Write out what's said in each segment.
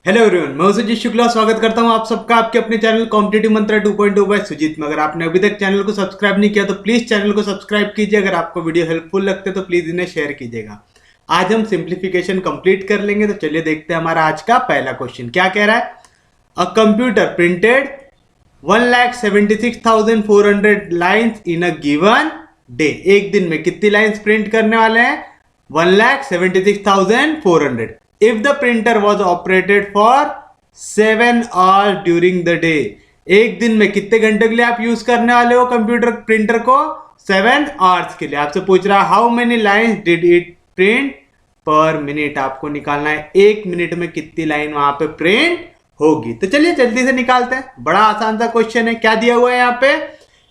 Hello everyone, मैं सुजीत शुक्ला स्वागत करता हूं आप सबका आपके अपने चैनल कॉम्पिटिटिव मंत्रा 2.0 बाय सुजीत में। अगर आपने अभी तक चैनल को सब्सक्राइब नहीं किया तो प्लीज चैनल को सब्सक्राइब कीजिए। अगर आपको वीडियो हेल्पफुल लगते तो प्लीज इन्हें शेयर कीजिएगा। आज हम सिंप्लीफिकेशन कंप्लीट कर लेंगे, तो चलिए देखते हैं हमारा आज का पहला क्वेश्चन क्या कह रहा है। A computer printed 1,76,400 lines in a given day. एक दिन में कितनी लाइन्स प्रिंट करने वाले हैं? 1,76,400। If the printer was operated for 7 hours during the day, एक दिन में कितने घंटे के लिए आप यूज करने वाले हो कंप्यूटर प्रिंटर को? 7 hours के लिए। आपसे पूछ रहा है how many lines did it print पर मिनट। आपको निकालना है एक मिनट में कितनी लाइन वहां पे प्रिंट होगी। तो चलिए जल्दी से निकालते हैं। बड़ा आसान सा क्वेश्चन है। क्या दिया हुआ है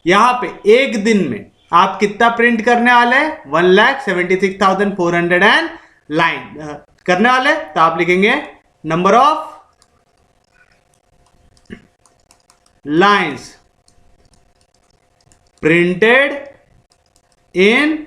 यहाँ पे एक दिन में आप कितना प्रिंट करने वाले हैं? 1,76,400 एंड लाइन करने वाले। तो आप लिखेंगे number of lines printed in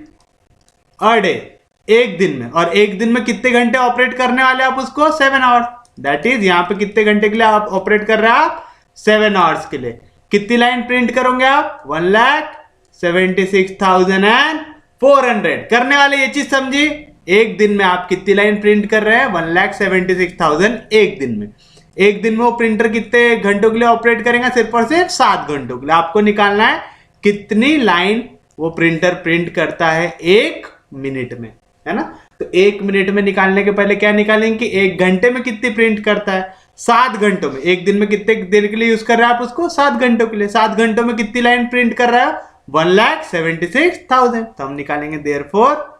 a day, एक दिन में। और एक दिन में कितने घंटे ऑपरेट करने वाले आप उसको? 7 आवर्स। दैट इज यहां पे कितने घंटे के लिए आप ऑपरेट कर रहे हैं? आप 7 आवर्स के लिए। कितनी लाइन प्रिंट करोगे आप? 1,76,400 करने वाले। ये चीज समझी? एक दिन में आप कितनी लाइन प्रिंट कर रहे हैं? 1,76,000 एक दिन में। एक दिन में वो प्रिंटर कितने घंटों के लिए ऑपरेट करेगा? सिर्फ और सिर्फ 7 घंटों के लिए। आपको निकालना है कितनी लाइन वो प्रिंटर प्रिंट करता है एक मिनट में, है ना। तो एक मिनट में निकालने के पहले क्या निकालेंगे कि एक घंटे में कितनी प्रिंट करता है? 7 घंटों में। एक दिन में कितने देर के लिए यूज कर रहे हैं आप उसको? 7 घंटों के लिए। 7 घंटों में कितनी लाइन प्रिंट कर रहा है? 1,76,000। तो हम निकालेंगे therefore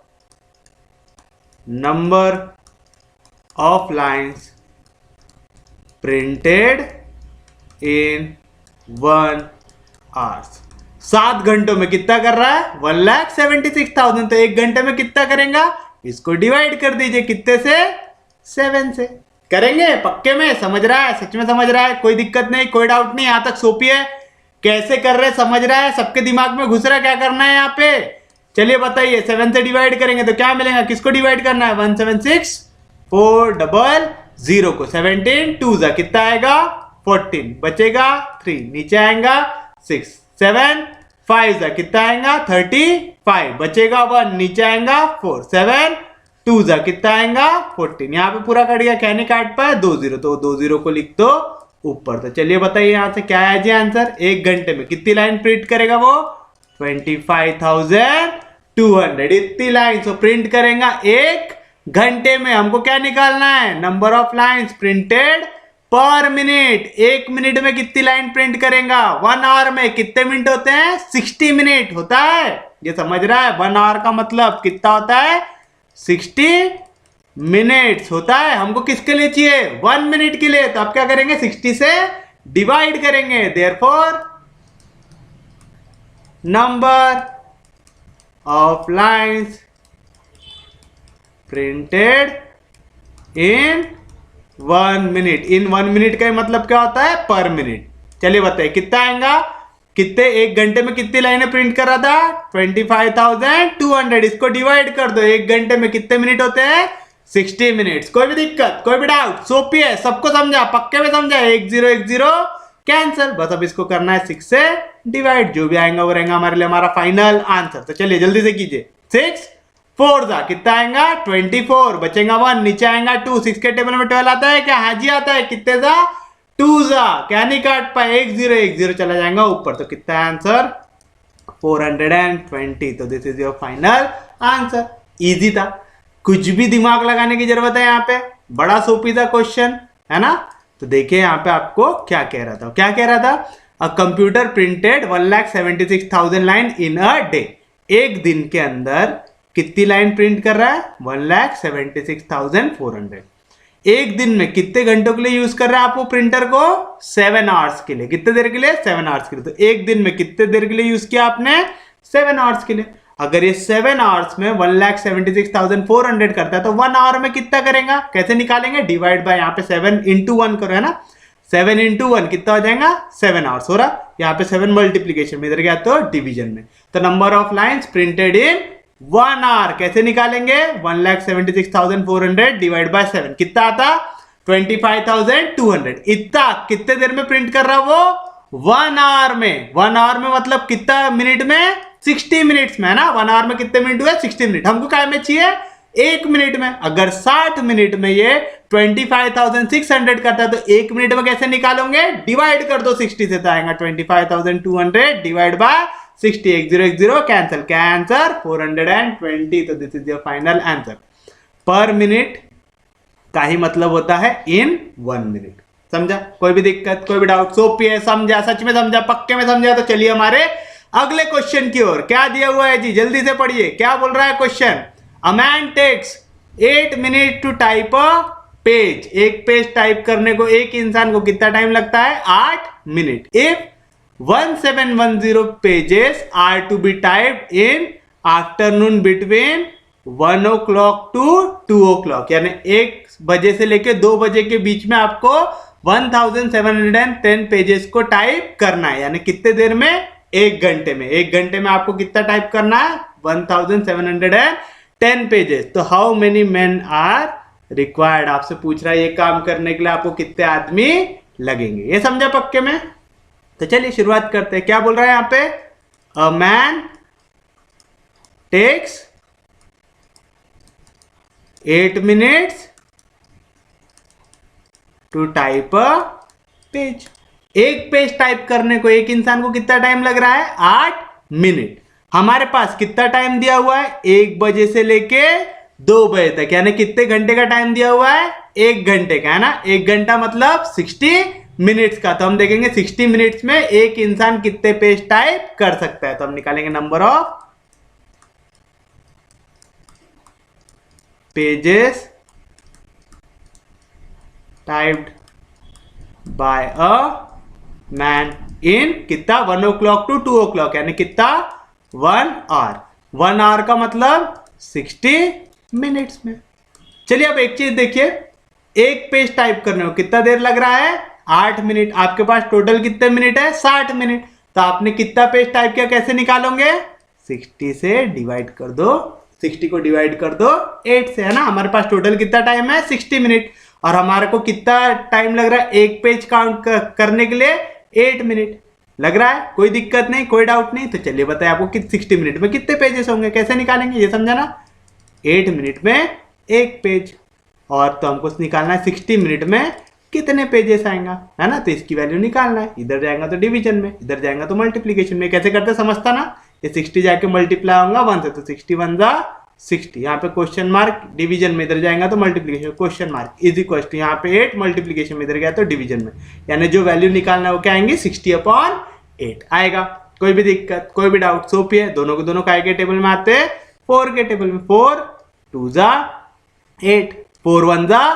number of lines printed in 1 hour। 7 घंटों में कितना कर रहा है? 1,76,000। तो एक घंटे में कितना करेगा? इसको डिवाइड कर दीजिए कितने से? 7 से। करेंगे पक्के में? समझ रहा है? सच में समझ रहा है? कोई दिक्कत नहीं, कोई डाउट नहीं? यहां तक सोपी है। कैसे कर रहे समझ रहा है? सबके दिमाग में घुस रहा है क्या करना है यहाँ पे? चलिए बताइए। 7 से डिवाइड करेंगे तो क्या मिलेगा? किसको डिवाइड करना है? 176,400 को। 17 2 जा कितना आएगा? 14 बचेगा 3, नीचे आएगा 6, 7 5 जा कितना आएगा? 35 बचेगा 1, नीचे आएगा 4, 7 2 जा कितना आएगा? 14। यहाँ पे पूरा कट गया, क्या नहीं काट पाए? 2 0, तो 2 0 को लिख दो ऊपर। तो चलिए बताइए यहां से क्या है जी आंसर। एक घंटे में कितनी लाइन प्रिंट करेगा वो? 25,200। इतनी लाइन तो प्रिंट करेगा एक घंटे में। हमको क्या निकालना है? नंबर ऑफ लाइन्स प्रिंटेड पर मिनट। एक मिनट में कितनी लाइन प्रिंट करेगा? 1 आवर में कितने मिनट होते हैं? 60 मिनट होता है। ये समझ रहा है? 1 आवर का मतलब कितना होता है? 60 मिनट्स होता है। हमको किसके लिए चाहिए? 1 मिनट के लिए। तो आप क्या करेंगे? 60 से डिवाइड करेंगे। Therefore number of lines printed in 1 minute। in 1 minute का मतलब क्या होता है? पर मिनट। चलिए बताइए कितना आएगा? कितने एक घंटे में कितनी लाइनें प्रिंट कर रहा था? 25,200। इसको डिवाइड कर दो। एक घंटे में कितने मिनट होते हैं? 60 मिनट्स। कोई भी दिक्कत, कोई भी डाउट? सोपी है, सबको समझा? पक्के में समझा? 1 0 1 0 कैंसिल। बस अब इसको करना है 6 से डिवाइड। जो भी आएगा वो रहेगा हमारे लिए हमारा फाइनल आंसर। तो चलिए जल्दी से कीजिए। 6 4 जा कितना आएगा? 24 बचेगा 1, नीचे आएगा 2। 6 के टेबल में 12 आता है क्या? हाँ जी आता है। कितने जा? 2 जा। क्या नहीं काट पाए? 1 0 1 0 चला जाएगा ऊपर। तो कितना है आंसर? 420। तो this is your final answer. Easy था, कुछ भी दिमाग लगाने की जरूरत है यहाँ पे। बड़ा सोपी था क्वेश्चन, है ना। तो देखिए यहाँ पे आपको क्या कह रहा था। क्या कह रहा था? A computer printed 1,76,000 line in a day. एक दिन के अंदर कितनी लाइन प्रिंट कर रहा है? 1,76,400। एक दिन में कितने घंटों के लिए यूज कर रहा है आप वो प्रिंटर को? 7 आवर्स के लिए। कितने देर के लिए? 7 आवर्स के लिए। तो एक दिन में कितने देर के लिए यूज किया आपने? 7 आवर्स के लिए। अगर ये 7 आवर्स में 1,76,400 करता है तो 1 आवर में कितना करेगा? कैसे निकालेंगे? डिवाइड बाय यहाँ पे 7 into 1 करो, है ना। 7 into 1 कितना हो जाएगा? 7 आवर्स हो रहा। यहाँ पे 7 मल्टीप्लीकेशन में, इधर गया तो डिवीजन में। तो number of lines printed in 1 hour कैसे निकालेंगे? 1,76,400 डिवाइड बाय 7 कितना आता? 25,200। इतना कितने देर में प्रिंट कर रहा वो? 1 आवर में। 1 आवर में मतलब कितना मिनट में? 60 मिनट्स में, है ना। 1 आवर में कितने मिनट हुए? 60 मिनट। हमको क्या में चाहिए? 1 मिनट में। अगर 60 मिनट में ये 25,600 करता है तो 1 मिनट में कैसे निकालोगे? डिवाइड कर दो 60 से, तो आएगा 25,200 डिवाइड बाय 60। 1010 कैंसिल, क्या आंसर? 420। तो this is your final answer. पर मिनट का ही मतलब होता है इन 1 मिनट। समझा? कोई भी दिक्कत, कोई भी डाउट? सोपी है, समझा, सच में समझा, पक्के में समझा? तो चलिए हमारे अगले क्वेश्चन की ओर। क्या दिया हुआ है जी? जल्दी से पढ़िए, क्या बोल रहा है question? A man takes 8 minute to type a page. एक पेज टाइप करने को एक इंसान को कितना टाइम लगता है? 8 minute. If 1710 pages are to be typed in afternoon between 1 o'clock to 2 o'clock, यानी 1 बजे से लेके 2 बजे के बीच में आपको 1710 पेजेस को टाइप करना है। यानी कितने देर में? 1 घंटे में। 1 घंटे में आपको कितना टाइप करना है? 1710 पेजेस। तो how many man are required? आपसे पूछ रहा है ये काम करने के लिए आपको कितने आदमी लगेंगे। ये समझा पक्के में? तो चलिए शुरुआत करते हैं। क्या बोल रहा है यहां पे? A man takes 8 minutes to type a page. एक पेज टाइप करने को एक इंसान को कितना टाइम लग रहा है? 8 मिनट। हमारे पास कितना टाइम दिया हुआ है? 1 बजे से लेके 2 बजे तक, यानी कितने घंटे का टाइम दिया हुआ है? 1 घंटे का, है ना। 1 घंटा मतलब 60 मिनट्स का। तो हम देखेंगे 60 मिनट्स में एक इंसान कितने पेज टाइप कर सकता है। तो हम निकालेंगे number of pages typed by a man in कितना? 1 o'clock टू 2 o'clock, यानी कितना? 1 आवर। 1 आवर का मतलब 60 मिनट्स में। चलिए अब एक चीज देखिए, एक पेज टाइप करने को कितना देर लग रहा है? 8 मिनट। आपके पास टोटल कितने मिनट है? 60 मिनट। तो आपने कितना पेज टाइप किया, कैसे निकालोगे? 60 से डिवाइड कर दो। 60 को डिवाइड कर दो 8 से, है ना। हमारे पास टोटल कितना टाइम है? 60 मिनट। और हमारे को कितना टाइम लग रहा है एक पेज काउंट करने के लिए? 8 मिनट लग रहा है। कोई दिक्कत नहीं, कोई डाउट नहीं। तो चलिए बताइए आपको कि 60 मिनट में कितने पेजेस होंगे, कैसे निकालेंगे, ये समझा ना। 8 मिनट में एक पेज, और तो हमको निकालना है 60 मिनट में कितने पेजेस आएगा, है ना। तो इसकी वैल्यू निकालना है। इधर जाएगा तो डिवीजन में, इधर जाएगा तो मल्टीप्लीकेशन में। कैसे करते समझता ना। ये 60 जाके मल्टीप्लाई होगा 1 से, तो 60 1 जा 60। यहाँ पे क्वेश्चन मार्क, डिवीजन में इधर जाएगा तो multiplication, question mark is equal to यहाँ पे 8 मल्टीप्लीकेशन में इधर गया तो डिवीजन में, यानी जो वैल्यू निकालना है वो क्या आएंगे? 60/8 आएगा। कोई भी दिक्कत, कोई भी डाउट? सोपी है। दोनों को दोनों काय के टेबल में आते हैं? 4 के टेबल में। 4 2 जा 8, 4 1 जा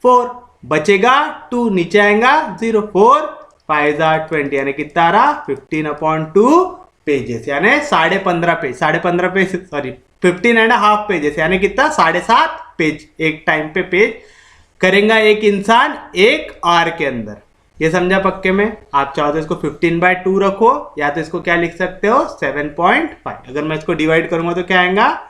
4, बचेगा 2, नीचे आएगा 0, 4 5 जा 20, यानी कितना आ रहा? 15/2 पेजेस, यानी 15.5 पेज। 15.5 पेज, सॉरी 15.5 पेजेस, यानी कितना? 7.5 पेज एक टाइम पे पेज करेगा एक इंसान 1 आवर के अंदर। ये समझा पक्के में? आप चाहो तो इसको 15/2 रखो, या तो इसको क्या लिख सकते हो? 7.5। अगर मैं इसको डिवाइड करूंगा तो क्या आएगा?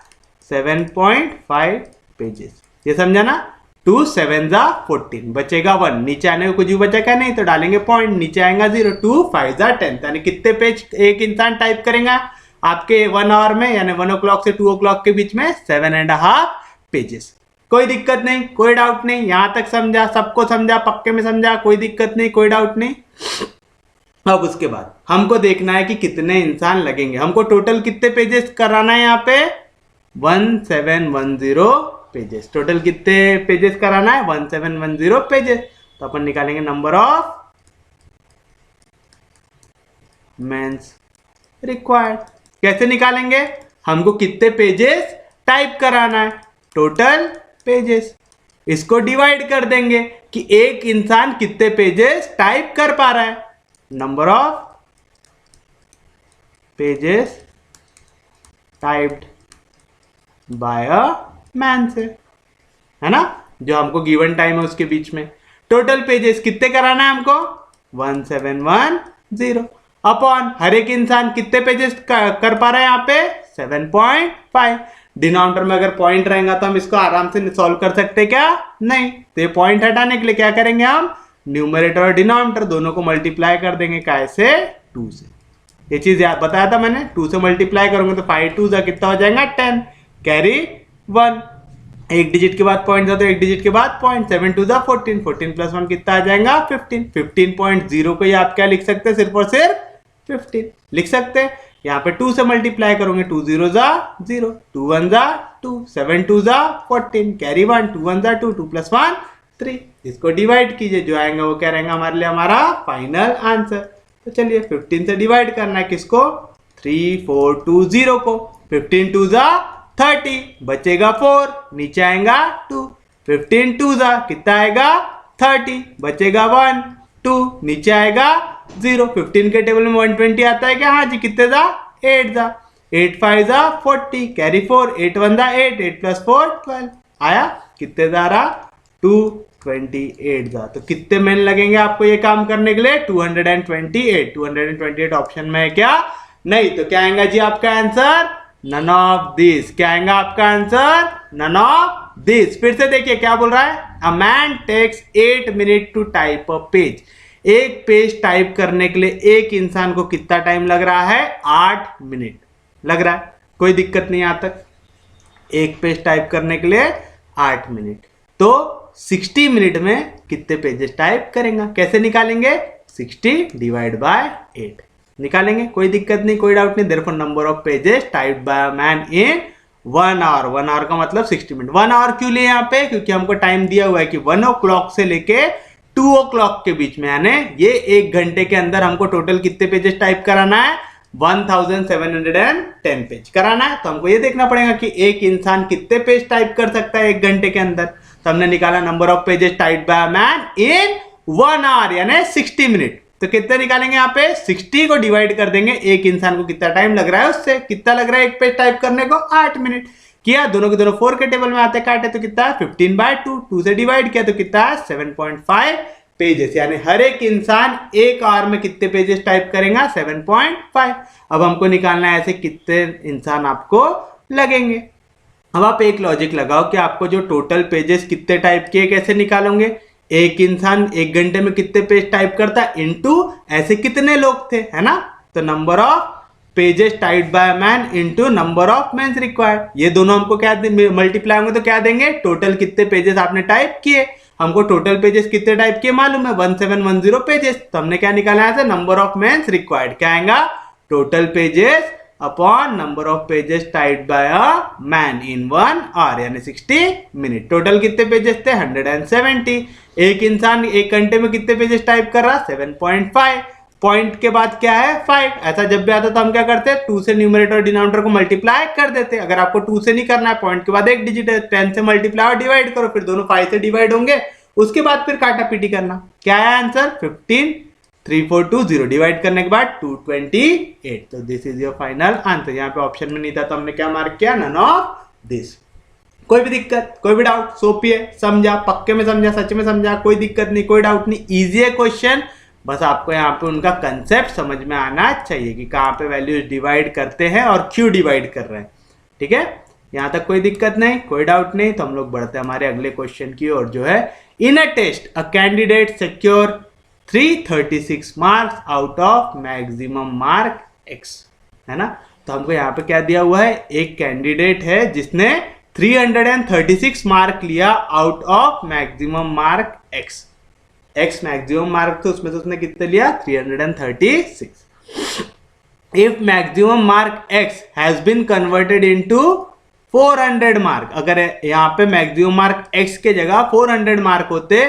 7.5 पेजेस। ये समझा ना। 2 7 जा 14, बचेगा 1, नीचे आने को कुछ भी बचा क्या? नहीं, तो डालेंगे पॉइंट, नीचे आएगा 0, 2 5 जा 10, यानी कितने पेज एक इंसान टाइप करेगा आपके 1 आवर में, यानी 1 o'clock से 2 o'clock के बीच में? 7.5 पेजेस। कोई दिक्कत नहीं, कोई डाउट नहीं? यहां तक समझा, सबको समझा, पक्के में समझा? कोई दिक्कत नहीं, कोई डाउट नहीं? अब उसके बाद हमको देखना है कि कितने इंसान लगेंगे। हमको टोटल कितने पेजेस कराना है यहाँ पे? 1710 पेजेस। टोटल कितने पेजेस कराना है? 1710 पेजेस। तो अपन निकालेंगे नंबर ऑफ मेंस रिक्वायर्ड। कैसे निकालेंगे? हमको कितने पेजेस टाइप कराना है, टोटल पेजेस। इसको डिवाइड कर देंगे कि एक इंसान कितने पेजेस टाइप कर पा रहा है। Number of pages typed by a man से, है ना, जो हमको गिवन टाइम है उसके बीच में। टोटल पेजेस कितने कराना है हमको? 1710 अपॉन हर एक इंसान कितने पेजेस कर पा रहा है यहाँ पे? 7.5 डिनोमिनेटर में अगर पॉइंट रहेगा तो हम इसको आराम से सॉल्व कर सकते क्या? नहीं। तो ये पॉइंट हटाने के लिए क्या करेंगे हम? न्यूमरेटर और डिनोमिनेटर दोनों को मल्टीप्लाई कर देंगे, काय से? 2 से। ये चीज याद बताया था मैंने, 2 से मल्टीप्लाई करोगे तो 5 2 जा कितना हो जाएगा? 10, कैरी 1। एक डिजिट के बाद पॉइंट था तो एक डिजिट के बाद पॉइंट, 7 2 जा 14, 14 प्लस 1 कितना आ जाएगा? 15। 15.0 को ये आप क्या लिख सकते हैं? सिर्फ और सिर्फ 15 लिख सकते हैं। यहाँ पे 2 से मल्टीप्लाई करोगे, 2 0 जा 0, 2 1 जा 2, 7 2 जा 14, कैरी 1, 2 1 जा 2, 2 प्लस 1 3। इसको डिवाइड कीजिए, जो आएगा वो क्या रहेगा हमारे लिए? हमारा फाइनल आंसर। तो चलिए 15 से डिवाइड करना है किसको? 3 4 2 0 को। 15 2 जा 30, बचेगा 4, नीचे आएगा 2। 15 2 जा कितना आएगा? 30, बचेगा 1 2, नीचे आएगा 0। 15 के टेबल में 120 आता है क्या? हाँ जी। कितने जा? 8 जा। 8 5 जा 40, कैरी 4, 8 1 जा 8, 8 प्लस 4 12 आया। कितने जा रहा? 228 जा। तो कितने मिनट लगेंगे आपको ये काम करने के लिए? 228। 228 ऑप्शन में है क्या? नहीं। तो क्या आएगा जी आपका आंसर? None of this. क्या आएगा आपका आंसर? None of this. फिर से देखिए क्या बोल रहा है? A man takes 8 minute to type a page. एक पेज टाइप करने के लिए एक इंसान को कितना टाइम लग रहा है? 8 मिनट लग रहा है। कोई दिक्कत नहीं यहां तक। एक पेज टाइप करने के लिए 8 मिनट, तो 60 मिनट में कितने पेजेस टाइप करेंगे? कैसे निकालेंगे? 60 डिवाइड बाय 8 निकालेंगे। कोई दिक्कत नहीं, कोई डाउट नहीं। Therefore number of pages typed by a man in 1 hour. 1 hour का मतलब 60 मिनट। 1 आवर क्यों लिए यहाँ पे? क्योंकि हमको टाइम दिया हुआ है कि 1 o'clock से लेके 2 o'clock के बीच में, यानी ये 1 घंटे के अंदर हमको टोटल कितने पेजेस टाइप कराना है? 1710 पेज कराना है। तो हमको ये देखना पड़ेगा कि एक इंसान कितने पेज टाइप कर सकता है 1 घंटे के अंदर। तो हमने निकाला number of pages typed by a man in 1 hour, यानी 60 मिनट। तो कितने निकालेंगे यहाँ पे? 60 को डिवाइड कर देंगे, एक इंसान को कितना टाइम लग रहा है उससे। कितना लग रहा है एक पेज टाइप करने को? 8 मिनट। किया, दोनों के दोनों 4 के टेबल में आते, काटे तो कितना है? 15/2। 2 से डिवाइड किया तो कितना है? 7.5 पेजेस। यानी हर एक इंसान 1 आवर में कितने पेजेस टाइप करेगा? 7.5। अब हमको निकालना है ऐसे कितने इंसान आपको लगेंगे। अब आप एक लॉजिक लगाओ कि आपको जो टोटल पेजेस कितने टाइप किए कैसे निकालोगे? एक इंसान 1 घंटे में कितने पेज टाइप करता है इनटू ऐसे कितने लोग थे, है ना? तो number of pages typed by man into number of mens required. ये दोनों हमको क्या मल्टीप्लाई होंगे तो क्या देंगे? टोटल कितने पेजेस आपने टाइप किए। हमको टोटल पेजेस कितने टाइप किए मालूम है? 1710 पेजेस। तो हमने क्या निकाला है? Number of mens required. क्या आएगा? Total pages upon number of pages typed by a man in 1 hour, यानी 60 मिनट। टोटल कितने पेजेस थे? 170। एक इंसान 1 घंटे में कितने पेजेस टाइप कर रहा? 7.5। पॉइंट के बाद क्या है? 5। ऐसा जब भी आता तो हम क्या करते हैं? 2 से न्यूमरेटर और डिनोमिनेटर को मल्टीप्लाई कर देते। अगर आपको 2 से नहीं करना है, पॉइंट के बाद एक डिजिट है, 10 से मल्टीप्लाई और डिवाइड करो, फिर दोनों 5 से डिवाइड होंगे, उसके बाद फिर काटा पीटी करना। क्या है आंसर? 15 3 4 2 0 डिवाइड करने के बाद 228। तो this is your final answer. यहाँ पे ऑप्शन में नहीं था तो हमने क्या मार्क किया? None of this. कोई भी दिक्कत, कोई भी डाउट? सोपी है, समझा, पक्के में समझा, सच में समझा, कोई दिक्कत नहीं, कोई डाउट नहीं। इजी है क्वेश्चन, बस आपको यहाँ पे उनका कंसेप्ट समझ में आना चाहिए कि कहाँ पे वैल्यूज डिवाइड करते हैं और क्यों डिवाइड कर रहे हैं। ठीक है, यहाँ तक कोई दिक्कत नहीं, कोई डाउट नहीं। तो हम लोग बढ़ते हैं हमारे अगले क्वेश्चन की ओर, जो है in a test a candidate secure 336 marks out of maximum mark x, है ना? तो हमको यहाँ पे क्या दिया हुआ है? एक कैंडिडेट है जिसने 336 मार्क लिया out of maximum mark x। x maximum mark थे, उसमें से उसने कितने लिया? 336। If maximum mark x has been converted into 400 mark, अगर यहाँ पे मैक्सिमम मार्क x के जगह 400 मार्क होते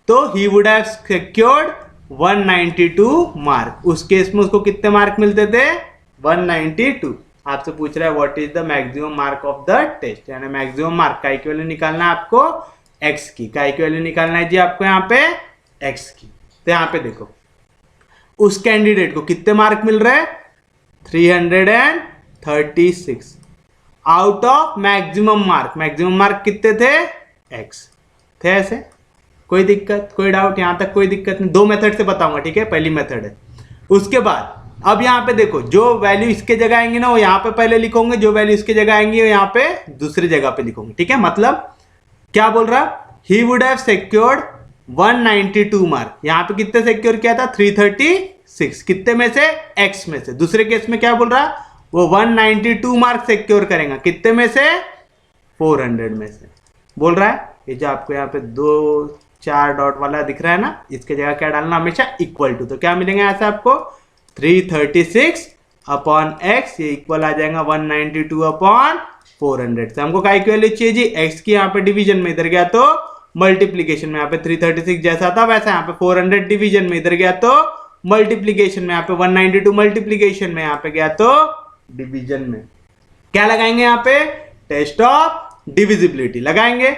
तो he would have secured 192 mark. उस केस में उसको कितने मार्क मिलते थे? 192। आपसे पूछ रहा है what is the maximum mark of the test, यानी मैक्सिमम मार्क का की वैल्यू निकालना है आपको x की। का की वैल्यू निकालना है जी आपको यहाँ पे x की। तो यहाँ पे देखो उस कैंडिडेट को कितने मार्क मिल रहे हैं? 336 out of maximum mark. Maximum mark कितने थे? x थे। ऐसे कोई दिक्कत, कोई डाउट? यहां तक कोई दिक्कत नहीं। 2 मेथड से बताऊंगा, ठीक है? पहली मेथड है, उसके बाद अब यहाँ पे देखो, जो वैल्यू इसके जगह आएंगे ना वो यहाँ पे पहले लिखोगे, जो वैल्यू इसके जगह आएंगी वो यहाँ पे दूसरी जगह पे लिखोगे, ठीक है। मतलब क्या बोल रहा, he would have secured 192 mark, यहाँ पे कितने सिक्योर किया था 336, कितने में से, एक्स में से। दूसरे केस में क्या बोल रहा, वो 192 मार्क सिक्योर करेगा, कितने में से, 400 में से बोल रहा है। ये जो आपको यहाँ पे 2-4 डॉट वाला दिख रहा है ना, इसके जगह क्या डालना, हमेशा इक्वल टू। तो क्या मिलेंगे यहाँ से आपको 336 अपॉन एक्स, ये इक्वल आ जाएगा 192 अपॉन 400 से। हमको काय की वैल्यू चाहिए जी, एक्स की यहाँ पे डिवीजन में, इधर गया तो मल्टीप्लीकेशन में, यहाँ पे 336 जैसा था वैसा, यहाँ पे 400 डिवीजन में, इधर गया तो मल्टीप्लीकेशन में, यहाँ पे 192 मल्टीप्लीकेशन में, यहाँ पे गया तो डिवीजन में। क्या लगाएंगे यहाँ पे, टेस्ट ऑफ डिविजिबिलिटी लगाएंगे।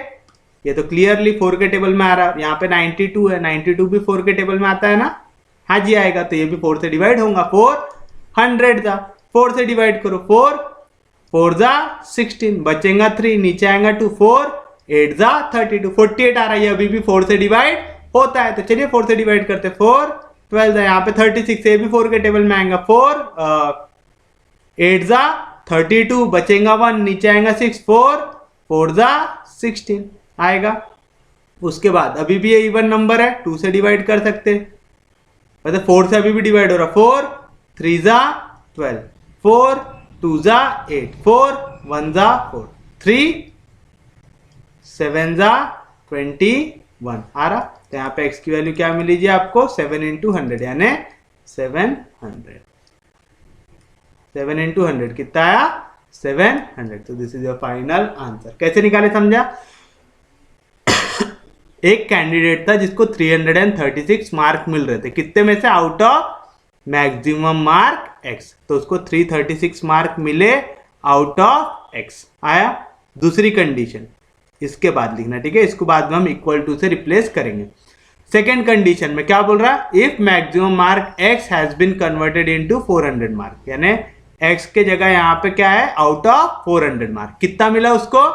ये तो क्लियरली 4 के टेबल में आ रहा है, यहाँ पे 92 है, 92 भी 4 के टेबल में आता है ना, हाँ जी आएगा। तो ये भी 4 से डिवाइड होगा, 400 था, 4 से डिवाइड करो, 4 जा 16, बचेगा 3, नीचे आएगा 2, 4 8 जा 32, 48 आ रहा है, अभी भी 4 से डिवाइड होता है। तो चलिए 4 से डिवाइड करते, 4 12 यहाँ पे 36, ये भी 4 के टेबल में आएगा, 4 8 जा 32, बचेगा 1, नीचे आएगा 6, 4 जा 16 आएगा। उसके बाद अभी भी ये इवन नंबर है, 2 से डिवाइड कर सकते, मतलब 4 से अभी भी डिवाइड हो रहा, 4 3 जा 12, 4 2 जा 8, 4 1 जा 4, 3 7 जा 21 आ रहा। तो यहाँ पे x की वैल्यू क्या मिली जी आपको, 7 इंटू 100 यानी 700, 7 इंटू 100 कितना आया, 700। तो this is your final answer. कैसे निकाले समझा। एक कैंडिडेट था जिसको 336 मार्क मिल रहे थे, कितने में से, out of maximum mark x, तो उसको 336 मार्क मिले आउट ऑफ x आया। दूसरी कंडीशन इसके बाद लिखना, ठीक है, इसको बाद में हम इक्वल टू से रिप्लेस करेंगे। सेकेंड कंडीशन में क्या बोल रहा है, if maximum mark x has been converted into 400 mark, यानी x के जगह यहाँ पे क्या है, आउट ऑफ 400 मार्क, कितना मिला उसको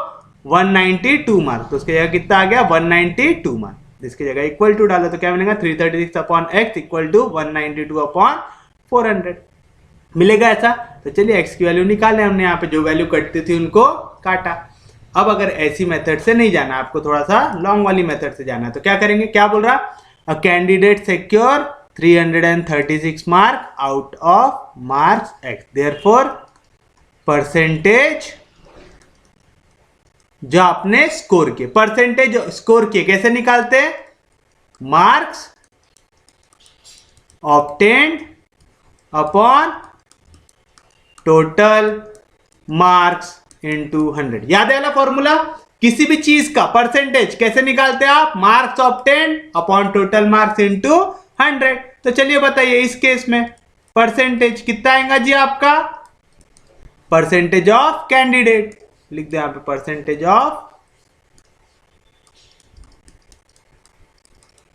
192 मार्क, तो उसके जगह कितना आ गया 192 मार्क, इसकी जगह इक्वल टू डाला तो क्या मिलेगा 336 upon x equal to 192 upon 400 मिलेगा ऐसा। तो चलिए एक्स की वैल्यू निकाले हमने, यहाँ पे जो वैल्यू कटती थी उनको काटा। अब अगर ऐसी मेथड से नहीं जाना, आपको थोड़ा सा लॉन्ग वाली मेथड से जाना है, तो क्या करेंगे, क्या बोल रहा, अ candidate secure 336 mark out of marks x, therefore percentage जो आपने स्कोर किए, परसेंटेज स्कोर किए कैसे निकालते हैं, marks obtained upon total marks into 100। याद है वाला फॉर्मूला, किसी भी चीज का परसेंटेज कैसे निकालते हैं आप, marks obtained upon total marks into 100। तो चलिए बताइए इस केस में परसेंटेज कितना आएगा जी आपका, परसेंटेज ऑफ कैंडिडेट, लिख दो यहाँ पे परसेंटेज ऑफ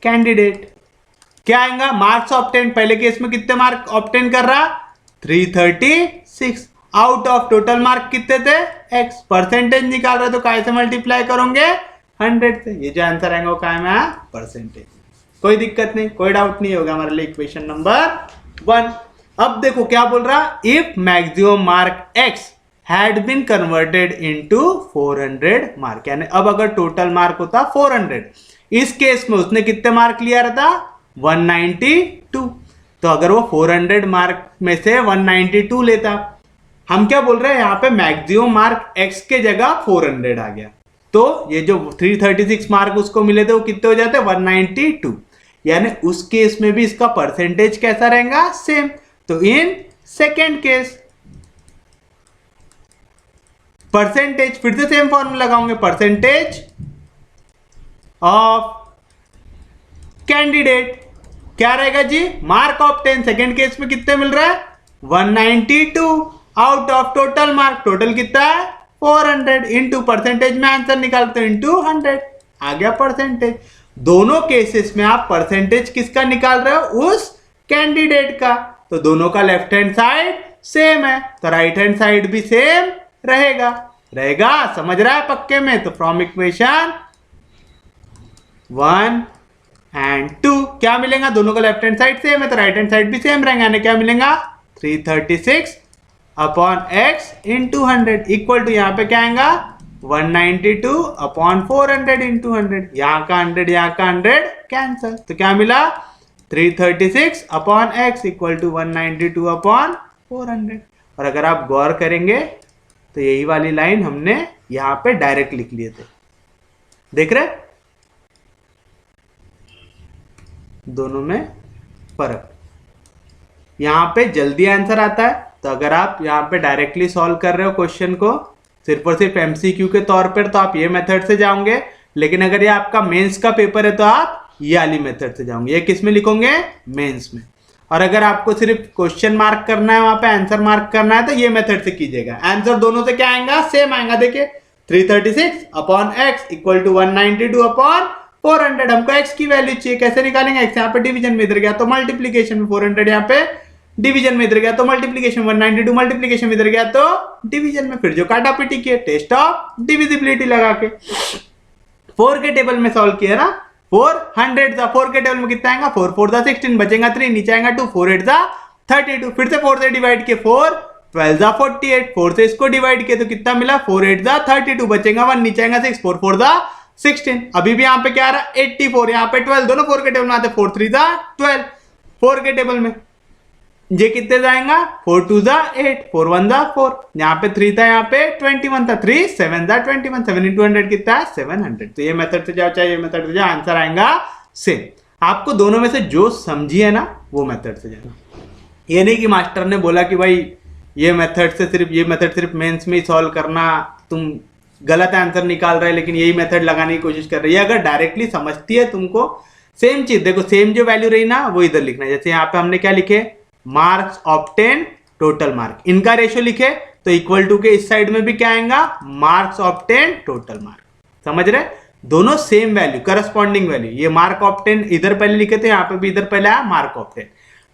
कैंडिडेट, क्या आएगा, मार्क्स ऑब्टेन, पहले केस में कितने मार्क ऑब्टेन कर रहा 336, आउट ऑफ टोटल मार्क कितने थे x, परसेंटेज निकाल रहे तो काय से मल्टीप्लाई करोगे 100 से, ये जो आंसर आएगा वो काय में परसेंटेज। कोई दिक्कत नहीं, कोई डाउट नहीं होगा हमारे लिए इक्वेशन नंबर 1। अब देखो क्या बोल रहा, if maximum mark x had been converted into 400 mark, यानी अब अगर टोटल मार्क होता 400, इस केस में उसने कितने मार्क लिया रहता 192, तो अगर वो 400 मार्क में से 192 लेता, हम क्या बोल रहे हैं यहाँ पे मैक्सिमम मार्क x के जगह 400 आ गया, तो ये जो 336 मार्क उसको मिले थे वो कितने हो जाते 192, यानी उस केस में भी इसका परसेंटेज कैसा रहेगा, सेम। तो इन सेकेंड केस परसेंटेज, फिर से सेम फॉर्मूला लगाओगे, परसेंटेज ऑफ कैंडिडेट क्या रहेगा जी, मार्क ऑफ 10, सेकेंड केस में कितने मिल रहा है 192 out of total mark, total कितना है 400 इंटू परसेंटेज में आंसर निकालते हैं इंटू 100, आ गया परसेंटेज। दोनों केसेस में आप परसेंटेज किसका निकाल रहे हो, उस कैंडिडेट का, तो दोनों का लेफ्ट हैंड साइड सेम है तो राइट हैंड साइड भी सेम रहेगा, समझ रहा है पक्के में। तो फ्रॉम इक्वेशन 1 एंड 2 क्या मिलेगा, दोनों का लेफ्ट हैंड साइड सेम है तो राइट हैंड साइड भी सेम रहेगा, यानी क्या मिलेगा 336 upon x into 100 equal to यहाँ पे क्या आएगा 192 अपॉन 400 इंटू 100, यहाँ का 100 यहाँ का 100 कैंसल, तो क्या मिला 336 upon x equal to 192 upon 400। और अगर आप गौर करेंगे तो यही वाली लाइन हमने यहाँ पे डायरेक्ट लिख लिए थे, देख रहे दोनों में फर्क। यहाँ पे जल्दी आंसर आता है, तो अगर आप यहाँ पे डायरेक्टली सॉल्व कर रहे हो क्वेश्चन को सिर्फ और सिर्फ एमसीक्यू के तौर पर, तो आप ये मेथड से जाओगे। लेकिन अगर ये आपका मेंस का पेपर है तो आप ये वाली मेथड से जाओगे। ये किस में लिखोगे? मेंस में। और अगर आपको सिर्फ क्वेश्चन मार्क करना है, वहां पे आंसर मार्क करना है, तो ये मेथड से कीजिएगा। आंसर दोनों से क्या आएगा? सेम आएगा। देखिए 336 upon x equal to 192 upon 400। हमको x की वैल्यू चाहिए, कैसे निकालेंगे? x यहाँ पे डिवीजन में इधर गया तो मल्टीप्लीकेशन में, 400 यहाँ पे डिवीजन में इधर गया तो मल्टीप्लीकेशन, 192 मल्टीप्लीकेशन में इधर गया तो डिवीजन में। फिर जो काटा पीटी किए टेस्ट ऑफ डिविजिबिलिटी लगा के 4 के टेबल में सॉल्व किया ना, 400 था, 4 के टेबल में कितना आएगा? 4 4 था 16, बचेगा 3, नीचे आएगा 2, 4 8 था 32, फिर से 4 से डिवाइड किए 4 12 था 48, 4 से इसको डिवाइड किए तो कितना मिला? 4 8 था 32, बचेगा 1, नीचे आएगा 6, 4 4 था 16। अभी भी यहाँ पे क्या आ रहा? 84, यहाँ पे 12, दोनों 4 के टेबल में आते, 4 3 था 12, 4 के टेबल में ये कितने जाएगा? 4 2 जा 8, 4 1 जा 4, यहाँ पे 3 था, यहाँ पे 21 था, 3 7 जा 21, 7 into 100 कितना है? 700। तो ये मेथड से जाओ चाहे ये मेथड से जाओ, आंसर आएगा सेम। आपको दोनों में से जो समझी है ना वो मेथड से जाना। ये नहीं कि मास्टर ने बोला कि भाई ये मेथड सिर्फ मेंस में ही सॉल्व करना, तुम गलत आंसर निकाल रहे लेकिन यही मेथड लगाने की कोशिश कर रही है। अगर डायरेक्टली समझती है तुमको, सेम चीज देखो, सेम जो वैल्यू रही ना वो इधर लिखना है। जैसे यहाँ पे हमने क्या लिखे? मार्क्स ऑब्टेन टोटल मार्क, इनका रेशियो लिखे तो इक्वल टू के इस साइड में भी क्या आएगा? Marks obtain total mark. समझ रहे? दोनों सेम वैल्यू, करस्पॉन्डिंग वैल्यू। ये मार्क ऑब्टेन इधर पहले लिखे थे, यहाँ पे भी इधर पहले आया mark obtain.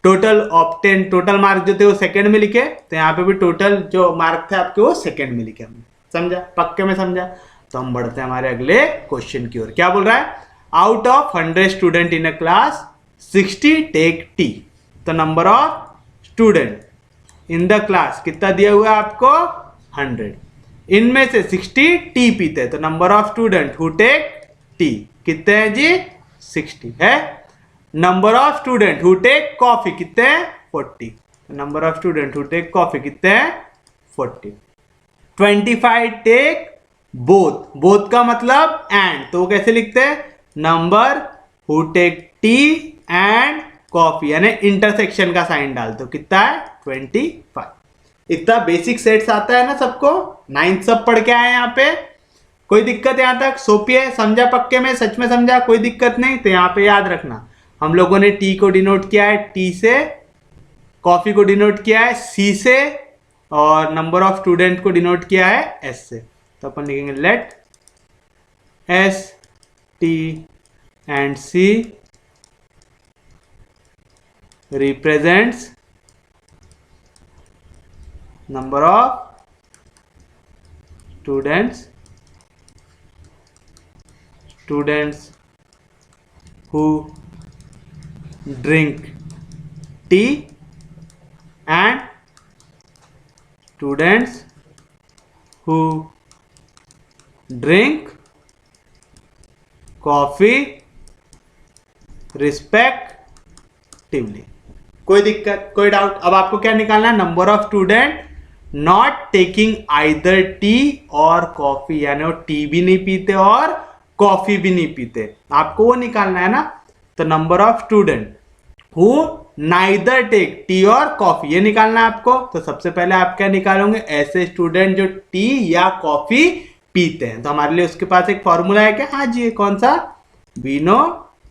Total obtain, total mark जो थे वो सेकंड में लिखे, तो यहाँ पे भी टोटल जो मार्क थे आपके वो सेकंड में लिखे हमने। समझा? पक्के में समझा? तो हम बढ़ते हैं हमारे अगले क्वेश्चन की ओर। क्या बोल रहा है? Out of 100 student in a class 60 take tea. तो number of student in the class कितना दिया हुआ है आपको? 100। इनमें से 60 टी पीते हैं, तो number of student who take tea कितने हैं जी? 60 है। Number of student who take coffee कितने हैं? 40। Number of student who take coffee कितने हैं? 40। 25 टेक बोथ, बोथ का मतलब एंड, तो कैसे लिखते हैं? Number who take tea and coffee, यानी इंटरसेक्शन का साइन डाल दो, कितना है? 25। इतना बेसिक सेट्स आता है ना सबको, 9th सब पढ़ के आए यहाँ पे। कोई दिक्कत यहां तक? सोपी है? समझा? पक्के में? सच में समझा? कोई दिक्कत नहीं? तो यहाँ पे याद रखना, हम लोगों ने टी को डिनोट किया है टी से, कॉफी को डिनोट किया है सी से, और नंबर ऑफ स्टूडेंट को डिनोट किया है एस से। तो अपन लिखेंगे let S T and C represents number of students who drink tea and students who drink coffee respectively। कोई दिक्कत, कोई डाउट? अब आपको क्या निकालना है? Number of student not taking either T और कॉफी, यानी वो टी भी नहीं पीते और कॉफी भी नहीं पीते, आपको वो निकालना है ना। तो number of student who neither take tea और कॉफी, ये निकालना है आपको। तो सबसे पहले आप क्या निकालोगे? ऐसे स्टूडेंट जो टी या कॉफी पीते हैं। तो हमारे लिए उसके पास एक फॉर्मूला है क्या? हाँ जी, कौन सा? We know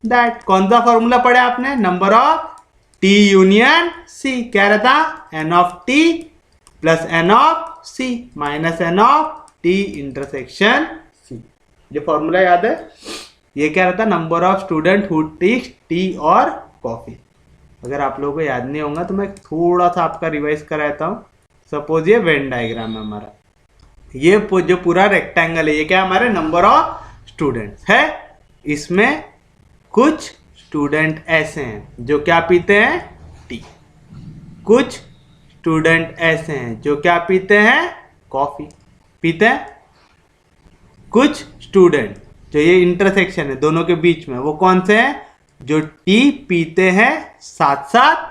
that. कौन सा फॉर्मूला पढ़े आपने? Number of T union C. क्या रहता? N of T plus N of C minus N of T intersection C. ये फॉर्मूला याद है? ये क्या रहता? Number of student who take tea और कॉफी। अगर आप लोगों को याद नहीं होगा तो मैं थोड़ा सा आपका रिवाइज कराता हूँ। सपोज ये वेन डायग्राम है हमारा, ये जो पूरा रेक्टेंगल है, ये क्या हमारे नंबर ऑफ स्टूडेंट्स है। इसमें कुछ स्टूडेंट ऐसे हैं जो क्या पीते हैं? टी। कुछ स्टूडेंट ऐसे हैं जो क्या पीते हैं, कॉफी पीते हैं। कुछ स्टूडेंट जो ये इंटरसेक्शन है दोनों के बीच में, वो कौन से हैं, जो टी पीते हैं साथ साथ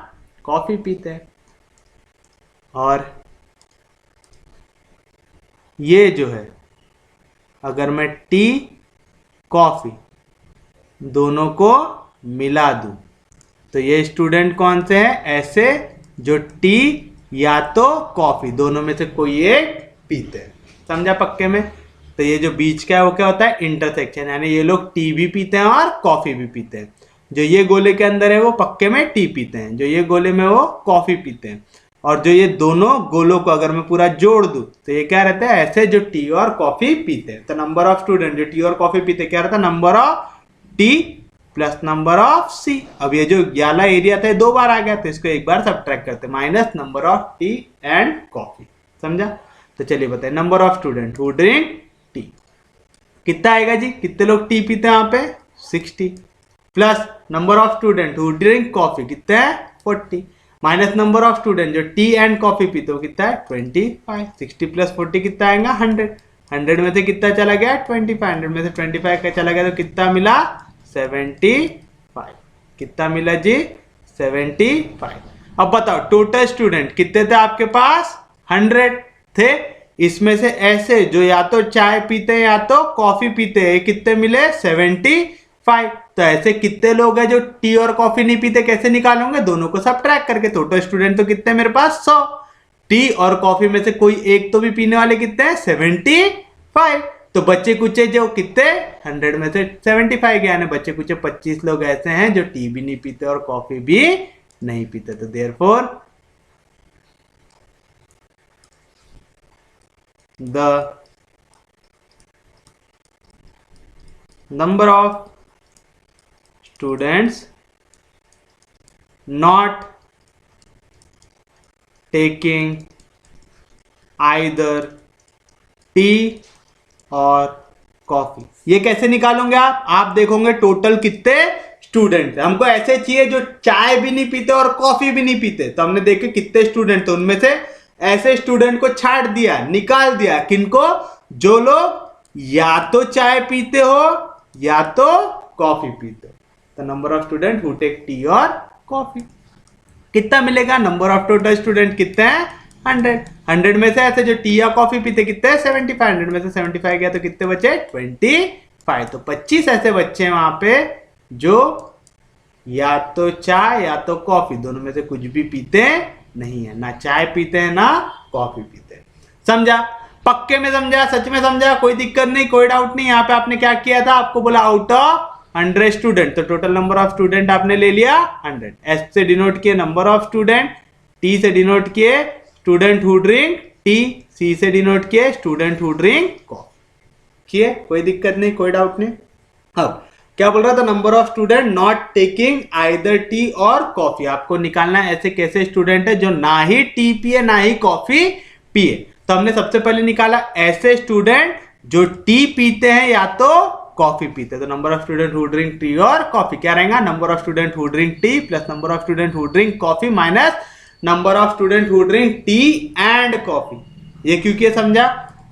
कॉफी पीते हैं। और ये जो है, अगर मैं टी कॉफी दोनों को मिला दूं तो ये स्टूडेंट कौन से हैं, ऐसे जो टी या तो कॉफी दोनों में से कोई एक पीते हैं। समझा पक्के में। तो ये जो बीच का है वो क्या होता है, इंटरसेक्शन, यानी ये लोग टी भी पीते हैं और कॉफी भी पीते हैं। जो ये गोले के अंदर है वो पक्के में टी पीते हैं, जो ये गोले में वो कॉफी पीते हैं। और जो ये दोनों गोलों को अगर मैं पूरा जोड़ दूं तो ये क्या रहता है, ऐसे जो टी और कॉफी पीते हैं। तो नंबर ऑफ स्टूडेंट जो टी और कॉफी पीते क्या रहता है, number of T plus number of C. अब ये जो वाला एरिया था 2 बार आ गया तो इसको एक बार सबट्रैक्ट करते हैं, minus number of T and coffee. समझा। तो चलिए बताइए, number of student who drink tea कितना आएगा जी, कितने लोग टी पीते हैं यहाँ पे, 60 plus number of student who drink coffee कितने हैं, 40 माइनस नंबर ऑफ स्टूडेंट जो टी एंड कॉफी पीते हो कितना है, 25। 60 प्लस 40 कितना आएगा, 100। 100 में से कितना चला गया, 25। 100 में से 25 का चला गया तो कितना मिला, 75। कितना मिला जी, 75। अब बताओ टोटल स्टूडेंट कितने थे आपके पास, 100 थे। इसमें से ऐसे जो या तो चाय पीते हैं या तो कॉफी पीते हैं, कितने मिले, 75। तो ऐसे कितने लोग हैं जो टी और कॉफी नहीं पीते, कैसे निकालोगे, दोनों को सबट्रैक्ट करके। टोटल स्टूडेंट तो कितने मेरे पास, 100। टी और कॉफी में से कोई एक तो भी पीने वाले कितने हैं, 75। तो बच्चे कुचे जो कितने, 100 में से 75 गया, यानी बच्चे कुचे 25 लोग ऐसे हैं जो टी भी नहीं पीते और कॉफी भी नहीं पीते। तो therefore the number of students not taking either tea और कॉफी, ये कैसे निकालोगे आप देखोगे टोटल कितने स्टूडेंट। हमको ऐसे चाहिए जो चाय भी नहीं पीते और कॉफी भी नहीं पीते, तो हमने देखे कितने स्टूडेंट थे, उनमें से ऐसे स्टूडेंट को छाट दिया, निकाल दिया। किनको, जो लोग या तो चाय पीते हो या तो कॉफी पीते हो। तो number of student who take tea और कॉफी कितना मिलेगा, नंबर ऑफ टोटल स्टूडेंट कितने हैं, 100। 100 में से ऐसे जो टी या कॉफी पीते कितने हैं, 75। 100 में से 75 गया तो कितने बचे, 25। तो 25 ऐसे बच्चे हैं वहां पे जो या तो चाय या तो कॉफी दोनों में से कुछ भी पीते नहीं है, ना चाय पीते हैं ना कॉफी पीते हैं। समझा, पक्के में समझा, सच में समझा, कोई दिक्कत नहीं, कोई डाउट नहीं। यहाँ पे आपने क्या किया था, आपको बोला आउट ऑफ 100 स्टूडेंट, तो टोटल नंबर ऑफ स्टूडेंट आपने ले लिया 100। एस से डिनोट किए नंबर ऑफ स्टूडेंट, टी से डिनोट किए स्टूडेंट हु ड्रिंक टी, सी से डिनोट किए स्टूडेंट हु ड्रिंक कॉफी। किए, कोई दिक्कत नहीं, कोई डाउट नहीं। अब क्या बोल रहा था, number of student not taking either T और कॉफी। आपको निकालना है ऐसे कैसे स्टूडेंट है जो ना ही टी पिए ना ही कॉफी पिए। तो हमने सबसे पहले निकाला ऐसे स्टूडेंट जो टी पीते हैं या तो कॉफी पीते हैं। तो number of student who drink tea और कॉफी क्या रहेगा, number of student who drink tea plus number of student who drink coffee minus number of student who drink tea and coffee. ये क्यों किया समझा,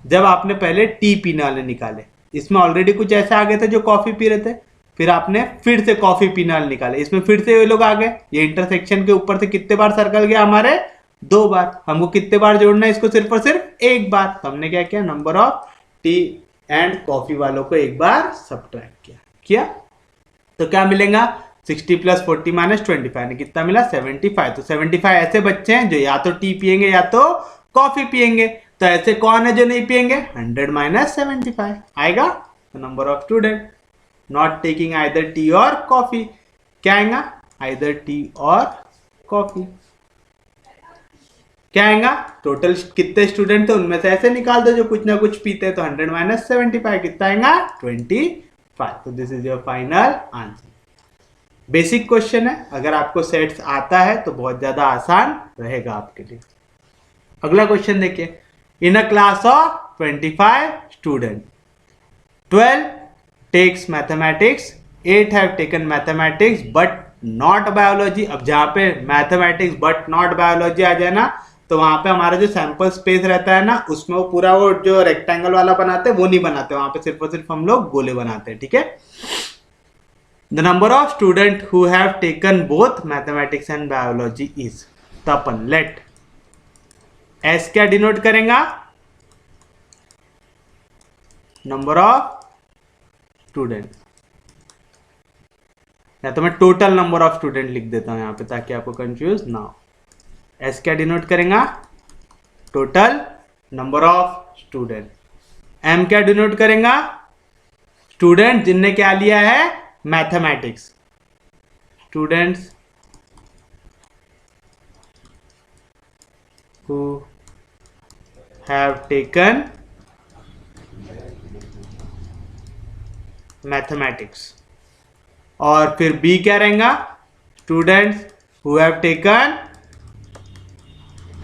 जब आपने पहले टी पीने वाले निकाले, इसमें ऑलरेडी कुछ ऐसे आ गए थे जो कॉफी पी रहे थे, फिर आपने फिर से कॉफी पीने वाले निकाले, इसमें फिर से ये लोग आ गए। ये इंटरसेक्शन के ऊपर से कितने बार सर्कल गया हमारे, 2 बार। हमको कितने बार जोड़ना है इसको, सिर्फ और सिर्फ एक बार। तो हमने क्या किया, number of T and coffee वालों को एक बार सबट्रैक्ट किया। तो क्या मिलेगा, 60 प्लस 40 माइनस 25 कितना मिला, 75। तो 75 ऐसे बच्चे हैं जो या तो टी पियेंगे या तो कॉफी पियेंगे। तो ऐसे कौन है जो नहीं पियेंगे, 100 माइनस 75 आएगा। तो number of student not taking either T और कॉफी क्या आएगा, आइदर टी और कॉफी क्या आएगा, टोटल कितने स्टूडेंट थे उनमें से ऐसे निकाल दो जो कुछ ना कुछ पीते हैं। तो 100 माइनस 75 कितना आएगा, 25। तो this is your final answer. Basic question है, अगर आपको सेट्स आता है तो बहुत ज्यादा आसान रहेगा आपके लिए। अगला क्वेश्चन देखिए, in a class of 25 student 12 takes mathematics, 8 have taken mathematics but not biology। अब जहां पे mathematics but not biology आ जाए ना, तो वहां पे हमारा जो सैंपल स्पेस रहता है ना, उसमें वो पूरा वो जो रेक्टेंगल वाला बनाते हैं वो नहीं बनाते, वहां पे सिर्फ और सिर्फ हम लोग गोले बनाते हैं, ठीक है। The number of student who have taken both mathematics and biology is, तो अपन लेट एस क्या डिनोट करेगा, नंबर ऑफ स्टूडेंट, या तो मैं टोटल नंबर ऑफ स्टूडेंट लिख देता हूं यहां पे ताकि आपको कंफ्यूज ना हो। एस क्या डिनोट करेगा, total number of student. M क्या डिनोट करेगा, स्टूडेंट जिनने क्या लिया है, mathematics, students who have taken mathematics. और फिर बी क्या रहेगा, students who have taken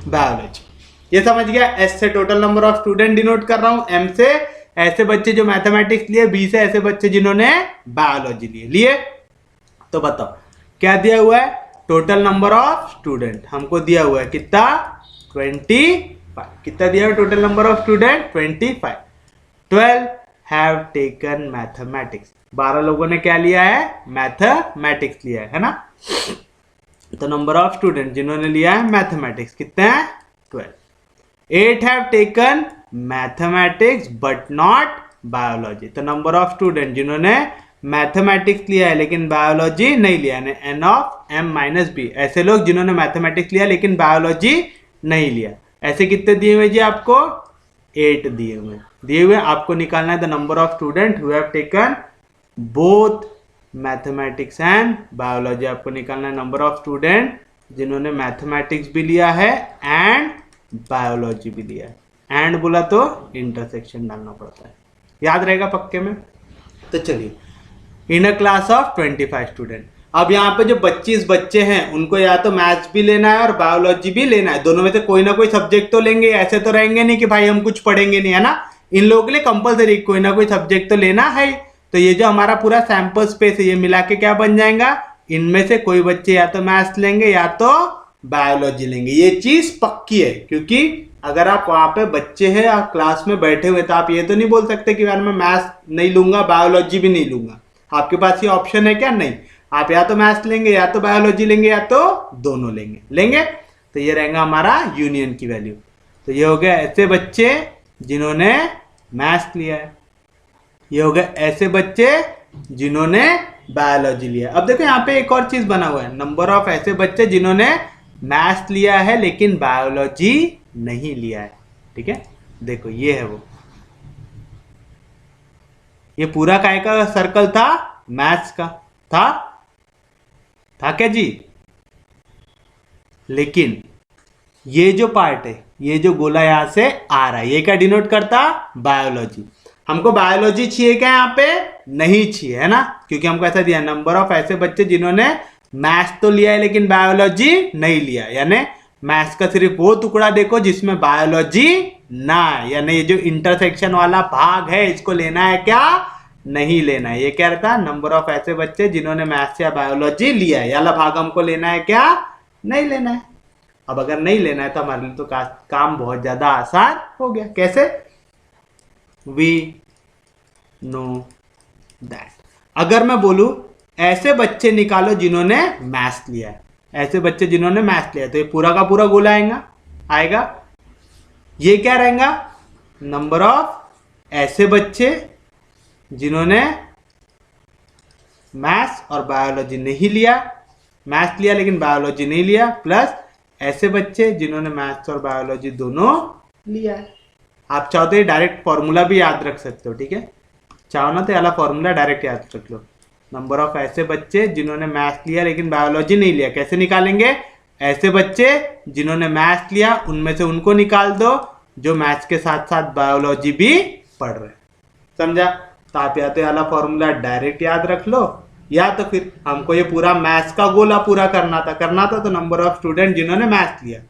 biology. ये समझ गया, एस से total number of student denote कर रहा हूं, एम से ऐसे बच्चे जो मैथमेटिक्स लिए, बी से ऐसे बच्चे जिन्होंने बायोलॉजी लिए। तो बताओ क्या दिया हुआ है, टोटल नंबर ऑफ स्टूडेंट हमको दिया हुआ है कितना, 25। कितना दिया हुआ total number of student, 25। 12 have taken mathematics, 12 लोगों ने क्या लिया है, मैथमेटिक्स लिया है ना। तो नंबर ऑफ स्टूडेंट जिन्होंने लिया है मैथमेटिक्स कितने हैं, 12। 8 have taken mathematics but not biology, तो नंबर ऑफ स्टूडेंट जिन्होंने मैथमेटिक्स लिया है लेकिन बायोलॉजी नहीं लिया, N of M minus B, ऐसे लोग जिन्होंने मैथमेटिक्स लिया लेकिन बायोलॉजी नहीं लिया। ऐसे कितने दिए हुए जी आपको, 8 दिए हुए। आपको निकालना है the number of student who have taken both mathematics and biology. आपको निकालना है नंबर ऑफ स्टूडेंट जिन्होंने मैथमेटिक्स भी लिया है एंड बायोलॉजी भी लिया है। एंड बोला तो इंटरसेक्शन डालना पड़ता है, याद रहेगा पक्के में। तो चलिए, इन अ क्लास ऑफ 25 स्टूडेंट, अब यहाँ पे जो 25 बच्चे हैं उनको या तो मैथ्स भी लेना है और बायोलॉजी भी लेना है, दोनों में से कोई ना कोई सब्जेक्ट तो लेंगे, ऐसे तो रहेंगे नहीं कि भाई हम कुछ पढ़ेंगे नहीं, है ना। इन लोगों के लिए कंपलसरी कोई ना कोई सब्जेक्ट तो लेना है। तो ये जो हमारा पूरा सैंपल स्पेस है ये मिला के क्या बन जाएगा, इनमें से कोई बच्चे या तो मैथ्स लेंगे या तो बायोलॉजी लेंगे, ये चीज पक्की है। क्योंकि अगर आप वहां पे बच्चे हैं, आप क्लास में बैठे हुए, तो आप ये तो नहीं बोल सकते कि यार मैं मैथ्स नहीं लूंगा बायोलॉजी भी नहीं लूंगा। आपके पास ये ऑप्शन है क्या, नहीं। आप या तो मैथ्स लेंगे या तो बायोलॉजी लेंगे या तो दोनों लेंगे। तो ये रहेगा हमारा यूनियन की वैल्यू। तो ये हो गया ऐसे बच्चे जिन्होंने मैथ्स लिया है, ये हो गए ऐसे बच्चे जिन्होंने बायोलॉजी लिया। अब देखो यहाँ पे एक और चीज बना हुआ है, नंबर ऑफ ऐसे बच्चे जिन्होंने मैथ्स लिया है लेकिन बायोलॉजी नहीं लिया है, ठीक है। देखो ये है वो, ये पूरा काय का सर्कल था, मैथ्स का था क्या जी। लेकिन ये जो पार्ट है, ये जो गोला यहां से आ रहा है, ये क्या डिनोट करता, बायोलॉजी। हमको बायोलॉजी चाहिए क्या, यहाँ पे नहीं चाहिए, है ना, क्योंकि हमको ऐसा दिया नंबर ऑफ ऐसे बच्चे जिन्होंने मैथ्स तो लिया है लेकिन बायोलॉजी नहीं लिया, यानी मैथ्स का सिर्फ वो टुकड़ा देखो जिसमें बायोलॉजी ना है, यानी ये जो इंटरसेक्शन वाला भाग है इसको लेना है क्या, नहीं लेना है। ये क्या रहता है, नंबर ऑफ ऐसे बच्चे जिन्होंने मैथ्स या बायोलॉजी लिया है, याला भाग हमको लेना है क्या, नहीं लेना है। अब अगर नहीं लेना है तो हमारे लिए तो काम बहुत ज्यादा आसान हो गया। कैसे, वी नो दैट, अगर मैं बोलूं ऐसे बच्चे निकालो जिन्होंने मैथ्स लिया है, ऐसे बच्चे जिन्होंने मैथ्स लिया है, तो ये पूरा का पूरा गोला आएगा। ये क्या रहेगा, नंबर ऑफ ऐसे बच्चे जिन्होंने मैथ्स और बायोलॉजी नहीं लिया, मैथ्स लिया लेकिन बायोलॉजी नहीं लिया, प्लस ऐसे बच्चे जिन्होंने मैथ्स और बायोलॉजी दोनों लिया है। आप चाहो तो ये डायरेक्ट फॉर्मूला भी याद रख सकते हो, ठीक है, चाहो ना तो वाला फॉर्मूला डायरेक्ट याद रख लो। नंबर ऑफ ऐसे बच्चे जिन्होंने मैथ्स लिया लेकिन बायोलॉजी नहीं लिया, कैसे निकालेंगे, ऐसे बच्चे जिन्होंने मैथ्स लिया उनमें से उनको निकाल दो जो मैथ्स के साथ साथ बायोलॉजी भी पढ़ रहे, समझा। तो आप या तो वाला फॉर्मूला डायरेक्ट याद रख लो, या तो फिर हमको ये पूरा मैथ्स का गोला पूरा करना था तो नंबर ऑफ स्टूडेंट जिन्होंने मैथ्स लिया,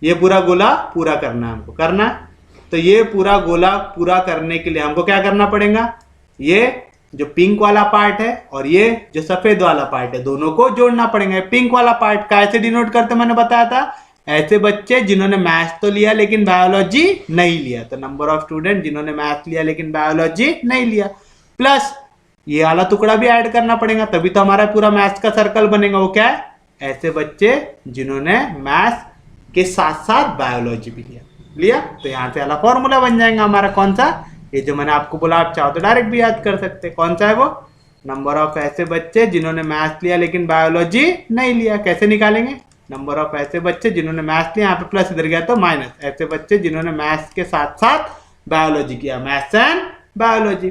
ये पूरा गोला पूरा करना है हमको, करना है। तो ये पूरा गोला पूरा करने के लिए हमको क्या करना पड़ेगा, ये जो पिंक वाला पार्ट है और ये जो सफेद वाला पार्ट है दोनों को जोड़ना पड़ेगा। पिंक वाला पार्ट का ऐसे डिनोट करते मैंने बताया था, ऐसे बच्चे जिन्होंने मैथ्स तो लिया लेकिन बायोलॉजी नहीं लिया, तो नंबर ऑफ स्टूडेंट जिन्होंने मैथ्स लिया लेकिन बायोलॉजी नहीं लिया, प्लस ये वाला टुकड़ा भी ऐड करना पड़ेगा, तभी तो हमारा पूरा मैथ्स का सर्कल बनेगा। वो क्या है? ऐसे बच्चे जिन्होंने मैथ्स के साथ साथ बायोलॉजी भी लिया। तो यहां से वाला फॉर्मूला बन जाएगा हमारा, कौन सा? ये जो मैंने आपको बोला, आप चाहो तो डायरेक्ट भी याद कर सकते हैं। कौन सा है वो? नंबर ऑफ ऐसे बच्चे जिन्होंने मैथ्स लिया लेकिन बायोलॉजी नहीं लिया। कैसे निकालेंगे? नंबर ऑफ ऐसे बच्चे जिन्होंने मैथ्स लिया, यहाँ पे प्लस इधर गया तो माइनस, ऐसे बच्चे जिन्होंने मैथ्स के साथ साथ बायोलॉजी किया, मैथ्स एंड बायोलॉजी।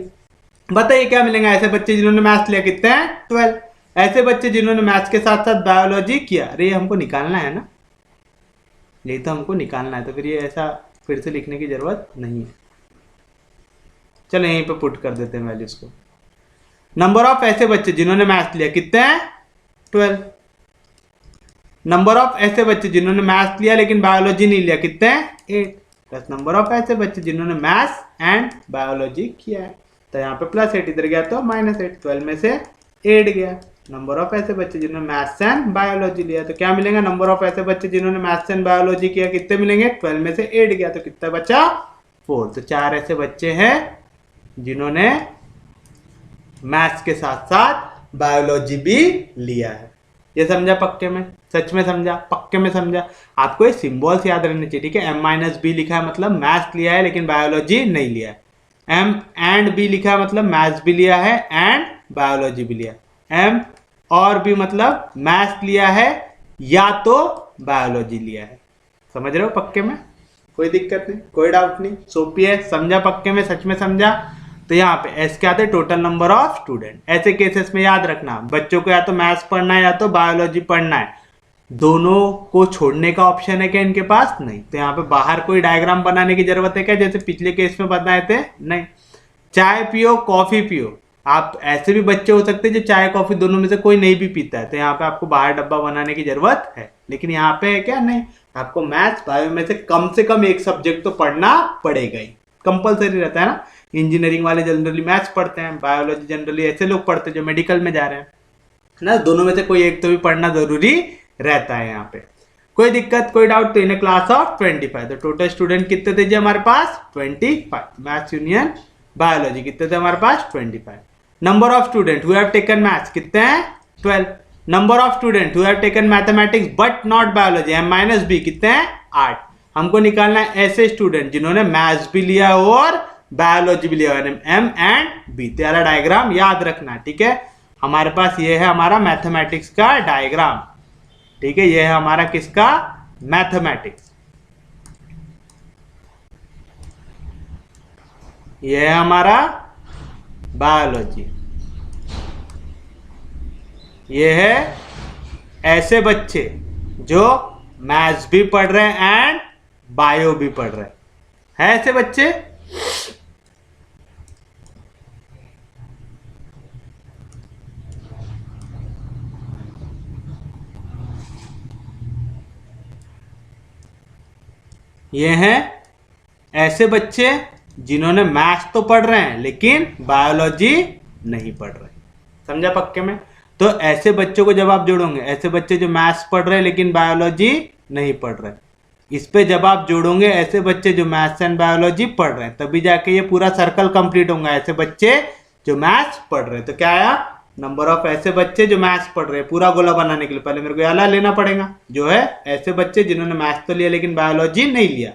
बताइए क्या मिलेंगे? ऐसे बच्चे जिन्होंने मैथ्स लिया कितने हैं? 12। ऐसे बच्चे जिन्होंने मैथ्स के साथ साथ बायोलॉजी किया, अरे ये हमको निकालना है ना, यही तो हमको निकालना है, तो फिर ये ऐसा फिर से लिखने की जरूरत नहीं है। चलो यहीं पे पुट कर देते हैं वैल्यूज को। नंबर ऑफ ऐसे बच्चे जिन्होंने मैथ्स लिया कितने हैं? 12। नंबर ऑफ ऐसे बच्चे जिन्होंने मैथ्स लिया लेकिन बायोलॉजी नहीं लिया कितने हैं? 8। प्लस नंबर ऑफ ऐसे बच्चे जिन्होंने मैथ्स एंड बायोलॉजी किया है, तो यहाँ पे प्लस 8 इधर गया तो -8, 12 में से 8 गया। नंबर ऑफ ऐसे बच्चे जिन्होंने मैथ्स एंड बायोलॉजी लिया, तो क्या मिलेगा? नंबर ऑफ ऐसे बच्चे जिन्होंने मैथ्स एंड बायोलॉजी किया कितने मिलेंगे? 12 में से 8 गया, तो कितना बचा? 4। तो 4 ऐसे बच्चे हैं जिन्होंने मैथ्स के साथ साथ बायोलॉजी भी लिया है। ये समझा पक्के में? सच में समझा? पक्के में समझा? आपको ये सिंबल्स याद रहने चाहिए, ठीक है? M-B लिखा है मतलब मैथ्स लिया है लेकिन बायोलॉजी नहीं लिया है। M and B लिखा है मतलब मैथ्स भी लिया है एंड बायोलॉजी भी लिया। M और B मतलब मैथ्स लिया है या तो बायोलॉजी लिया है। समझ रहे हो पक्के में? कोई दिक्कत नहीं, कोई डाउट नहीं, सोपी है। समझा पक्के में? सच में समझा? तो यहाँ पे एस क्या आते हैं? Total number of student. ऐसे केसेस में याद रखना, बच्चों को या तो मैथ्स पढ़ना है या तो बायोलॉजी पढ़ना है, दोनों को छोड़ने का ऑप्शन है क्या इनके पास? नहीं। तो यहाँ पे बाहर कोई डायग्राम बनाने की जरूरत है क्या, जैसे पिछले केस में बताए थे? नहीं। चाय पियो कॉफी पियो, आप ऐसे भी बच्चे हो सकते हैं जो चाय कॉफी दोनों में से कोई नहीं भी पीता है, तो यहाँ पे आपको बाहर डब्बा बनाने की जरूरत है। लेकिन यहाँ पे है क्या? नहीं। आपको मैथ्स बायो में से कम एक सब्जेक्ट तो पढ़ना पड़ेगा ही, कंपलसरी रहता है ना। इंजीनियरिंग वाले जनरली मैथ्स पढ़ते हैं, बायोलॉजी जनरली ऐसे लोग पढ़ते हैं जो मेडिकल में जा रहे हैं ना, दोनों में से कोई एक तो भी पढ़ना जरूरी रहता है यहाँ पे। कोई दिक्कत, कोई डाउट? तो इन क्लास ऑफ 25, तो टोटल स्टूडेंट कितने थे जी हमारे पास? 25। मैथ्स यूनियन बायोलॉजी कितने थे हमारे पास? 25। Number of student who have taken maths कितने हैं? 12। Number of student who have taken mathematics but not biology M-B कितने हैं? 8। हमको निकालना है ऐसे स्टूडेंट जिन्होंने मैथ्स भी लिया और बायोलॉजी भी लिया, M and B। तेरा डायग्राम याद रखना, ठीक है? हमारे पास ये है हमारा मैथमेटिक्स का डायग्राम, ठीक है? ये है हमारा किसका? मैथमेटिक्स। ये है हमारा बायोलॉजी। ये है ऐसे बच्चे जो मैथ्स भी पढ़ रहे हैं एंड बायो भी पढ़ रहे हैं, ऐसे बच्चे। ये हैं ऐसे बच्चे जिन्होंने मैथ्स तो पढ़ रहे हैं लेकिन बायोलॉजी नहीं पढ़ रहे। समझा पक्के में? तो ऐसे बच्चों को जब आप जोड़ोगे, ऐसे बच्चे जो मैथ्स पढ़ रहे हैं लेकिन बायोलॉजी नहीं पढ़ रहे, इस पे जब आप जोड़ोगे ऐसे बच्चे जो मैथ्स एंड बायोलॉजी पढ़ रहे हैं, तभी जाके ये पूरा सर्कल कंप्लीट होगा। ऐसे बच्चे जो मैथ्स पढ़ रहे हैं, तो क्या आया? नंबर ऑफ ऐसे बच्चे जो मैथ्स पढ़ रहे हैं। पूरा गोला बनाने के लिए पहले मेरे को याला लेना पड़ेगा, जो है ऐसे बच्चे जिन्होंने मैथ्स तो लिया लेकिन बायोलॉजी नहीं लिया,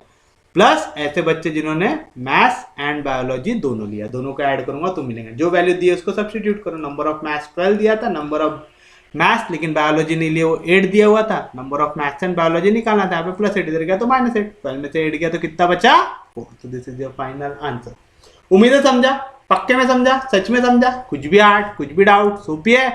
प्लस ऐसे बच्चे जिन्होंने मैथ्स एंड बायोलॉजी दोनों लिया। दोनों को ऐड करूंगा तो मिलेंगे, जो वैल्यू दी है उसको सब्स्टिट्यूट करो। नंबर ऑफ मैथ्स 12 दिया था, नंबर ऑफ मैथ्स लेकिन बायोलॉजी नहीं लिया वो 8 दिया हुआ था। Number of maths and biology निकालना था, यहाँ पे +8 इधर गया तो -8, 12 में से 8 गया तो कितना बचा? 4। तो this is your final answer. उम्मीद है समझा, पक्के में समझा, सच में समझा, कुछ भी आर्ट, कुछ भी डाउट? सोपी है?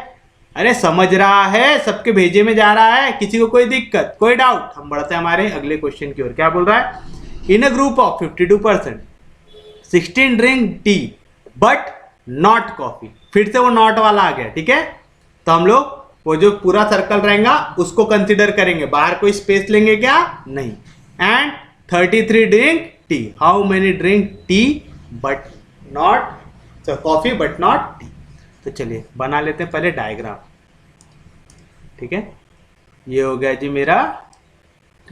अरे समझ रहा है, सबके भेजे में जा रहा है, किसी को कोई दिक्कत, कोई डाउट? हम बढ़ते हैं हमारे अगले क्वेश्चन की ओर। क्या बोल रहा है? In a group of 52%, 16 drink tea but not coffee. फिर से वो नॉट वाला आ गया, ठीक है? तो हम लोग वो जो पूरा सर्कल रहेगा उसको कंसिडर करेंगे, बाहर कोई स्पेस लेंगे क्या? नहीं। And 33 drink tea, how many drink tea but not coffee but not T. तो चलिए बना लेते हैं पहले डायग्राम, ठीक है? ये हो गया जी मेरा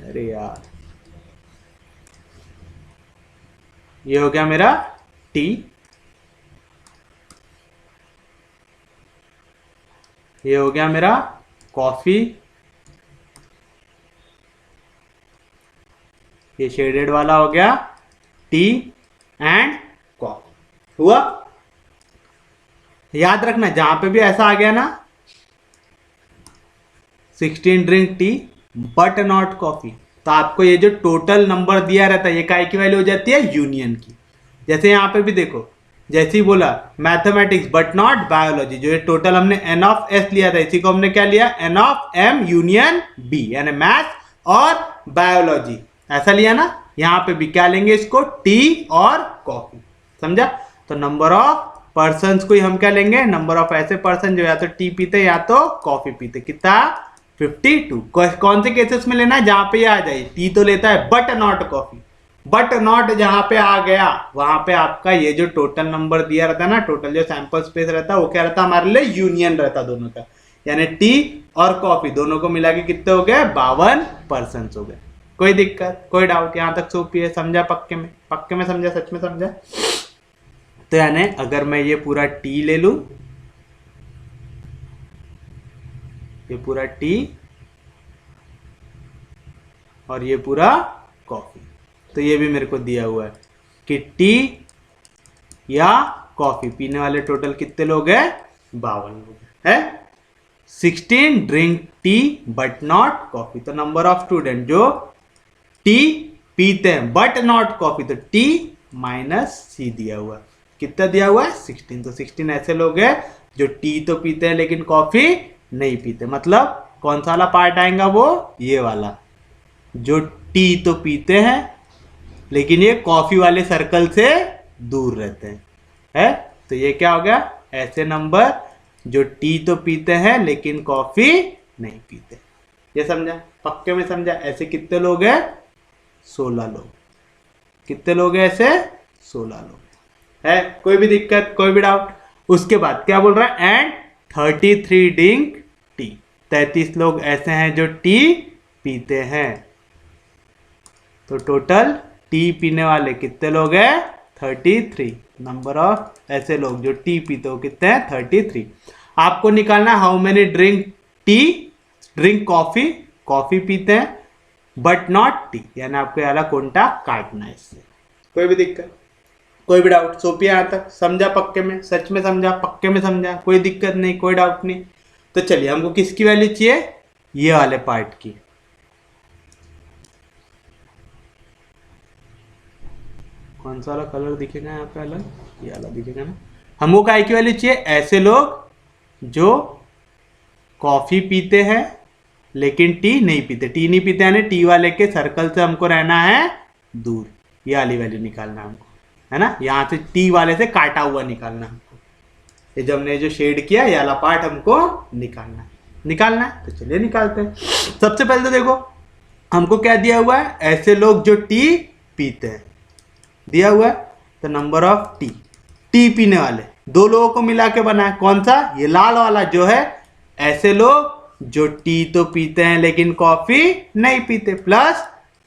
अरे यार, ये हो गया मेरा टी, ये हो गया मेरा कॉफी, ये शेडेड वाला हो गया टी एंड कॉफी। हुआ? याद रखना जहां पे भी ऐसा आ गया ना 16 drink tea but not coffee, तो आपको ये जो टोटल नंबर दिया रहता है ये काय की वैल्यू हो जाती है? यूनियन की। जैसे यहां पे भी देखो, जैसे ही बोला मैथमेटिक्स बट नॉट बायोलॉजी, जो ये टोटल हमने एन ऑफ एस लिया था इसी को हमने क्या लिया? N of M union B, यानी मैथ्स और बायोलॉजी, ऐसा लिया ना। यहां पे भी क्या लेंगे इसको? टी और कॉफी। समझा? तो नंबर ऑफ पर्सन्स को ही हम क्या लेंगे? नंबर ऑफ ऐसे पर्सन जो या तो टी पीते या तो कॉफी पीते। कितना? 52। कौन से केसेस में लेना है? जहां पे आ जाए टी तो लेता है but not coffee, but not जहां पे आ गया वहां पे आपका ये जो टोटल नंबर दिया रहता है ना, टोटल जो सैंपल स्पेस रहता है वो क्या रहता है हमारे लिए? यूनियन रहता दोनों का, यानी टी और कॉफी दोनों को मिला के कितने हो गए? 52 पर्सन हो गए। कोई दिक्कत, कोई डाउट? यहां तक सोपी है? समझा? पक्के में? पक्के में समझा? सच में समझा? तो यानी अगर मैं ये पूरा टी ले लू, ये पूरा टी और ये पूरा कॉफी, तो ये भी मेरे को दिया हुआ है कि टी या कॉफी पीने वाले टोटल कितने लोग हैं? 52 लोग है। 16 drink tea but not coffee, तो नंबर ऑफ स्टूडेंट जो टी पीते हैं बट नॉट कॉफी, तो टी माइनस सी दिया हुआ है। कितना दिया हुआ है? 16। तो 16 ऐसे लोग हैं जो टी तो पीते हैं लेकिन कॉफी नहीं पीते। मतलब कौन सा वाला पार्ट आएगा? वो ये वाला, जो टी तो पीते हैं लेकिन ये कॉफी वाले सर्कल से दूर रहते हैं, है? तो ये क्या हो गया? ऐसे नंबर जो टी तो पीते हैं लेकिन कॉफी नहीं पीते। ये समझा? पक्के में समझा? ऐसे कितने लोग हैं? 16 लोग। कितने लोग हैं ऐसे? 16 लोग है। कोई भी दिक्कत, कोई भी डाउट? उसके बाद क्या बोल रहा है? एंड 33 ड्रिंक टी, 33 लोग ऐसे हैं जो टी पीते हैं। तो टोटल टी पीने वाले कितने लोग हैं? 33। नंबर ऑफ ऐसे लोग जो टी पीते हो कितने हैं? 33। आपको निकालना how many drink tea, drink coffee, coffee पीते हैं बट नॉट टी, यानी आपको वाला कोंटा काटना है इससे। कोई भी दिक्कत, कोई भी डाउट? सोपिया यहां तक समझा? पक्के में? सच में समझा? पक्के में समझा? कोई दिक्कत नहीं, कोई डाउट नहीं? तो चलिए हमको किसकी वैल्यू चाहिए? ये वाले पार्ट की। कौन सा वाला कलर दिखेगा यहाँ पे अलग? ये वाला दिखेगा ना। हमको काय की वैल्यू चाहिए? ऐसे लोग जो कॉफी पीते हैं लेकिन टी नहीं पीते। टी नहीं पीते यानी टी वाले के सर्कल से हमको रहना है दूर। ये वाली वैल्यू निकालना है हमको, है ना? यहां से टी वाले से काटा हुआ निकालना हमको। ये जब हमने जो शेड किया ये वाला पार्ट हमको निकालना है। निकालना है तो चलिए निकालते हैं। सबसे पहले तो देखो हमको क्या दिया हुआ है? ऐसे लोग जो टी पीते हैं दिया हुआ है। तो नंबर ऑफ टी, टी पीने वाले दो लोगों को मिला के बना है। कौन सा? ये लाल वाला जो है ऐसे लोग जो टी तो पीते हैं लेकिन कॉफी नहीं पीते, प्लस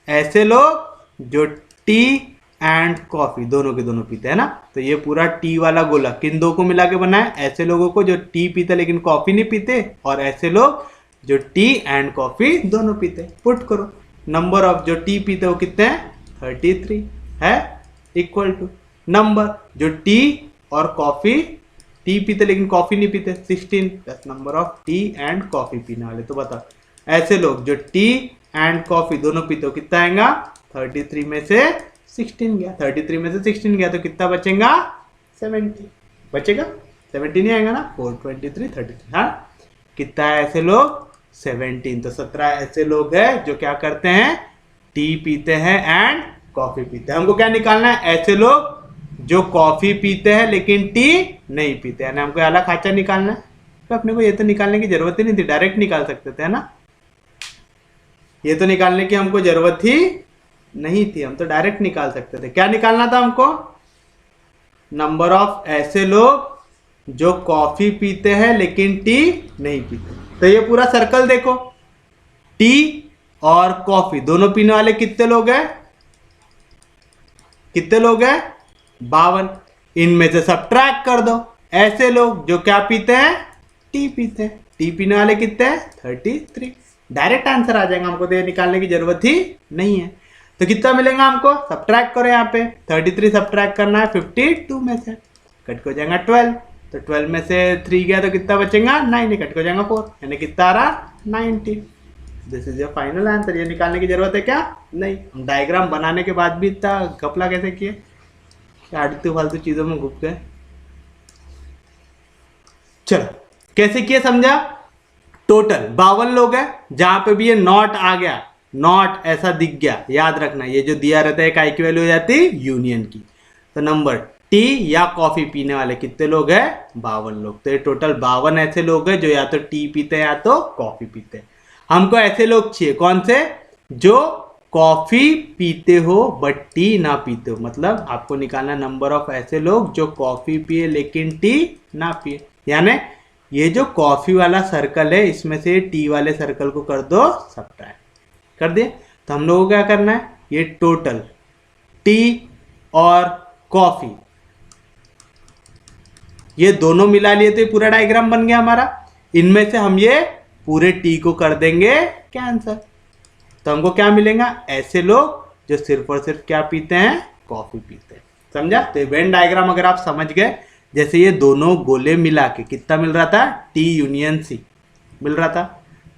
ऐसे लोग जो टी एंड कॉफी दोनों के दोनों पीते हैं ना। तो ये पूरा टी वाला गोला किन दो को मिला के बना है? ऐसे लोगों को जो टी पीते लेकिन कॉफी नहीं पीते, और ऐसे लोग जो टी एंड कॉफी दोनों पीते। पुट करो नंबर ऑफ जो टी पीते वो कितने हैं? 33 है, इक्वल टू नंबर जो टी और कॉफी, टी पीते लेकिन कॉफी नहीं पीते 16, plus number of T and coffee पीने वाले। तो बता ऐसे लोग जो टी एंड कॉफी दोनों पीते हो कितना आएगा? 33 में से 16 गया, 33 में से 16 गया तो कितना बचेगा? 70 बचेगा। 70 नहीं आएगा ना? 423 33। हाँ कितना है ऐसे लोग? 17। तो 17 ऐसे लोग हैं जो क्या करते हैं? टी पीते हैं एंड कॉफी पीते हैं। हमको क्या निकालना है? ऐसे लोग जो कॉफी पीते हैं लेकिन टी नहीं पीते, यानी हमको अलग खाचा निकालना है। तो अपने को ये तो निकालने की जरूरत ही नहीं थी, डायरेक्ट निकाल सकते थे, है ना? ये तो निकालने की हमको जरूरत ही नहीं थी, हम तो डायरेक्ट निकाल सकते थे। क्या निकालना था हमको? नंबर ऑफ ऐसे लोग जो कॉफी पीते हैं लेकिन टी नहीं पीते। तो ये पूरा सर्कल देखो, टी और कॉफी दोनों पीने वाले कितने लोग हैं? कितने लोग हैं? 52। इनमें से सब्ट्रैक्ट कर दो ऐसे लोग जो क्या पीते हैं? टी पीते हैं। टी पीने वाले कितने हैं? 33। डायरेक्ट आंसर आ जाएगा, हमको तो ये निकालने की जरूरत ही नहीं है। तो कितना मिलेगा हमको? सब्ट्रैक्ट करो, यहाँ पे 33 सब्ट्रैक्ट करना है 52 में से, कट हो जाएगा 12। तो 12 में से 3 गया तो कितना बचेगा? 9, कट हो जाएगा 4, यानी कितना आ रहा? 90। This is your final answer. ये निकालने की जरूरत है क्या? नहीं। हम डायग्राम बनाने के बाद भी इतना घपला कैसे किए? आलतू फालतू चीजों में घुस गए। चलो कैसे किए समझा? टोटल 52 लोग हैं, जहां पे भी ये नॉट आ गया, नॉट ऐसा दिख गया, याद रखना ये जो दिया रहता है एक आई की वैल्यू हो जाती है यूनियन की। तो नंबर टी या कॉफी पीने वाले कितने लोग हैं? 52 लोग। तो ये टोटल 52 ऐसे लोग हैं जो या तो टी पीते हैं या तो कॉफी पीते हैं। हमको ऐसे लोग चाहिए कौन से? जो कॉफी पीते हो बट टी ना पीते हो। मतलब आपको निकालना नंबर ऑफ ऐसे लोग जो कॉफी पिए लेकिन टी ना पिए। यानी ये जो कॉफी वाला सर्कल है इसमें से टी वाले सर्कल को कर दो सब्ट्रैक्ट, कर दिए। तो हम लोगों को क्या करना है? ये टोटल टी और कॉफी ये दोनों मिला लिए तो ये पूरा डायग्राम बन गया हमारा। इनमें से हम ये पूरे टी को कर देंगे कैंसिल। तो हमको क्या मिलेगा? ऐसे लोग जो सिर्फ और सिर्फ क्या पीते हैं? कॉफी पीते हैं। समझा? तो वेन डायग्राम अगर आप समझ गए, जैसे ये दोनों गोले मिला के कितना मिल रहा था? टी यूनियन सी मिल रहा था।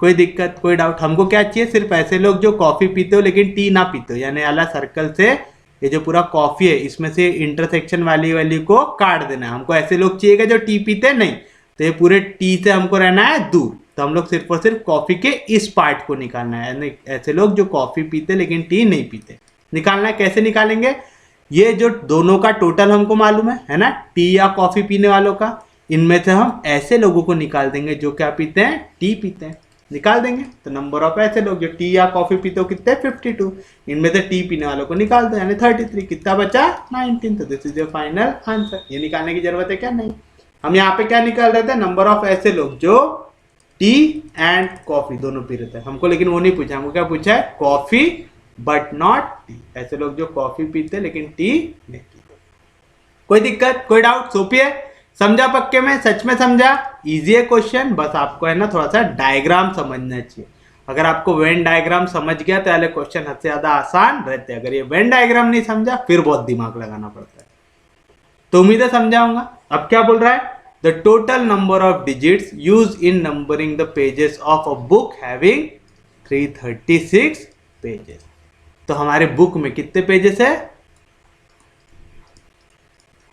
कोई दिक्कत, कोई डाउट? हमको क्या चाहिए? सिर्फ ऐसे लोग जो कॉफी पीते हो लेकिन टी ना पीते हो, यानी वाला सर्कल से ये जो पूरा कॉफी है इसमें से इंटरसेक्शन वाली को काट देना है। हमको ऐसे लोग चाहिए जो टी पीते नहीं, तो ये पूरे टी से हमको रहना है दूर। तो हम लोग सिर्फ और सिर्फ कॉफी के इस पार्ट को निकालना है, यानी ऐसे लोग जो कॉफी पीते लेकिन टी नहीं पीते निकालना है। कैसे निकालेंगे? ये जो दोनों का टोटल हमको मालूम है ना, टी या कॉफी पीने वालों का, इनमें से हम ऐसे लोगों को निकाल देंगे जो क्या पीते हैं? टी पीते हैं, निकाल देंगे। तो नंबर ऑफ ऐसे लोग जो टी या कॉफी पीते हो कितने? 52। इनमें से टी पीने वालों को निकाल दो, यानी 33। कितना बचा? 19। तो this is your final answer. ये निकालने की जरूरत है क्या? नहीं। हम यहाँ पे क्या निकाल रहे थे? नंबर ऑफ ऐसे लोग जो टी एंड कॉफी दोनों पी रहे थे हमको, लेकिन वो नहीं पूछा। हमको क्या पूछा है? Coffee but not T. ऐसे लोग जो कॉफी पीते लेकिन टी नहीं पीते। कोई दिक्कत, कोई डाउट? सोपी है, समझा पक्के में? सच में समझा? इजी है क्वेश्चन, बस आपको है ना थोड़ा सा डायग्राम समझना चाहिए। अगर आपको वेन डायग्राम समझ गया तो पहले क्वेश्चन हद से ज्यादा आसान रहते हैं। अगर ये वेन डायग्राम नहीं समझा फिर बहुत दिमाग लगाना पड़ता है। तो उम्मीद है समझाऊंगा। अब क्या बोल रहा है? The total number of digits use in numbering the pages of a book having 336 pages. तो हमारे बुक में कितने पेजेस है?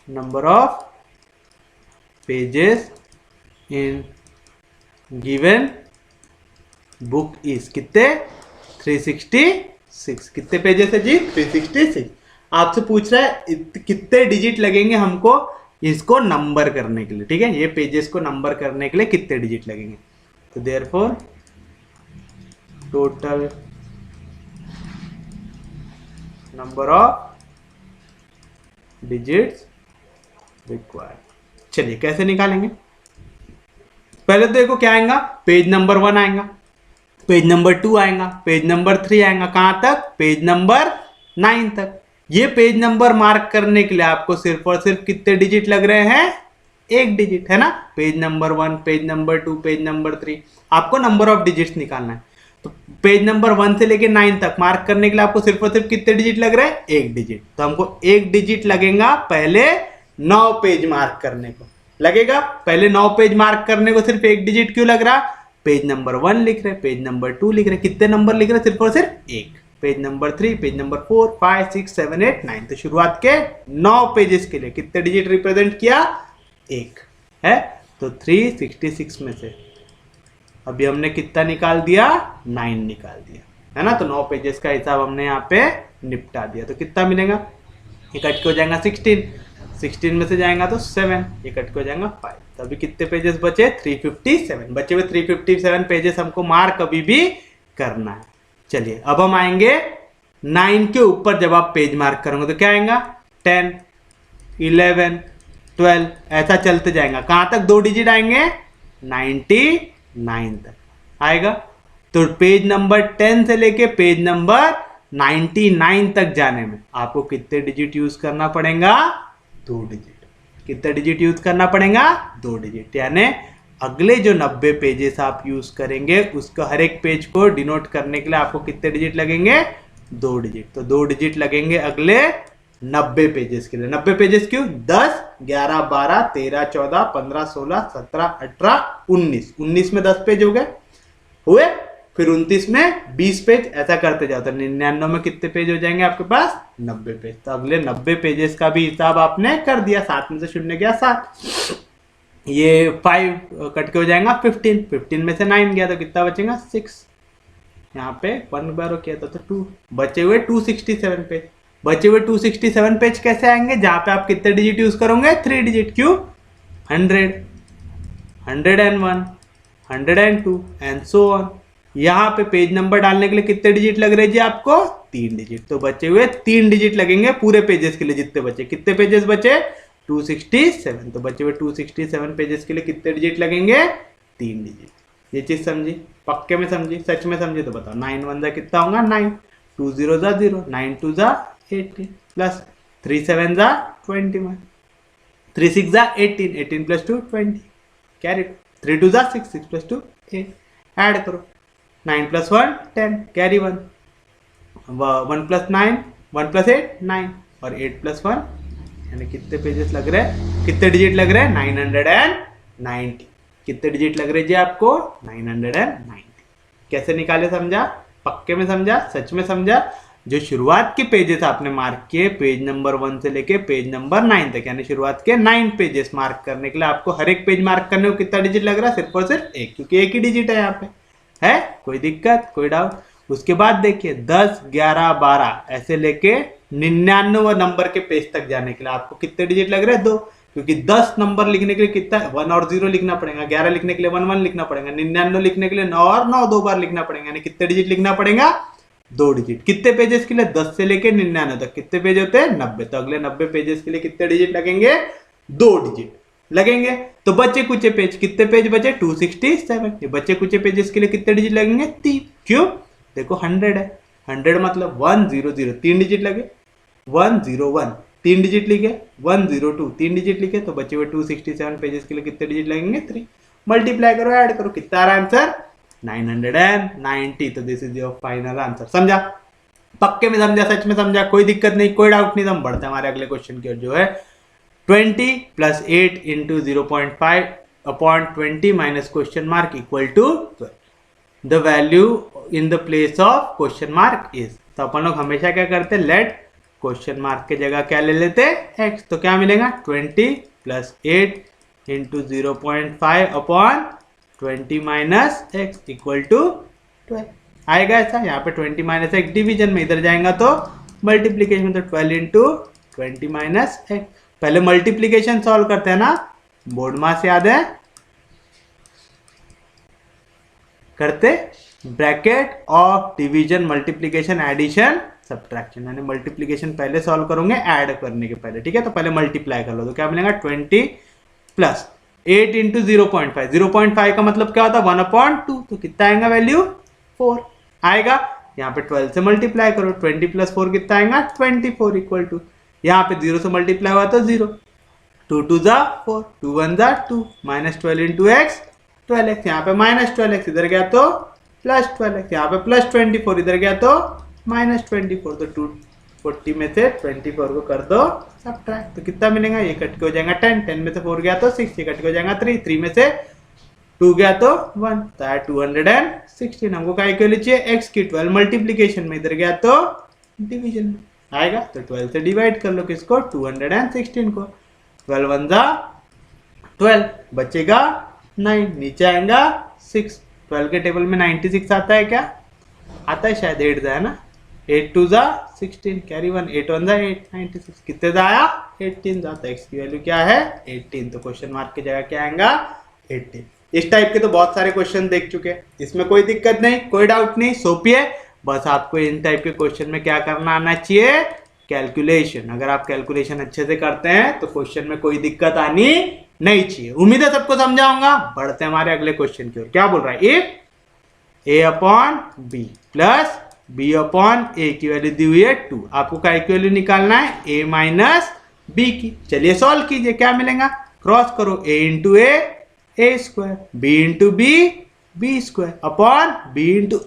Number of pages in given book is कितने? 366। कितने पेजेस है जी? 366। आपसे पूछ रहा है कितने डिजिट लगेंगे हमको इसको नंबर करने के लिए, ठीक है? ये पेजेस को नंबर करने के लिए कितने डिजिट लगेंगे? तो therefore total number of digits required. चलिए कैसे निकालेंगे? पहले तो देखो क्या आएगा? पेज नंबर 1 आएगा, पेज नंबर 2 आएगा, पेज नंबर 3 आएगा। कहां तक? पेज नंबर 9 तक। ये पेज नंबर मार्क करने के लिए आपको सिर्फ और सिर्फ कितने डिजिट लग रहे हैं? 1 डिजिट, है ना? Page number 1, page number 2, page number 3, आपको नंबर ऑफ डिजिट्स निकालना है। तो पेज नंबर 1 से लेके 9 तक मार्क करने के लिए आपको सिर्फ और सिर्फ कितने डिजिट लग रहे हैं? 1 डिजिट। तो हमको 1 डिजिट लगेगा पहले 9 पेज मार्क करने को, लगेगा पहले 9 पेज मार्क करने को सिर्फ 1 डिजिट क्यों लग रहा? पेज नंबर 1 लिख रहे, पेज नंबर 2 लिख रहे, कितने नंबर लिख रहे? सिर्फ और सिर्फ 1। Page number 3, page number 4, 5, 6, 7, 8, 9। तो शुरुआत के 9 पेजेस के लिए कितने डिजिट रिप्रेजेंट किया? 1 है। तो 366 में से अभी हमने कितना निकाल दिया? 9 निकाल दिया, है ना? तो 9 पेजेस का हिसाब हमने यहाँ पे निपटा दिया। तो कितना मिलेगा? ये कट के हो जाएगा 16, 16 में से जाएगा तो 7, ये कट के हो जाएगा 5। तो अभी कितने पेजेस बचे? 357 बचे हुए। 357 पेजेस हमको मार्क अभी भी करना है। चलिए अब हम आएंगे 9 के ऊपर। जब आप पेज मार्क करोगे तो क्या आएगा? 10, 11, 12 ऐसा चलते जाएगा। कहां तक 2 डिजिट आएंगे? 99 तक आएगा। तो पेज नंबर 10 से लेके पेज नंबर 99 तक जाने में आपको कितने डिजिट यूज करना पड़ेगा? 2 डिजिट। कितने डिजिट यूज करना पड़ेगा? 2 डिजिट। यानी अगले जो 90 पेजेस आप यूज करेंगे उसका हर एक पेज को डिनोट करने के लिए आपको कितने डिजिट लगेंगे? 2 डिजिट। तो 2 डिजिट लगेंगे अगले 90 पेजेस के लिए। 90 पेजेस क्यों? 10, 11, 12, 13, 14, 15, 16, 17, 18, 19। 19 में 10 पेज हो गए हुए, फिर 29 में 20 पेज, ऐसा करते जाओ तो 99 में कितने पेज हो जाएंगे आपके पास? 90 पेज। तो अगले 90 पेजेस का भी हिसाब आपने कर दिया। 7 में से 0 गया 7, ये 5 कट के हो जाएगा 15, 15 में से 9 गया तो कितना बचेगा? 6। यहाँ पे 1 बार किया था तो 2, बचे हुए 267 पेज। बचे हुए 267 पेज कैसे आएंगे? जहां पे आप कितने डिजिट यूज करोगे? 3 डिजिट। क्यों? 100, 101, 102 एंड सो ऑन। यहाँ पे पेज नंबर डालने के लिए कितने डिजिट लग रहे जी आपको? 3 डिजिट। तो बचे हुए 3 डिजिट लगेंगे पूरे पेजेस के लिए जितने बचे। कितने पेजेस बचे? 267। तो बचे हुए 267 पेजेस के लिए कितने डिजिट लगेंगे? 3 डिजिट। ये चीज समझी? पक्के में समझी? सच में समझी तो बताओ। 9 1 जा कितना होगा? 9, 2 0 जा 0, 9 2 जा 18, प्लस 3 7 जा 21, 3 6 जा 18, 18 प्लस 2 20, कैरी 3 2 जा 6, 6 प्लस 2 8, ऐड करो 9 प्लस 1 10, कैरी 1, 1 प्लस 9, 1 प्लस 8 9 और 8 प्लस 1, यानी कितने पेजेस लग रहे हैं? कितने डिजिट लग रहे हैं? 990। कितने डिजिट लग रहे जी आपको? 990। कैसे निकाले समझा? पक्के में समझा? सच में समझा? जो शुरुआत के पेजेस आपने मार्क किए पेज नंबर 1 से लेके पेज नंबर 9 तक, यानी शुरुआत के 9 पेजेस मार्क करने के लिए आपको हर एक पेज मार्क करने को कितना डिजिट लग रहा है? सिर्फ और सिर्फ एक, क्योंकि एक ही डिजिट है यहाँ पे। है कोई दिक्कत, कोई डाउट? उसके बाद देखिए 10, 11, 12 ऐसे लेके 99 नंबर के पेज तक जाने के लिए आपको कितने डिजिट लग रहे हैं? 2, क्योंकि 10 नंबर लिखने के लिए कितना 1 और 0 लिखना पड़ेगा, 11 लिखने के लिए 1 1 लिखना पड़ेगा, 99 लिखने के लिए 9 और 9 2 बार लिखना पड़ेगा, यानी कितने डिजिट लिखना पड़ेगा? 2 डिजिट। कितने पेजेस के लिए? 10 से लेके 99 तक कितने पेज होते हैं? 90। तो अगले 90 पेजेस के लिए कितने डिजिट लगेंगे? 2 डिजिट लगेंगे। तो बचे कुछ पेज, कितने पेज बचे? 267। ये बचे कुछ पेजेस के लिए कितने डिजिट लगेंगे? 3। क्यों? देखो 100 है, 100 मतलब 1 0 0, 3 डिजिट लगे, 1 0 1 3 डिजिट लिखे, 1 0 2 3 डिजिट लिखे, तो बचे हुए 267 पेजेस के लिए कितने डिजिट लगेंगे? 3। मल्टीप्लाई करो, ऐड करो, कितना आ रहा है आंसर? 990। तो this is your final answer. समझा? पक्के में समझा? सच में समझा? कोई दिक्कत नहीं, कोई डाउट नहीं। तो हम बढ़ते हैं हमारे अगले क्वेश्चन की ओर, जो है 20 plus 8 into 0.5 upon 20 minus question mark equal to 12। The value in the place of question mark is. तो अपन लोग हमेशा क्या करते हैं? लेट क्वेश्चन मार्क के जगह क्या ले लेते हैं? x। तो क्या मिलेगा? 20 plus 8 into 0.5 upon 20 minus x equal to 12 आएगा ऐसा। यहाँ पे 20 माइनस एक्स डिवीजन में, इधर जाएगा तो मल्टीप्लीकेशन में, तो 12 इंटू 20 माइनस एक्स। पहले मल्टीप्लीकेशन सॉल्व करते हैं ना, बोर्ड मास याद है? करते bracket of division, multiplication, addition, subtraction, यानी मल्टीप्लीकेशन पहले सॉल्व करोगे ऐड करने के पहले, ठीक है? तो पहले मल्टीप्लाई कर लो, तो क्या मिलेगा? 20 प्लस 8 इंटू 0.5। 0.5 का मतलब क्या होता है? 1/2। तो कितना आएगा वैल्यू? 4 आएगा। यहाँ पे 12 से मल्टीप्लाई करो, 20 प्लस 4 कितना आएगा? 24 इक्वल टू, यहाँ पे 0 से मल्टीप्लाई हुआ तो 0, 2 2 जा 4, 2 1 जा 2, माइनस 12 इंटू एक्स 12x, यहाँ पे माइनस 12x, इधर गया तो प्लस 12x, यहाँ पे प्लस 24, इधर गया तो माइनस 24। तो 240 में से 24 को कर दो सब्ट्रैक्ट, तो कितना मिलेगा? ये कट के हो जाएगा 10, 10 में से 4 गया तो 6, ये कट के हो जाएगा 3, 3 में से 2 गया तो 1, तो है 216। हमको क्या इक्वल चाहिए? x की 12 मल्टीप्लीकेशन में, इधर गया तो डिवीजन में आएगा, तो 12 से डिवाइड कर लो किसको? 216 को। 12 1 जा 12, बचेगा 9, नीचे आएगा 6। 12 के टेबल में 96 आता है क्या? आता है शायद, 8 जा है ना, 8 2 जा 16, कैरी 1, 8 1 जा 8, 96 कितने जा आया? 18 जा। तो x की वैल्यू क्या है? 18। तो क्वेश्चन मार्क की जगह क्या आएगा? 18। इस टाइप के तो बहुत सारे क्वेश्चन देख चुके हैं, इसमें कोई दिक्कत नहीं, कोई डाउट नहीं, सोपिए। बस आपको इन टाइप के क्वेश्चन में क्या करना आना चाहिए? कैलकुलेशन। अगर आप कैलकुलेशन अच्छे से करते हैं तो क्वेश्चन में कोई दिक्कत आनी नहीं चाहिए। उम्मीद है सबको समझाऊंगा। बढ़ते हैं हमारे अगले क्वेश्चन की ओर। क्या बोल रहा है? If A upon B plus B upon A की वैल्यू दी हुई है 2। आपको काय की वैल्यू निकालना है ए माइनस बी की। चलिए सॉल्व कीजिए, क्या मिलेगा, क्रॉस करो A into A square, B into B square upon B into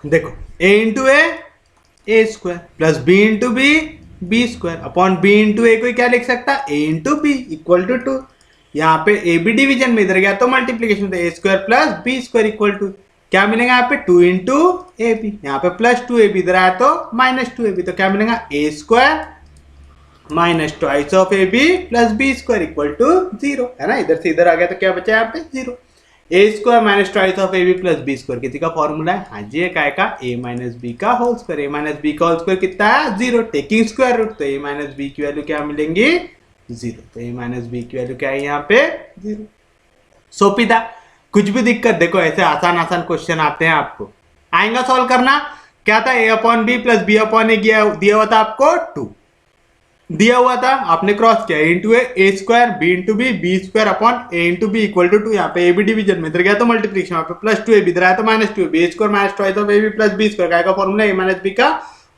देखो a into A square plus B into B square upon B into A को क्या लिख सकता है, a into B equal to 2। यहाँ पे ए बी डिविजन में, इधर गया तो मल्टीप्लीकेशन, तो A square plus B square equal to क्या मिलेगा यहाँ पे 2 इंटू ए बी, यहाँ पे प्लस 2 ए बी, इधर आया तो माइनस 2 ए बी, तो क्या मिलेगा A square minus twice of A B plus B square equal to 0, है ना। इधर से इधर आ गया तो क्या बचा यहाँ पे 0। A square minus twice of A B plus B square किसी का फॉर्मूला है, हाँ जी, काय का ए माइनस बी का whole square. A minus B का होल स्क्वायर कितना है 0, टेकिंग स्क्वायर रूट, तो ए माइनस बी की वैल्यू क्या मिलेंगी 0, तो ए माइनस बी की वैल्यू क्या है यहाँ पे 0। सोपी था, कुछ भी दिक्कत, देखो ऐसे आसान आसान क्वेश्चन आते हैं, आपको आएगा सॉल्व करना। क्या था, A upon B plus B upon A दिया हुआ था आपको 2 दिया हुआ था, आपने क्रॉस किया into A square B into B square upon a into B equal to 2। यहाँ पे ए बी डिवीजन में, इधर गया तो मल्टीप्लिकेशन, यहाँ पे प्लस 2 ए बी, इधर आया तो minus 2 b square minus twice of A B plus B square, क्या का फॉर्मूला ए माइनस बी का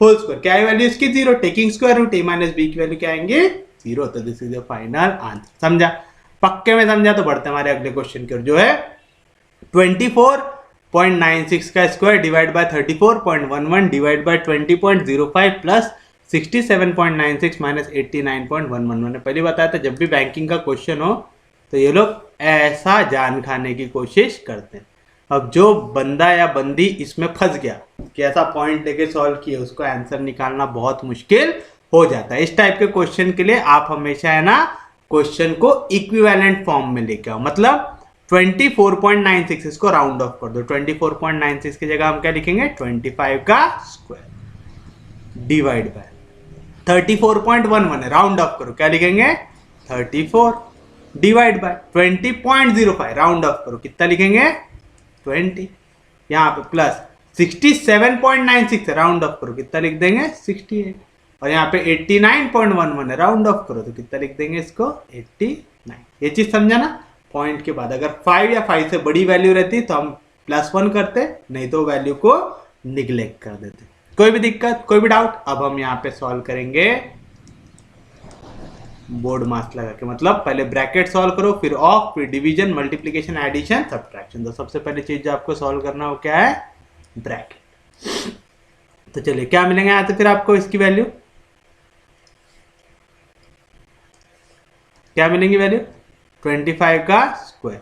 होल स्क्वायर, क्या है वैल्यू इसकी 0, taking square root, a minus B की वैल्यू क्या आएंगे 0, तो this is the final answer. समझा, पक्के में समझा, तो बढ़ते हमारे अगले क्वेश्चन की ओर, जो है 24.96 का square divide by 34.11 divide by 20.05 plus 67.96 minus 89.11। मैंने पहले बताया था, जब भी बैंकिंग का क्वेश्चन हो तो ये लोग ऐसा जान खाने की कोशिश करते हैं। अब जो बंदा या बंदी इसमें फंस गया कि ऐसा पॉइंट लेके सॉल्व किया, उसको आंसर निकालना बहुत मुश्किल हो जाता है। इस टाइप के क्वेश्चन के लिए आप हमेशा है ना क्वेश्चन को इक्विवेलेंट फॉर्म में लेके आओ। मतलब 24.96 इसको राउंड ऑफ कर दो, 24.96 की जगह हम क्या लिखेंगे 25 का square divide by 34.11 round of करो, क्या लिखेंगे 34 डिवाइड बाय 20.05 राउंड ऑफ करो, कितना लिखेंगे 20। यहाँ पे प्लस 67.96 राउंड ऑफ करो, कितना लिख देंगे 68। और यहाँ पे 89.11 राउंड ऑफ करो तो कितना लिख देंगे इसको 89। ये चीज समझा ना। पॉइंट के बाद अगर 5 या 5 से बड़ी वैल्यू रहती तो हम +1 करते, नहीं तो वैल्यू को निग्लेक्ट कर देते। कोई भी दिक्कत, कोई भी डाउट, अब हम यहाँ पे सॉल्व करेंगे बोर्ड मास लगा के। मतलब पहले ब्रैकेट सॉल्व करो, फिर ऑफ, फिर डिवीजन, मल्टीप्लिकेशन, एडिशन, सब्ट्रैक्शन। तो सबसे पहले चीज जो आपको सॉल्व करना हो क्या है ब्रैकेट। तो चलिए क्या मिलेंगे यहाँ से फिर आपको इसकी वैल्यू क्या मिलेंगी वैल्यू 25 का स्क्वायर।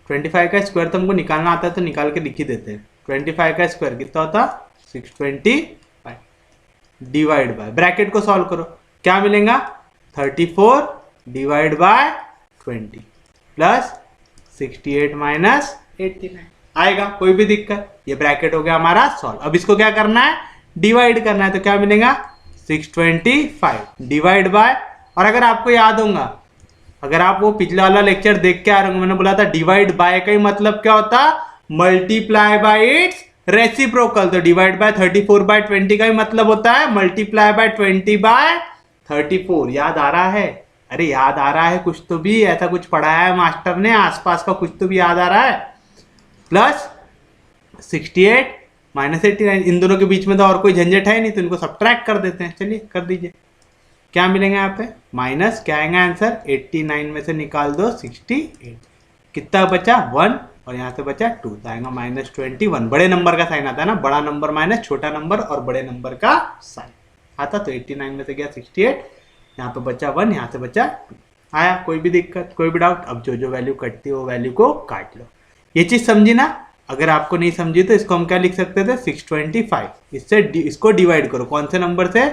25 का स्क्वायर तो हमको निकालना आता है तो निकाल के लिख ही देते हैं। 25 का स्क्वायर कितना होता 625 डिवाइड बाय, ब्रैकेट को सॉल्व करो, क्या मिलेगा 34 डिवाइड बाय 20 प्लस 68 माइनस 89 आएगा। कोई भी दिक्कत, ये ब्रैकेट हो गया हमारा सॉल्व। अब इसको क्या करना है डिवाइड करना है, तो क्या मिलेगा 625 डिवाइड बाय, और अगर आपको याद होगा, अगर आप वो पिछला वाला लेक्चर देख के आ रहे होंगे, मैंने बोला था डिवाइड बाय का ही मतलब क्या होता मल्टीप्लाई बाय इट्स रेसिप्रोकल। तो डिवाइड बाय 34/20 का ही मतलब होता है मल्टीप्लाई बाय 20/34। याद आ रहा है? अरे याद आ रहा है कुछ तो भी, ऐसा कुछ पढ़ाया है मास्टर ने, आसपास का कुछ तो भी याद आ रहा है। प्लस 68 माइनस 89, इन दोनों के बीच में तो और कोई झंझट है नहीं, तो इनको सब्ट्रैक्ट कर देते हैं। चलिए कर दीजिए, क्या मिलेंगे यहाँ पे माइनस, क्या आएगा आंसर 89 में से निकाल दो 68, कितना बचा 1 और यहाँ से बचा 2, तो आएगा -21। बड़े नंबर का साइन आता है ना, बड़ा नंबर माइनस छोटा नंबर और बड़े नंबर का साइन आता। तो 89 में से गया 68, यहाँ पे बचा 1, यहाँ से बचा 2 आया। कोई भी दिक्कत, कोई भी डाउट? अब जो जो वैल्यू कटती है वो वैल्यू को काट लो। ये चीज समझी ना? अगर आपको नहीं समझी तो इसको हम क्या लिख सकते थे 625, इससे इसको डिवाइड करो कौन से नंबर से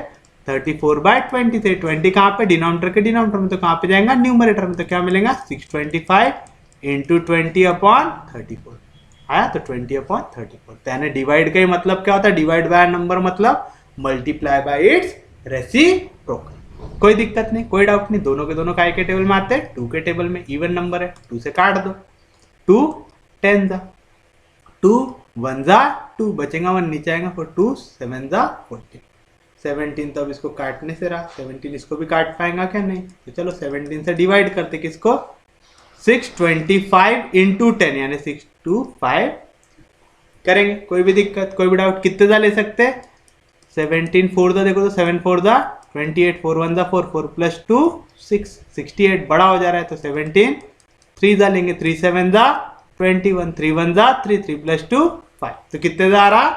34/20 से। 20 कहाँ पे डिनोमिनेटर के डिनोमिनेटर में, तो कहाँ पे जाएगा न्यूमरेटर में, तो क्या मिलेगा 625 इंटू 20/34 आया, तो 20/34। तो यानी डिवाइड का ही मतलब क्या होता है, डिवाइड बाय नंबर मतलब मल्टीप्लाई बाय इट्स रेसिप्रोकल। कोई दिक्कत नहीं, कोई डाउट नहीं, दोनों के दोनों काय के टेबल में आते हैं, 2 के टेबल में, इवन नंबर है, 2 से काट दो, 2 10 जा, 2 1 जा 2, बचेगा 1 नीचे आएगा, फिर 2 7 जा 14, 17 तो अब इसको काटने से रहा, 17 इसको भी काट पाएगा क्या, नहीं, तो चलो 17 से डिवाइड करते किसको, 625 इंटू 10 यानी 625 करेंगे। कोई भी दिक्कत, कोई भी डाउट, कितने जा ले सकते हैं, 17 4 दा देखो तो 7 4 दा 28, 4 1 दा 4, 4 प्लस 2 6, 68 बड़ा हो जा रहा है तो 17 3 जा लेंगे, 3 7 जा 21, 3 1 जा 3, 3 प्लस 2 5, तो कितने जा आ रहा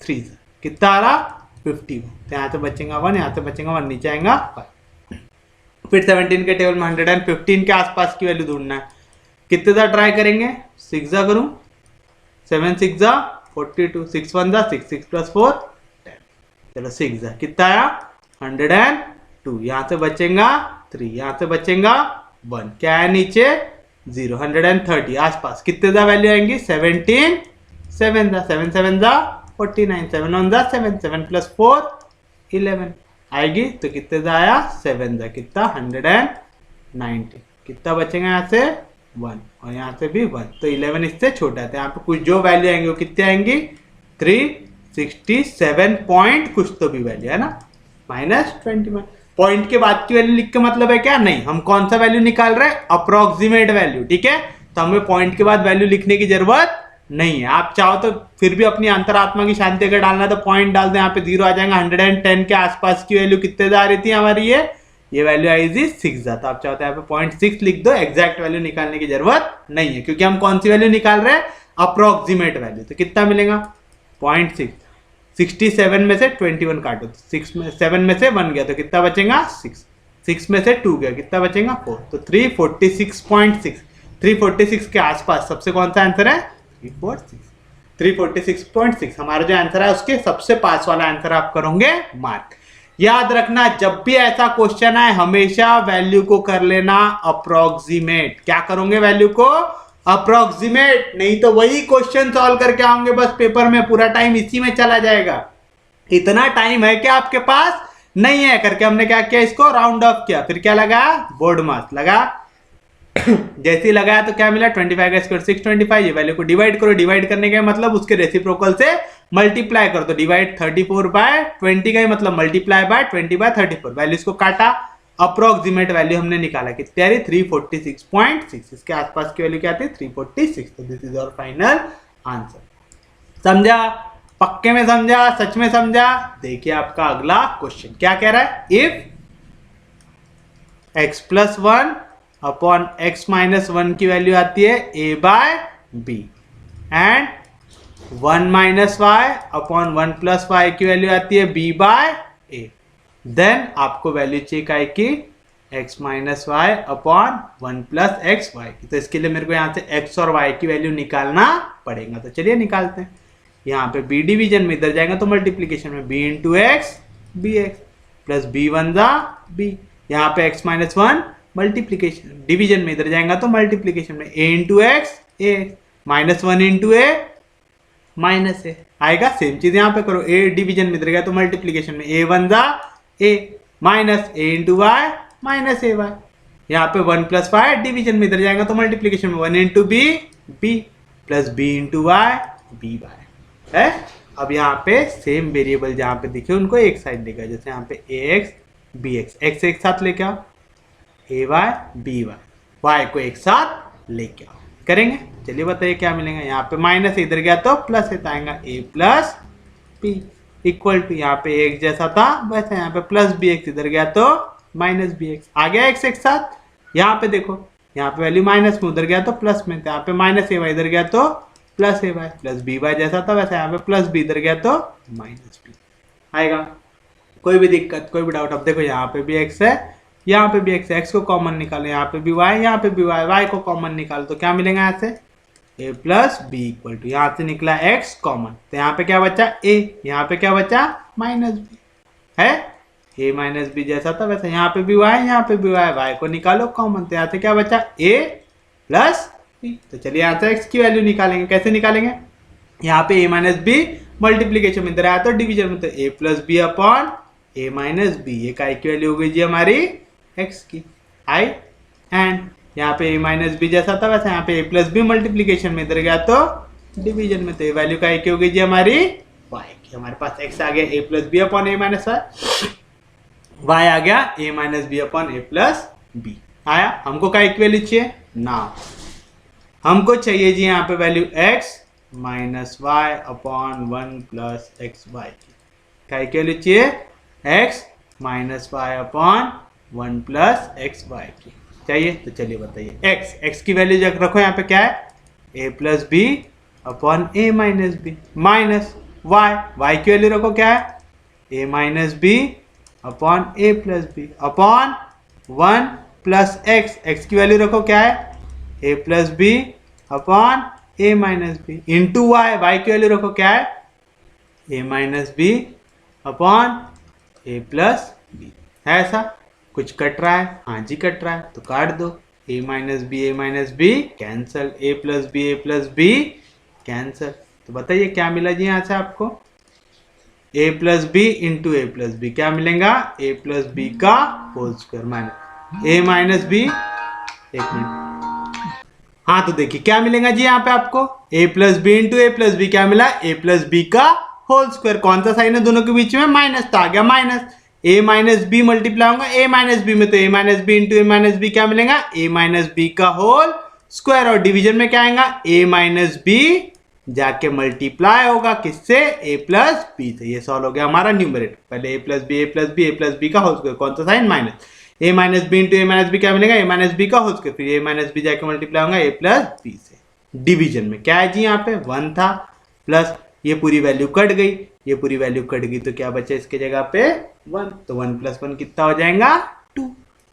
3 जा, कितना आ रहा 51, तो यहाँ से बचेगा 1, यहाँ से बचेगा 1 नीचे आएगा 5। फिर 17 के टेबल में 115 के आसपास की वैल्यू ढूंढना है, कितने जा ट्राई करेंगे, 6 जा करूं, 7 6 जा 42, 6 1 जा 6, 6 प्लस 4 10, चलो 6 जा कितना आया 102, यहाँ से बचेगा 3, यहाँ से बचेगा 1, क्या है नीचे 0, 130 आसपास, कितने जा वैल्यू आएंगी 17 7 जा 7 7 जा 49, 7 1 जा 7, 7 प्लस 4 11 आएगी, तो कितने जा आया 7 जा कितना 190, कितना बचेगा यहाँ से 1 और यहाँ से भी 1, तो 11 इससे छोटा है, तो यहाँ पे कुछ जो वैल्यू आएंगी वो कितने आएंगी 367 पॉइंट कुछ तो भी वैल्यू है ना, -21 पॉइंट के बाद की वैल्यू लिख के मतलब है क्या, नहीं, हम कौन सा वैल्यू निकाल रहे हैं, अप्रोक्सीमेट वैल्यू, ठीक है, तो हमें पॉइंट के बाद वैल्यू लिखने की जरूरत नहीं है। आप चाहो तो फिर भी अपनी अंतरात्मा की शांति अगर डालना है तो पॉइंट डाल दें, यहाँ पे 0 आ जाएगा। 110 के आसपास की वैल्यू कितने जा रही थी हमारी, ये वैल्यू आई थी 6 जा, तो आप चाहते हैं यहाँ पे 0.6 लिख दो, एग्जैक्ट वैल्यू निकालने की जरूरत नहीं है, क्योंकि हम कौन सी वैल्यू निकाल रहे हैं, अप्रोक्सीमेट वैल्यू। तो कितना मिलेगा 0.6, 67 में से 21 काटो, 7 में से 1 गया तो कितना बचेगा 6, 6 में से 2 गया कितना बचेगा 4, तो 346.6, 346 के आसपास सबसे कौन सा आंसर है 346.6 हमारा जो आंसर है उसके सबसे पास वाला आंसर आप करोगे मार्क। याद रखना जब भी ऐसा क्वेश्चन आए हमेशा वैल्यू को कर लेना अप्रोक्सीमेट, क्या करोगे वैल्यू को अप्रोक्सीमेट, नहीं तो वही क्वेश्चन सॉल्व करके आओगे बस पेपर में, पूरा टाइम इसी में चला जाएगा। इतना टाइम है कि आपके पास नहीं है करके हमने क्या किया, इसको राउंड ऑफ किया, फिर क्या लगा बोर्ड मार्क्स लगा जैसे ही लगाया तो क्या मिला 25 का स्क्वायर 625, ये वैल्यू को डिवाइड करो, डिवाइड करने का मतलब उसके रेसिप्रोकल से मल्टीप्लाई कर दो, डिवाइड 34 बाय 20 का ही मतलब मल्टीप्लाई बाय 20 बाय 34, वैल्यूज को काटा, अप्रोक्सीमेट वैल्यू हमने निकाला कितनी आ रही 346.6, इसके आसपास की वैल्यू क्या आती है 346, तो this is our final answer. समझा, पक्के में समझा, सच में समझा। देखिए आपका अगला क्वेश्चन क्या कह रहा है, इफ x + 1 अपॉन x - 1 की वैल्यू आती है a by b and 1 - y upon 1 + y की वैल्यू आती है b बाय a, देन आपको वैल्यू चाहिए काय की x - y अपॉन 1 + xy की, तो इसके लिए मेरे को यहाँ से x और y की वैल्यू निकालना पड़ेगा, तो चलिए निकालते हैं। यहाँ पे b डिवीजन में इधर जाएगा तो मल्टीप्लीकेशन में b × x bx plus b 1 जा b, यहाँ पे x - 1 मल्टीप्लीकेशन, डिवीजन में इधर जाएगा तो मल्टीप्लीकेशन में a × x a -1 × a -a आएगा, सेम चीज यहाँ पे करो, a डिवीजन में इधर गया तो मल्टीप्लीकेशन में a 1 जा a minus a × y - ay, यहाँ पे 1 + y डिवीजन में इधर जाएगा तो मल्टीप्लीकेशन में 1 × b b plus b × y b y है। अब यहाँ पे सेम वेरिएबल जहाँ पे दिखे उनको एक साइड लेगा, जैसे यहाँ पे ax bx, x एक साथ लेके आओ, ay by, y को एक साथ लेके आओ, करेंगे। चलिए बताइए क्या मिलेगा, यहाँ पे माइनस इधर गया तो प्लस है, आएगा a + b इक्वल टू, यहाँ पे x जैसा था वैसे यहाँ पे प्लस bx इधर गया तो -bx, आ गया x एक साथ। यहाँ पे देखो, यहाँ पे वैल्यू माइनस में उधर गया तो प्लस में, तो यहाँ पे -ay इधर गया तो प्लस ay, प्लस by जैसा था वैसे यहाँ पे प्लस b इधर गया तो -b आएगा। कोई भी दिक्कत, कोई भी डाउट। अब देखो यहाँ पे भी x है, यहाँ पे भी x है, x को कॉमन निकालो, यहाँ पे भी y, यहाँ पे भी y, y को कॉमन निकालो तो क्या मिलेगा यहाँ से a + b इक्वल टू, यहाँ से निकला x कॉमन, तो यहाँ पे क्या बचा a, यहाँ पे क्या बचा -b है, a - b जैसा था वैसे यहाँ पे भी y, यहाँ पे भी y, y को निकालो कॉमन, तो यहाँ से क्या बचा a + b। तो चलिए यहाँ से x की वैल्यू निकालेंगे, कैसे निकालेंगे, यहाँ पे a - b मल्टीप्लीकेशन में इधर आया तो डिवीजन में, तो ए plus B upon a minus B, ये काय की वैल्यू हो गई जी हमारी एक्स की। आई एंड यहाँ पे ए माइनस बी जैसा था वैसा यहाँ पे ए प्लस बी मल्टीप्लीकेशन में इधर गया तो डिवीजन में, तो ये वैल्यू काय की हो गई जी हमारी वाई की। हमारे पास एक्स आ गया ए plus B upon a minus Y आ गया ए minus b upon a plus B आया। हमको काय की वैल्यू चाहिए ना, हमको चाहिए जी यहाँ पे value x minus y upon 1 plus x y की। क्या की वैल्यू चाहिए x minus y upon 1 plus x y की चाहिए। तो चलिए बताइए x की वैल्यू जब रखो यहाँ पे क्या है a plus B upon a minus b minus y की वैल्यू रखो क्या है a minus b upon a plus B upon 1 plus x की वैल्यू रखो क्या है a plus B upon a minus b into y की वैल्यू रखो क्या है a minus b upon a plus b. है ऐसा कुछ कट रहा है? हाँ जी कट रहा है, तो काट दो a minus b cancel, a plus b cancel. तो बताइए क्या मिला जी यहाँ से आपको a plus B into a plus b, क्या मिलेगा a प्लस बी का whole square minus a minus b. एक मिनट, हाँ तो देखिए क्या मिलेगा जी यहाँ पे आपको a plus B into a plus b, क्या मिला a प्लस बी का होल स्क्वायर। कौन सा साइन है दोनों के बीच में माइनस, तो आ गया minus a minus b multiply होगा a माइनस बी में, तो a minus b into a minus b क्या मिलेगा a माइनस बी का होल स्क्वायर। और डिवीजन में क्या आएगा a माइनस बी जाके मल्टीप्लाई होगा किससे a प्लस बी से। ये सॉल्व हो गया हमारा न्यूमरेटर। पहले a प्लस बी का होल स्क्वायर, कौन सा sign minus, a minus b into a minus b क्या मिलेगा a माइनस बी का होल स्क्वायर, फिर a माइनस बी जाके मल्टीप्लाई होगा a प्लस बी से। डिवीजन में क्या है जी यहाँ पे 1 था प्लस ये पूरी वैल्यू कट गई, ये पूरी वैल्यू कट गई तो क्या बचा इसके जगह पे 1, तो 1 प्लस 1 कितना हो जाएगा 2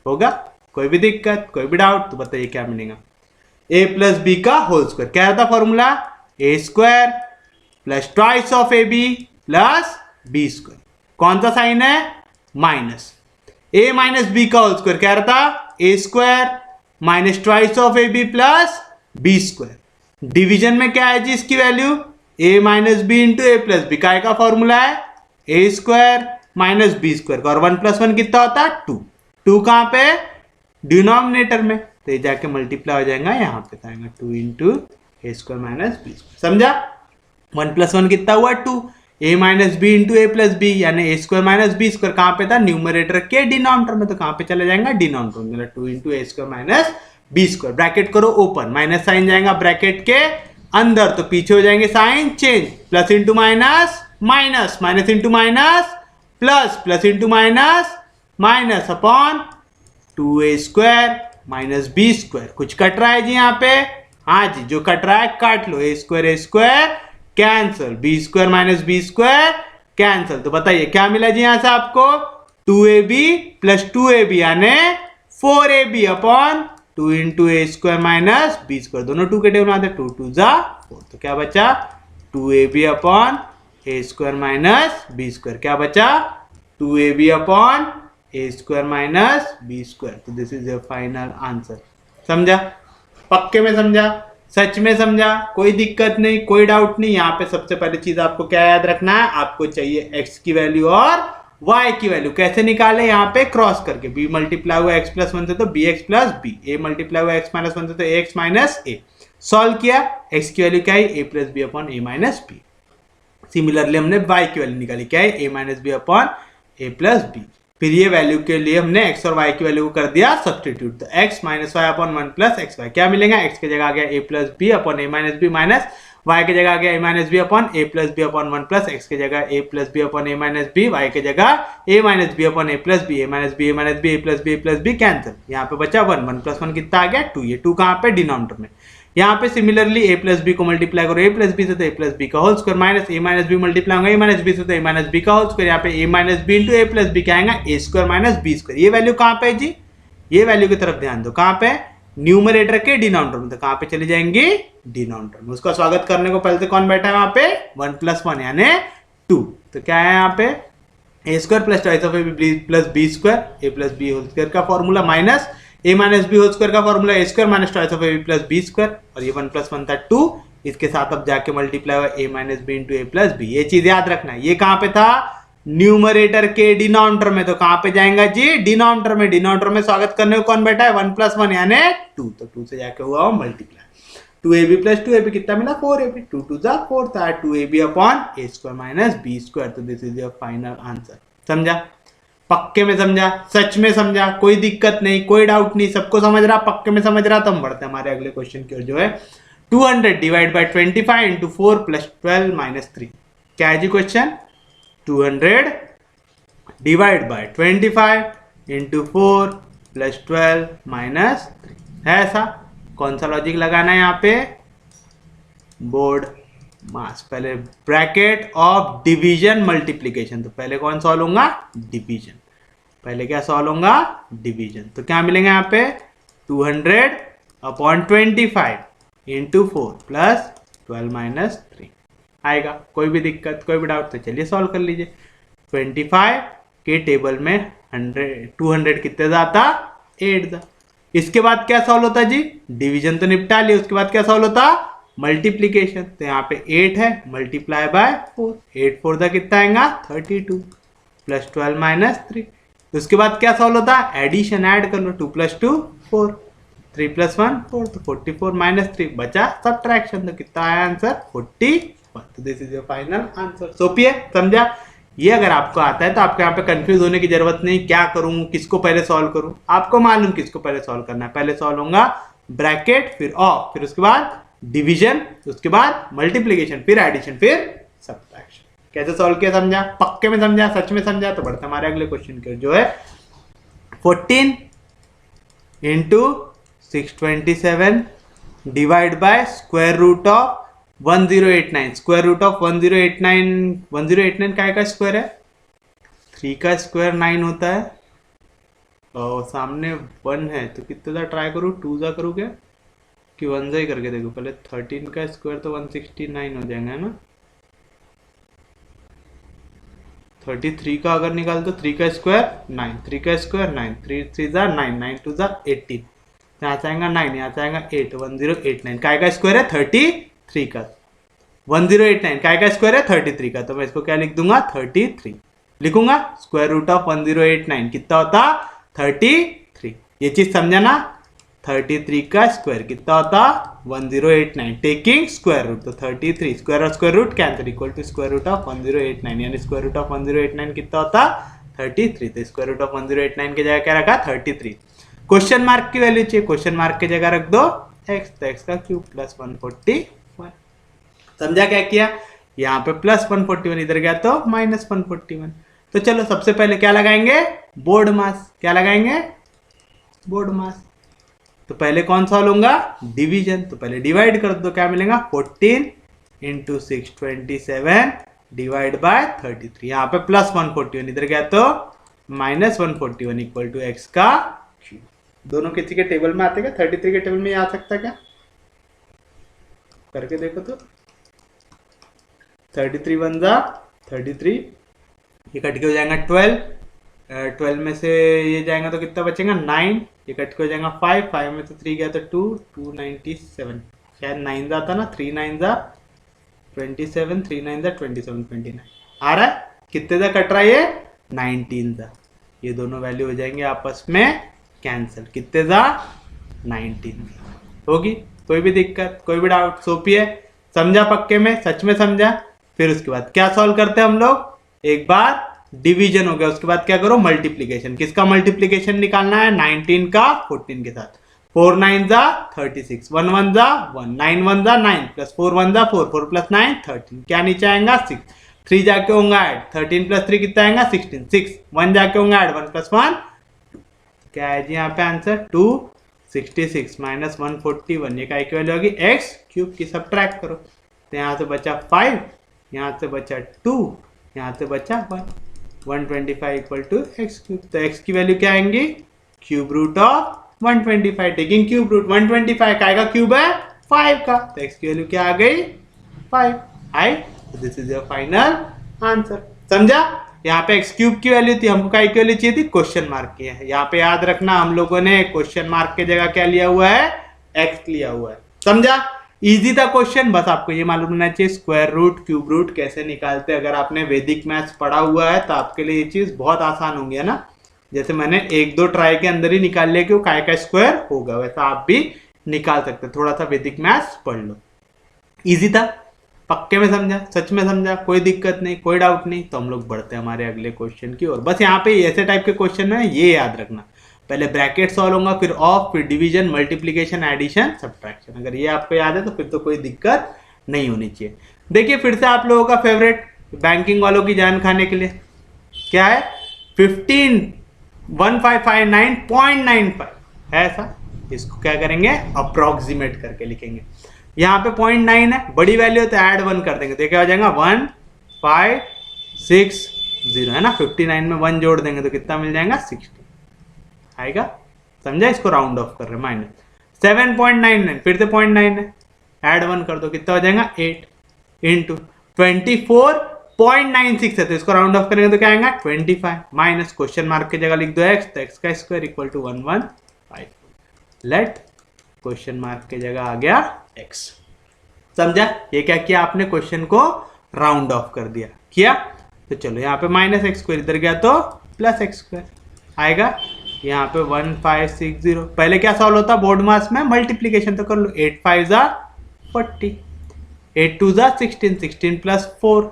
होगा। कोई भी दिक्कत कोई भी डाउट तो बताइए क्या मिलेगा a प्लस बी का होल स्क्वायर। क्या था formula a square plus twice of A B plus B square. कौन सा साइन है माइनस, a माइनस बी का होल स्क्वायर क्या रहता a square minus twice of A B plus B square. Division में क्या है जी इसकी value a minus b into a plus b, काय का फॉर्मूला है a square minus B square का, और 1 प्लस 1 कितना होता है 2, 2 कहां पे डिनोमिनेटर में, तो ये जाके मल्टीप्लाई हो जाएगा यहाँ पे आएगा 2 इंटू ए स्क्वायर माइनस बी स्क्वायर। समझा 1 प्लस 1 कितना हुआ 2, a minus b into a plus b यानी a square minus B square कहां पे था न्यूमरेटर के डिनोमिनेटर में, तो कहां पे चला जाएगा डिनोमिनेटर में, 2 इंटू ए square minus B square. Bracket करो ओपन, माइनस साइन जाएगा ब्रैकेट के अंदर तो पीछे हो जाएंगे sign change, plus into minus minus, minus into minus plus, plus into minus minus upon 2a square minus B square. कुछ कट रहा है जी यहाँ पे? हाँ जी जो कट रहा है काट लो, a square cancel, b square minus B square cancel. तो बताइए क्या मिला जी यहाँ से आपको 2ab प्लस 2ab यानी 4ab अपॉन 2 इंटू ए स्क्वायर माइनस बी स्क्वायर, दोनों 2 के टेबल में आते 2 2 जा 4, तो क्या बचा 2ab upon A square minus B square, क्या बचा 2ab upon A square minus B square. तो this is your final answer. समझा? पक्के में समझा? सच में समझा? कोई दिक्कत नहीं, कोई डाउट नहीं। यहाँ पे सबसे पहले चीज आपको क्या याद रखना है, आपको चाहिए x की वैल्यू और y की वैल्यू। कैसे निकाले? यहाँ पे क्रॉस करके, b मल्टीप्लाई हुआ x प्लस 1 से तो bx plus b, a multiply हुआ x माइनस 1 से तो ax माइनस a। सॉल्व किया, x की वैल्यू क्या है a plus B upon a minus b। Similarly हमने y की वैल्यू निकाली, क्या है a minus b upon a plus b। फिर ये वैल्यू के लिए हमने x और y की वैल्यू को कर दिया सब्स्टिट्यूट, तो x minus y upon 1 plus x y क्या मिलेगा, x की जगह आ गया a plus B upon a minus b minus y की जगह आ गया a minus b upon a plus B upon 1 plus x की जगह a plus B upon a minus b, y की जगह a minus b upon a plus b, a minus b a minus b a plus B cancel. यहाँ पे बचा 1, 1 प्लस 1 कितना आ गया 2, ये 2 कहाँ पे डिनोमिनेटर में। यहाँ पे सिमिलरली a प्लस बी को मल्टीप्लाई करो a प्लस बी से तो a प्लस बी का whole square minus a minus b multiply होगा a माइनस बी से तो a माइनस बी का होल स्क्वायर। यहाँ पे a minus b into a plus b क्या आएगा a square minus B square. ये वैल्यू कहाँ पे है जी, ये वैल्यू की तरफ ध्यान दो, कहाँ पे न्यूमरेटर के डिनोमिनेटर में, तो कहाँ पे चली जाएंगी डिनोमिनेटर में। उसका स्वागत करने को पहले से कौन बैठा है वहां पे 1 प्लस 1 यानी 2, तो क्या है यहाँ पे a square plus twice of a plus B square, a plus b whole square का formula minus a minus b whole square का formula a square minus twice of a plus B square, और ये 1 प्लस 1 था 2 इसके साथ अब जाके मल्टीप्लाई हुआ a minus b into a plus b. ये चीज याद रखना है। ये कहां पे था? न्यूमरेटर के डिनोमिनेटर में। तो कहां पे जाएगा जी? डिनोमिनेटर में। डिनोमिनेटर में स्वागत करने को कौन बैठा है? 1 + 1 यानी 2। तो 2 से जाके हुआ मल्टीप्लाई। 2ab प्लस 2ab कितना मिला? 4ab। 2 2 जा 4 था 2ab upon a square minus b square. तो this is your final answer. समझा? पक्के में समझा? सच में समझा? कोई दिक्कत नहीं, कोई डाउट नहीं, सबको समझ रहा? पक्के में समझ रहा? तो हम बढ़ते हैं हमारे अगले क्वेश्चन की ओर, जो है 200 divide by 25 into 4 plus 12 minus 3। क्या है जी question? 200 divide by 25 into 4 plus 12 minus 3 है ऐसा। कौन सा लॉजिक लगाना है यहाँ पे? बोर्ड मास। पहले ब्रैकेट ऑफ डिवीजन मल्टीप्लीकेशन। तो पहले कौन सॉल्व होगा? डिवीजन। पहले क्या सॉल्व होगा? डिवीजन। तो क्या मिलेंगे यहाँ पे? 200 अपॉन 25 इंटू 4 प्लस 12 माइनस 3 आएगा। कोई भी दिक्कत, कोई भी डाउट? तो चलिए सॉल्व कर लीजिए। 25 के टेबल में 200 कितने जाता? 8 जा। इसके बाद क्या सॉल्व होता जी? डिवीजन तो निपटा लिया। उसके बाद क्या सॉल्व होता? मल्टीप्लीकेशन। तो यहाँ पे 8 है, मल्टीप्लाई बाय 4। 8 4 दा कितना आएगा? 32 प्लस 12 माइनस 3। उसके बाद क्या सॉल्व होता? एडिशन। ऐड कर लो। 2 + 2 4, 3 + 1 4। तो 44 माइनस 3 बचा सब्ट्रैक्शन। तो कितना आया आंसर? 41। तो this is your final answer. सोपिए, समझा? ये अगर आपको आता है तो आपको यहाँ पे कंफ्यूज होने की जरूरत नहीं। क्या करूं, किसको पहले सॉल्व करूं? आपको मालूम किसको पहले सॉल्व करना है। पहले सॉल्व होगा ब्रैकेट, फिर ऑफ, फिर उसके बाद डिवीजन, उसके बाद मल्टीप्लीकेशन, फिर एडिशन, फिर सब्ट्रैक्शन। कैसे सॉल्व किया समझा? पक्के में समझा? सच में समझा? तो बढ़ते हमारे अगले क्वेश्चन के, जो है 14 into 627 divide by square root of 1089। Square root of 1089 क्या का स्क्वायर है? 3 का स्क्वायर 9 होता है। और सामने 1 है तो कितने दा ट्राई करूँ? 2 जा करूँ क्या कि 1 जा ही करके देखो। पहले 13 का स्क्वायर तो 169 हो जाएगा, है ना। 33 का अगर निकाल तो 3 का स्क्वायर 9, 3 का स्क्वायर 9, 3 3 जा 9, 9 2 जा 18। यहाँ से आएगा 9, यहाँ से आएगा 8, 1089 काय का स्क्वायर है? 33 का। 1089 काय का स्क्वायर है? 33 का। तो मैं इसको क्या लिख दूंगा? 33 लिखूंगा। स्क्वायर रूट ऑफ 1089 कितना होता? 33। ये चीज समझा ना? 33 का स्क्वायर कितना होता? 1089 टेकिंग स्क्वायर रूट। तो 33 स्क्वायर और square root cancel equal to square root of 1089, यानी स्क्वायर रूट ऑफ 1089 कितना होता? 33। तो स्क्वायर रूट ऑफ 1089 की जगह क्या रखा? 33। क्वेश्चन मार्क की वैल्यू चाहिए, क्वेश्चन मार्क की जगह रख दो x, तो x का क्यूब प्लस 141। समझा क्या किया? यहाँ पे प्लस 141 इधर गया तो माइनस 141। तो चलो सबसे पहले क्या लगाएंगे? बोर्ड मास। क्या लगाएंगे? बोर्ड मास। तो पहले कौन सा होगा? डिवीजन। तो पहले डिवाइड कर दो। क्या मिलेगा? 14 इंटू 627 डिवाइड बाय 33। यहाँ पे प्लस 141 इधर गया तो माइनस 141 इक्वल टू एक्स का क्यूब। दोनों किसी के टेबल में आते क्या? 33 के टेबल में आ सकता क्या? करके देखो तो। 33 1 जा 33, ये कट के हो जाएगा 12, 12 में से ये जाएगा तो कितना बचेगा? 9, ये कट के हो जाएगा 5, 5 में तो 3 गया तो 2, 297। शायद 9 जाता ना, 3 9 जा 27, 3 9 जा 27, 29 आ रहा है। कितने जा कट रहा है? ये 19 जा। ये दोनों वैल्यू हो जाएंगे आपस में कैंसिल। कितने जा? 19 होगी। कोई भी दिक्कत, कोई भी डाउट? सोपी है, समझा? पक्के में, सच में समझा? फिर उसके बाद क्या सॉल्व करते हैं हम लोग? एक बार डिवीजन हो गया, उसके बाद क्या करो? मल्टीप्लीकेशन। किसका मल्टीप्लीकेशन निकालना है? 19 का 14 के साथ। 4 9 जा 36, 1 1 जा 1, 9 1 जा 9, प्लस 4 1 जा 4, 4 प्लस 9 13। क्या नीचे आएगा? 6, 3 जाके होगा ऐड, 13 प्लस 3 कितना आएगा? 16, 6 1 जाके होगा ऐड, 1 प्लस 1 क्या है जी यहाँ पे आंसर? 266 माइनस 141। ये काय की वैल्यू होगी? एक्स क्यूब की। सब्ट्रैक्ट करो तो यहाँ से बचा 5, यहाँ से बचा 2, यहाँ से बचा 1, 125 इक्वल टू एक्स क्यूब। तो एक्स की वैल्यू क्या आएंगी? Cube root of 125। Taking cube root 125 काय का क्यूब है? 5 का। तो एक्स की वैल्यू क्या आ गई? 5 आई। This is your final answer. समझा? यहाँ पे एक्स क्यूब की वैल्यू थी, हमको काय की वैल्यू चाहिए थी? क्वेश्चन मार्क की है। यहाँ पे याद रखना हम लोगों ने क्वेश्चन मार्क की जगह क्या लिया हुआ है? एक्स लिया हुआ है। समझा? इजी था क्वेश्चन, बस आपको ये मालूम होना चाहिए स्क्वायर रूट क्यूब रूट कैसे निकालते हैं। अगर आपने वैदिक मैथ्स पढ़ा हुआ है तो आपके लिए ये चीज बहुत आसान होंगी, है ना। जैसे मैंने 1-2 ट्राई के अंदर ही निकाल लिया कि वो काय का स्क्वायर होगा, वैसा आप भी निकाल सकते हैं। थोड़ा सा वैदिक मैथ्स पढ़ लो। इजी था, पक्के में समझा, सच में समझा, कोई दिक्कत नहीं, कोई डाउट नहीं। तो हम लोग बढ़ते हैं हमारे अगले क्वेश्चन की ओर। बस यहाँ पे ऐसे टाइप के क्वेश्चन है, ये याद रखना, पहले ब्रैकेट सॉल्व होगा, फिर ऑफ, फिर डिवीजन, मल्टीप्लीकेशन, एडिशन, सब्ट्रैक्शन। अगर ये आपको याद है तो फिर तो कोई दिक्कत नहीं होनी चाहिए। देखिए फिर से आप लोगों का फेवरेट बैंकिंग वालों की जान खाने के लिए क्या है, 15,1559.95 है ऐसा। इसको क्या करेंगे, अप्रोक्सीमेट करके लिखेंगे। यहाँ पे 0.9 है, बड़ी वैल्यू तो ऐड 1 कर देंगे तो क्या हो जाएगा 1560 है ना। 59 में 1 जोड़ देंगे तो कितना मिल जाएगा 60 आएगा। समझा, इसको राउंड ऑफ कर रहे हैं। माइनस 7.99 फिर से 0.9 है, ऐड 1 कर दो कितना हो जाएगा 8 इंटू 24.96 है तो इसको राउंड ऑफ करेंगे तो क्या आएगा 25 माइनस क्वेश्चन मार्क की जगह लिख दो x, तो x का square equal to 115। Let question mark की जगह आ गया x। समझा, ये क्या किया आपने, क्वेश्चन को राउंड ऑफ कर दिया किया। तो चलो यहाँ पे माइनस एक्स स्क्वायर इधर गया तो प्लस एक्स स्क्वायर आएगा। यहाँ पे 1560, पहले क्या सॉल्व होता बोर्ड मास में, मल्टीप्लीकेशन तो कर लो। 8 5 जा 40, 8 2 जा 16, 16 प्लस 4,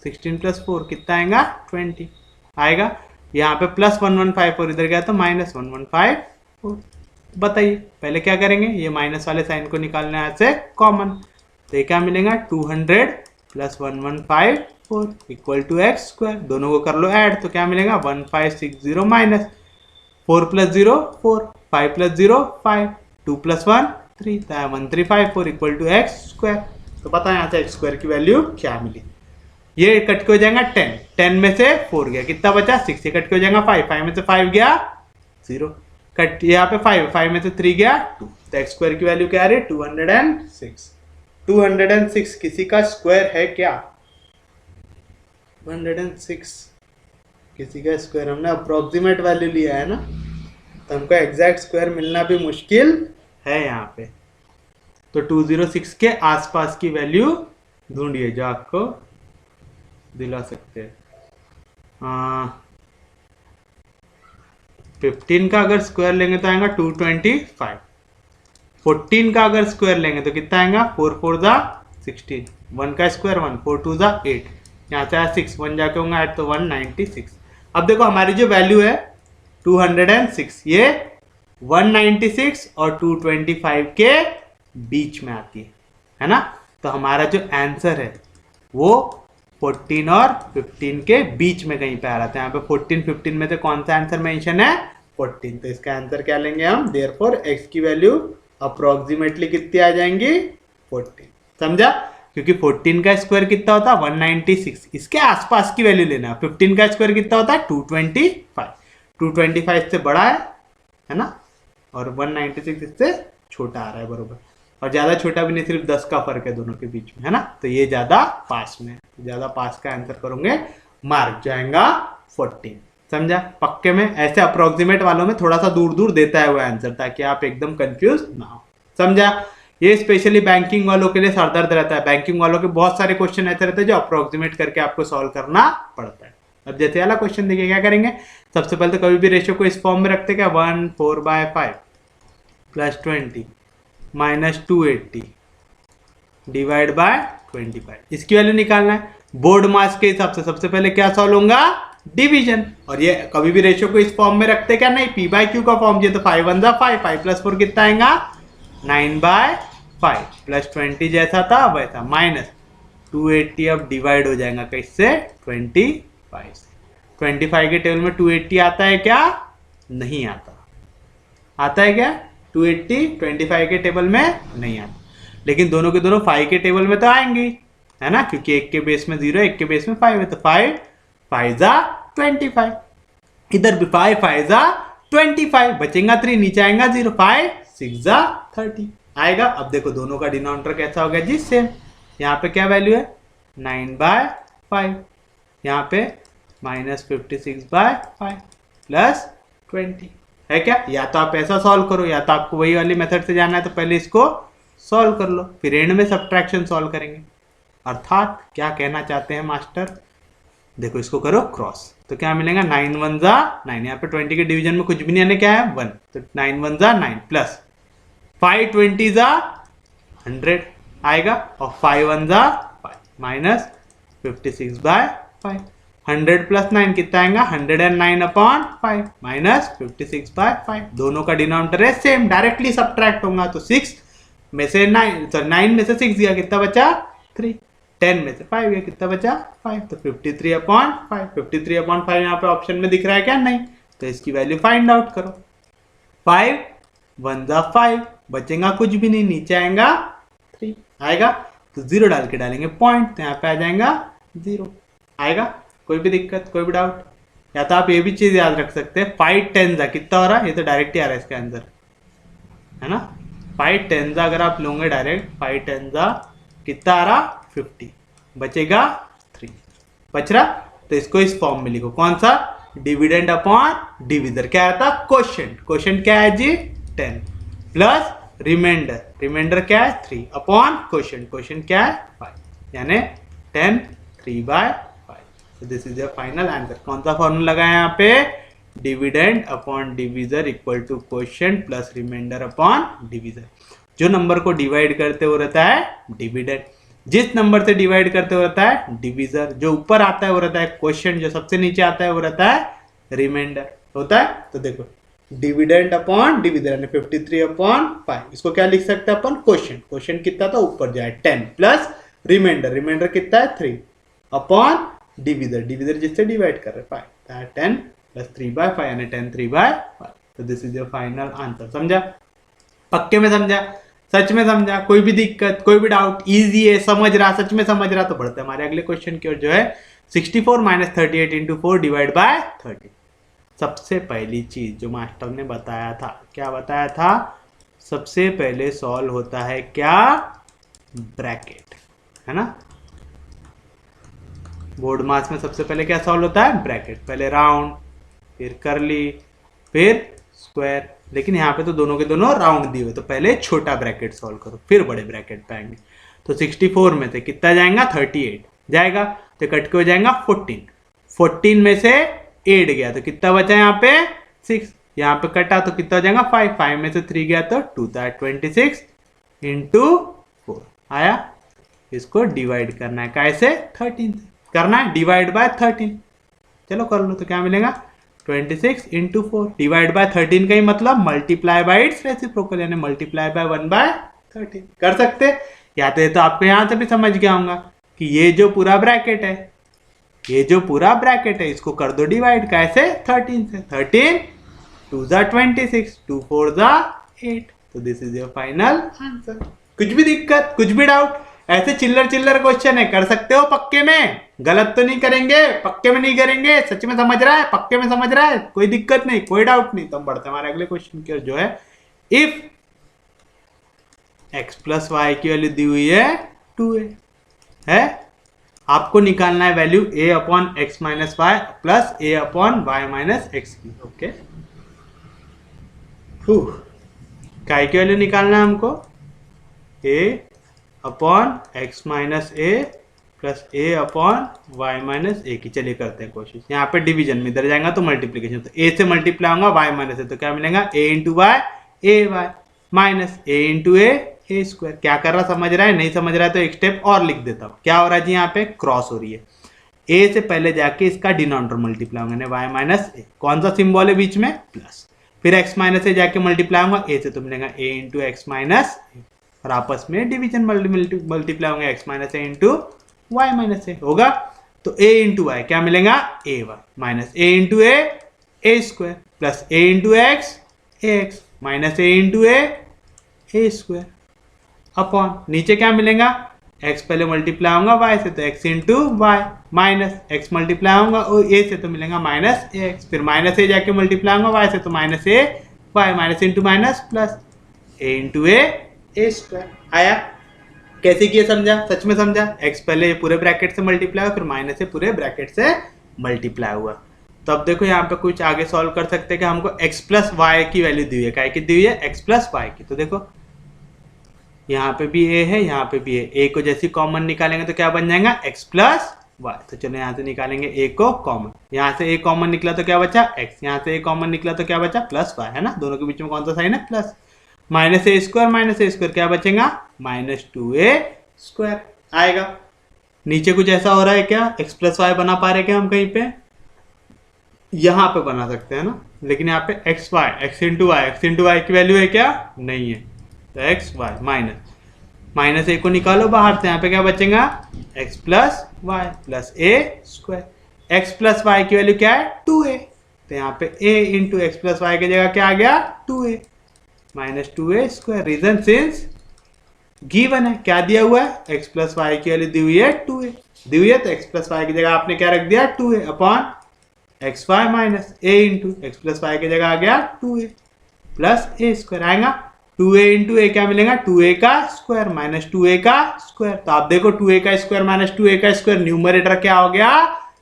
16 प्लस 4 कितना आएगा 20 आएगा। यहाँ पे प्लस 1154 इधर गया तो माइनस 1154। बताइए पहले क्या करेंगे, ये माइनस वाले साइन को निकालना है से कॉमन, तो ये क्या मिलेगा 200 plus 1154 equal to x square. दोनों को कर लो ऐड तो क्या मिलेगा 1560 minus 4 plus 0 4, 5 plus 0 5, 2 plus 1 3, 1354 equal to x square. तो पता है यहाँ से एक्स स्क्वायर की वैल्यू क्या मिली। ये कट के हो जाएगा 10, 10 में से 4 गया कितना बचा 6, ये कट के हो जाएगा 5, 5 में से 5 गया 0, कट यहाँ पे 5, 5 में से 3 गया 2, तो एक्स स्क्वायर की वैल्यू क्या आ रही है 206। 206 किसी का स्क्वायर है क्या, 206 किसी का स्क्वायर, हमने अप्रोक्सीमेट वैल्यू लिया है ना, तो हमको एग्जैक्ट स्क्वायर मिलना भी मुश्किल है यहाँ पे। तो 206 के आसपास की वैल्यू ढूंढिए जो आपको दिला सकते हैं। 15 का अगर स्क्वायर लेंगे तो आएगा 225, 14 का अगर स्क्वायर लेंगे तो कितना आएगा 4 4 जा 16, 1 का स्क्वायर 1, 4 2 जा 8, यहाँ से 6 1 जाके होगा 8 तो 196। अब देखो हमारी जो वैल्यू है 206, ये 196 और 225 के बीच में आती है ना। तो हमारा जो आंसर है वो 14 और 15 के बीच में कहीं पे आ रहा था। यहाँ पे 14 15 में से कौन सा आंसर मेंशन है 14, तो इसका आंसर क्या लेंगे हम, देयरफॉर x की वैल्यू अप्रोक्सीमेटली कितनी आ जाएंगी 14। समझा, क्योंकि 14 का स्क्वायर कितना होता है 196, इसके आसपास की वैल्यू लेना है। 15 का स्क्वायर कितना होता है 225, 225 से बड़ा है ना, और 196 इससे छोटा आ रहा है बरोबर, और ज्यादा छोटा भी नहीं, सिर्फ 10 का फर्क है दोनों के बीच में, है ना। तो ये ज्यादा पास में, ज्यादा पास का आंसर करोगे मार्क जाएगा 14। समझा, पक्के में। ऐसे अप्रोक्सीमेट वालों में थोड़ा सा दूर दूर देता है वो आंसर, ताकि आप एकदम कंफ्यूज ना हो। समझा, ये स्पेशली बैंकिंग वालों के लिए सरदर्द रहता है। बैंकिंग वालों के बहुत सारे क्वेश्चन ऐसे रहते हैं जो अप्रोक्सीमेट करके आपको सॉल्व करना पड़ता है। अब जैसे वाला क्वेश्चन देखिए क्या करेंगे, सबसे पहले तो कभी भी रेशियो को इस फॉर्म में रखते क्या, 1 4/5 प्लस 20 माइनस 280 डिवाइड बाय 25। इसकी वैल्यू निकालना है बोर्ड मास के हिसाब से। सबसे पहले क्या सॉल्व होगा, डिवीजन। और ये कभी भी रेशियो को इस फॉर्म में रखते क्या, नहीं, p/q का फॉर्म। ये तो 5 1 5, 5 प्लस 4 कितना आएगा 9/5 प्लस 20 जैसा था वैसा, माइनस 280 अब डिवाइड हो जाएगा किससे 25 से। 25 के टेबल में 280 आता है क्या, नहीं आता। आता है क्या 280 25 के टेबल में नहीं आता, लेकिन दोनों के दोनों 5 के टेबल में तो आएंगे, है ना, क्योंकि एक के बेस में 0 एक के बेस में 5 है। तो 5 5 जा 25, इधर भी 5 5 जा 25, बचेगा 3, नीचे आएगा 0, 5 6 जा 30 आएगा। अब देखो दोनों का डिनोमिनेटर कैसा हो गया जी, सेम। यहाँ पे क्या वैल्यू है 9/5, यहाँ पे माइनस 56/5 प्लस 20 है क्या। या तो आप ऐसा सॉल्व करो, या तो आपको वही वाली मेथड से जाना है, तो पहले इसको सॉल्व कर लो, फिर एंड में सब्ट्रैक्शन सॉल्व करेंगे। अर्थात क्या कहना चाहते हैं मास्टर, देखो इसको करो क्रॉस, तो क्या मिलेगा 9 1 जा 9, यहाँ पे 20 के डिवीजन में कुछ भी नहीं आने, क्या है 1, तो 9 1 जा 9 प्लस 5 20 जा 100 आएगा, और 5 1 जा 5 माइनस 56/5, 100 प्लस 9 कितना आएगा 109/5 माइनस 56/5, दोनों का डिनोमिनेटर है सेम, डायरेक्टली सब्ट्रैक्ट होगा, तो 6 में से 9 में से 6 गया, कितना बचा 3, 10 में से 5 गया, कितना बचा 5, तो 53/5, 53/5 यहाँ पे ऑप्शन में दिख रहा है क्या, नहीं, तो इसकी वैल्यू फाइंड आउट करो। 5 1 जा 5, बचेगा कुछ भी नहीं, नीचे आएगा 3 आएगा, तो 0 डाल के डालेंगे पॉइंट, तो यहाँ पे आ जाएगा 0 आएगा। कोई भी दिक्कत, कोई भी डाउट, या तो आप ये भी चीज याद रख सकते हैं, 5 10 जा कितना हो रहा है, ये तो डायरेक्ट ही आ रहा है इसके आंसर, है ना, 5 10 जा अगर आप लोगे डायरेक्ट, 5 10 जा कितना आ रहा 50, बचेगा 3 बच रहा, तो इसको इस फॉर्म में लिखो, कौन सा, डिविडेंड अपॉन डिविजर, क्या आता क्वोशिएंट, क्वोशिएंट क्या है जी 10 प्लस रिमाइंडर, रिमाइंडर क्या है 3 अपॉन क्वोशिएंट, क्वोशिएंट क्या है 5, यानी 10 3/5, so this is your final answer। कौन सा फॉर्मूला लगा है यहाँ पे, dividend upon divisor equal to quotient plus remainder upon divisor, जो नंबर को डिवाइड करते हुए रहता है डिविडेंड, जिस नंबर से डिवाइड करते हुए रहता है डिविजर, जो ऊपर आता है वो रहता है क्वोशिएंट, जो सबसे नीचे आता है वो रहता है रिमाइंडर होता है। तो देखो डिविडेंड अपॉन डिविजर यानी 53/5, इसको क्या लिख सकते हैं अपन, क्वोशिएंट, क्वोशिएंट कितना था ऊपर जाए 10 प्लस रिमाइंडर, रिमाइंडर कितना है 3 अपॉन डिविजर, डिविजर जिससे डिवाइड कर रहे हैं 10 प्लस 3/5 यानी 10 3/5, तो this is your final answer. समझा, पक्के में समझा, सच में समझा, कोई भी दिक्कत, कोई भी डाउट, इजी है, समझ रहा, सच में समझ रहा, तो बढ़ते हैं हमारे अगले क्वेश्चन की ओर, जो है 64 - 38 × 4 डिवाइड बाय 30। सबसे पहली चीज जो मास्टर ने बताया था, क्या बताया था, सबसे पहले सॉल्व होता है क्या, ब्रैकेट, है ना, बोर्ड मास में सबसे पहले क्या सॉल्व होता है, ब्रैकेट, पहले राउंड फिर करली फिर स्क्वायर, लेकिन यहाँ पे तो दोनों के दोनों राउंड दिए हुए, तो पहले छोटा ब्रैकेट सॉल्व करो फिर बड़े ब्रैकेट पे आएंगे। तो 64 में से कितना जाएगा 38 जाएगा, तो कट के हो जाएगा 14, 14 में से 8 गया तो कितना बचा यहाँ पे 6, यहाँ पे कटा तो कितना हो जाएगा 5, 5 में से 3 गया तो 2, था 26 × 4 आया। इसको डिवाइड करना है कैसे, 13 से करना है, डिवाइड बाय 13, चलो कर लो, तो क्या मिलेगा 26 × 4 डिवाइड बाय 13 का ही मतलब मल्टीप्लाई बाय इट्स रेसिप्रोकल, यानी मल्टीप्लाई बाय 1/13 कर सकते, या तो आपको यहाँ से भी समझ गया होगा कि ये जो पूरा ब्रैकेट है, ये जो पूरा ब्रैकेट है इसको कर दो डिवाइड, कैसे 13 से, 13 2 जा 26 2 4 जा 8, तो this is your final answer. कुछ भी दिक्कत, कुछ भी डाउट, ऐसे चिल्लर चिल्लर क्वेश्चन है, कर सकते हो पक्के में, गलत तो नहीं करेंगे, पक्के में नहीं करेंगे, सच में समझ रहा है, पक्के में समझ रहा है, कोई दिक्कत नहीं, कोई डाउट नहीं। तो हम बढ़ते हैं हमारे अगले क्वेश्चन की ओर, जो है इफ x + y की वैल्यू दी हुई है 2a है, आपको निकालना है value a/x - y plus a/y - x की, ओके, काय की वैल्यू निकालना है हमको, a/x - a plus a/y - a की। चलिए करते हैं कोशिश, यहाँ पे डिवीजन में इधर जाएगा तो मल्टीप्लीकेशन, तो a से मल्टीप्लाई होगा y - a, तो क्या मिलेगा a × y ay minus a × a square. क्या कर रहा, समझ रहा है, नहीं समझ रहा है तो एक स्टेप और लिख देता हूँ, क्या हो रहा है जी, यहाँ पे क्रॉस हो रही है, a से पहले जाके इसका डिनोमिनेटर मल्टीप्लाई होगा y - a, कौन सा सिंबल है बीच में, प्लस, फिर x - a जाके मल्टीप्लाई होगा a से, तो मिलेगा a × x - a, और आपस में डिवीजन मल्टीप्लाई होंगे x - a × y - a होगा, तो a × y क्या मिलेगा ay minus a × a square plus a × x ax minus a × a square upon नीचे क्या मिलेगा, x पहले मल्टीप्लाई होगा y से, तो x × y minus x multiply होगा a से, तो मिलेगा माइनस ax, फिर माइनस a जाके मल्टीप्लाई होगा y से, तो minus a y minus into minus plus a × a square आया। कैसे किया समझा, सच में समझा, x पहले पूरे ब्रैकेट से मल्टीप्लाई हुआ, फिर माइनस से पूरे ब्रैकेट से मल्टीप्लाई हुआ। तो अब देखो यहाँ पे कुछ आगे सॉल्व कर सकते हैं कि हमको x + y की वैल्यू दी हुई है, क्या की दी हुई है, x + y की, तो देखो यहाँ पे भी ए है, यहाँ पे भी ए को जैसे कॉमन निकालेंगे तो क्या बन जाएगा x प्लस वाई। तो चलो यहाँ से निकालेंगे ए को कॉमन, यहाँ से ए कॉमन निकला तो क्या बचा x, यहाँ से ए कॉमन निकला तो क्या बचा प्लस वाई, है ना, दोनों के बीच में कौन सा साइन है प्लस, माइनस ए स्क्वायर क्या बचेगा माइनस 2a² आएगा। नीचे कुछ ऐसा हो रहा है क्या, x प्लस वाई बना पा रहे क्या हम कहीं पे, यहाँ पे बना सकते हैं ना, लेकिन यहाँ पे x इंटू वाई की वैल्यू है क्या, नहीं है, तो x y माइनस ए को निकालो बाहर से, यहाँ पे क्या बचेगा x plus y plus a square, x plus Y की वैल्यू क्या है 2a, तो यहाँ पे a into x plus Y की जगह क्या आ गया 2a minus 2a²। Reason since given है, क्या दिया हुआ है x प्लस वाई की वैल्यू दी हुई है 2a, दी हुई है तो x प्लस वाई की जगह आपने क्या रख दिया 2a upon X Y minus A into x plus Y की जगह आ गया 2a प्लस a² आएगा, 2a इंटू ए क्या मिलेगा 2a का स्क्वायर माइनस 2a का स्क्वायर। तो आप देखो 2a का स्क्वायर माइनस 2a का स्क्वायर, न्यूमरेटर क्या हो गया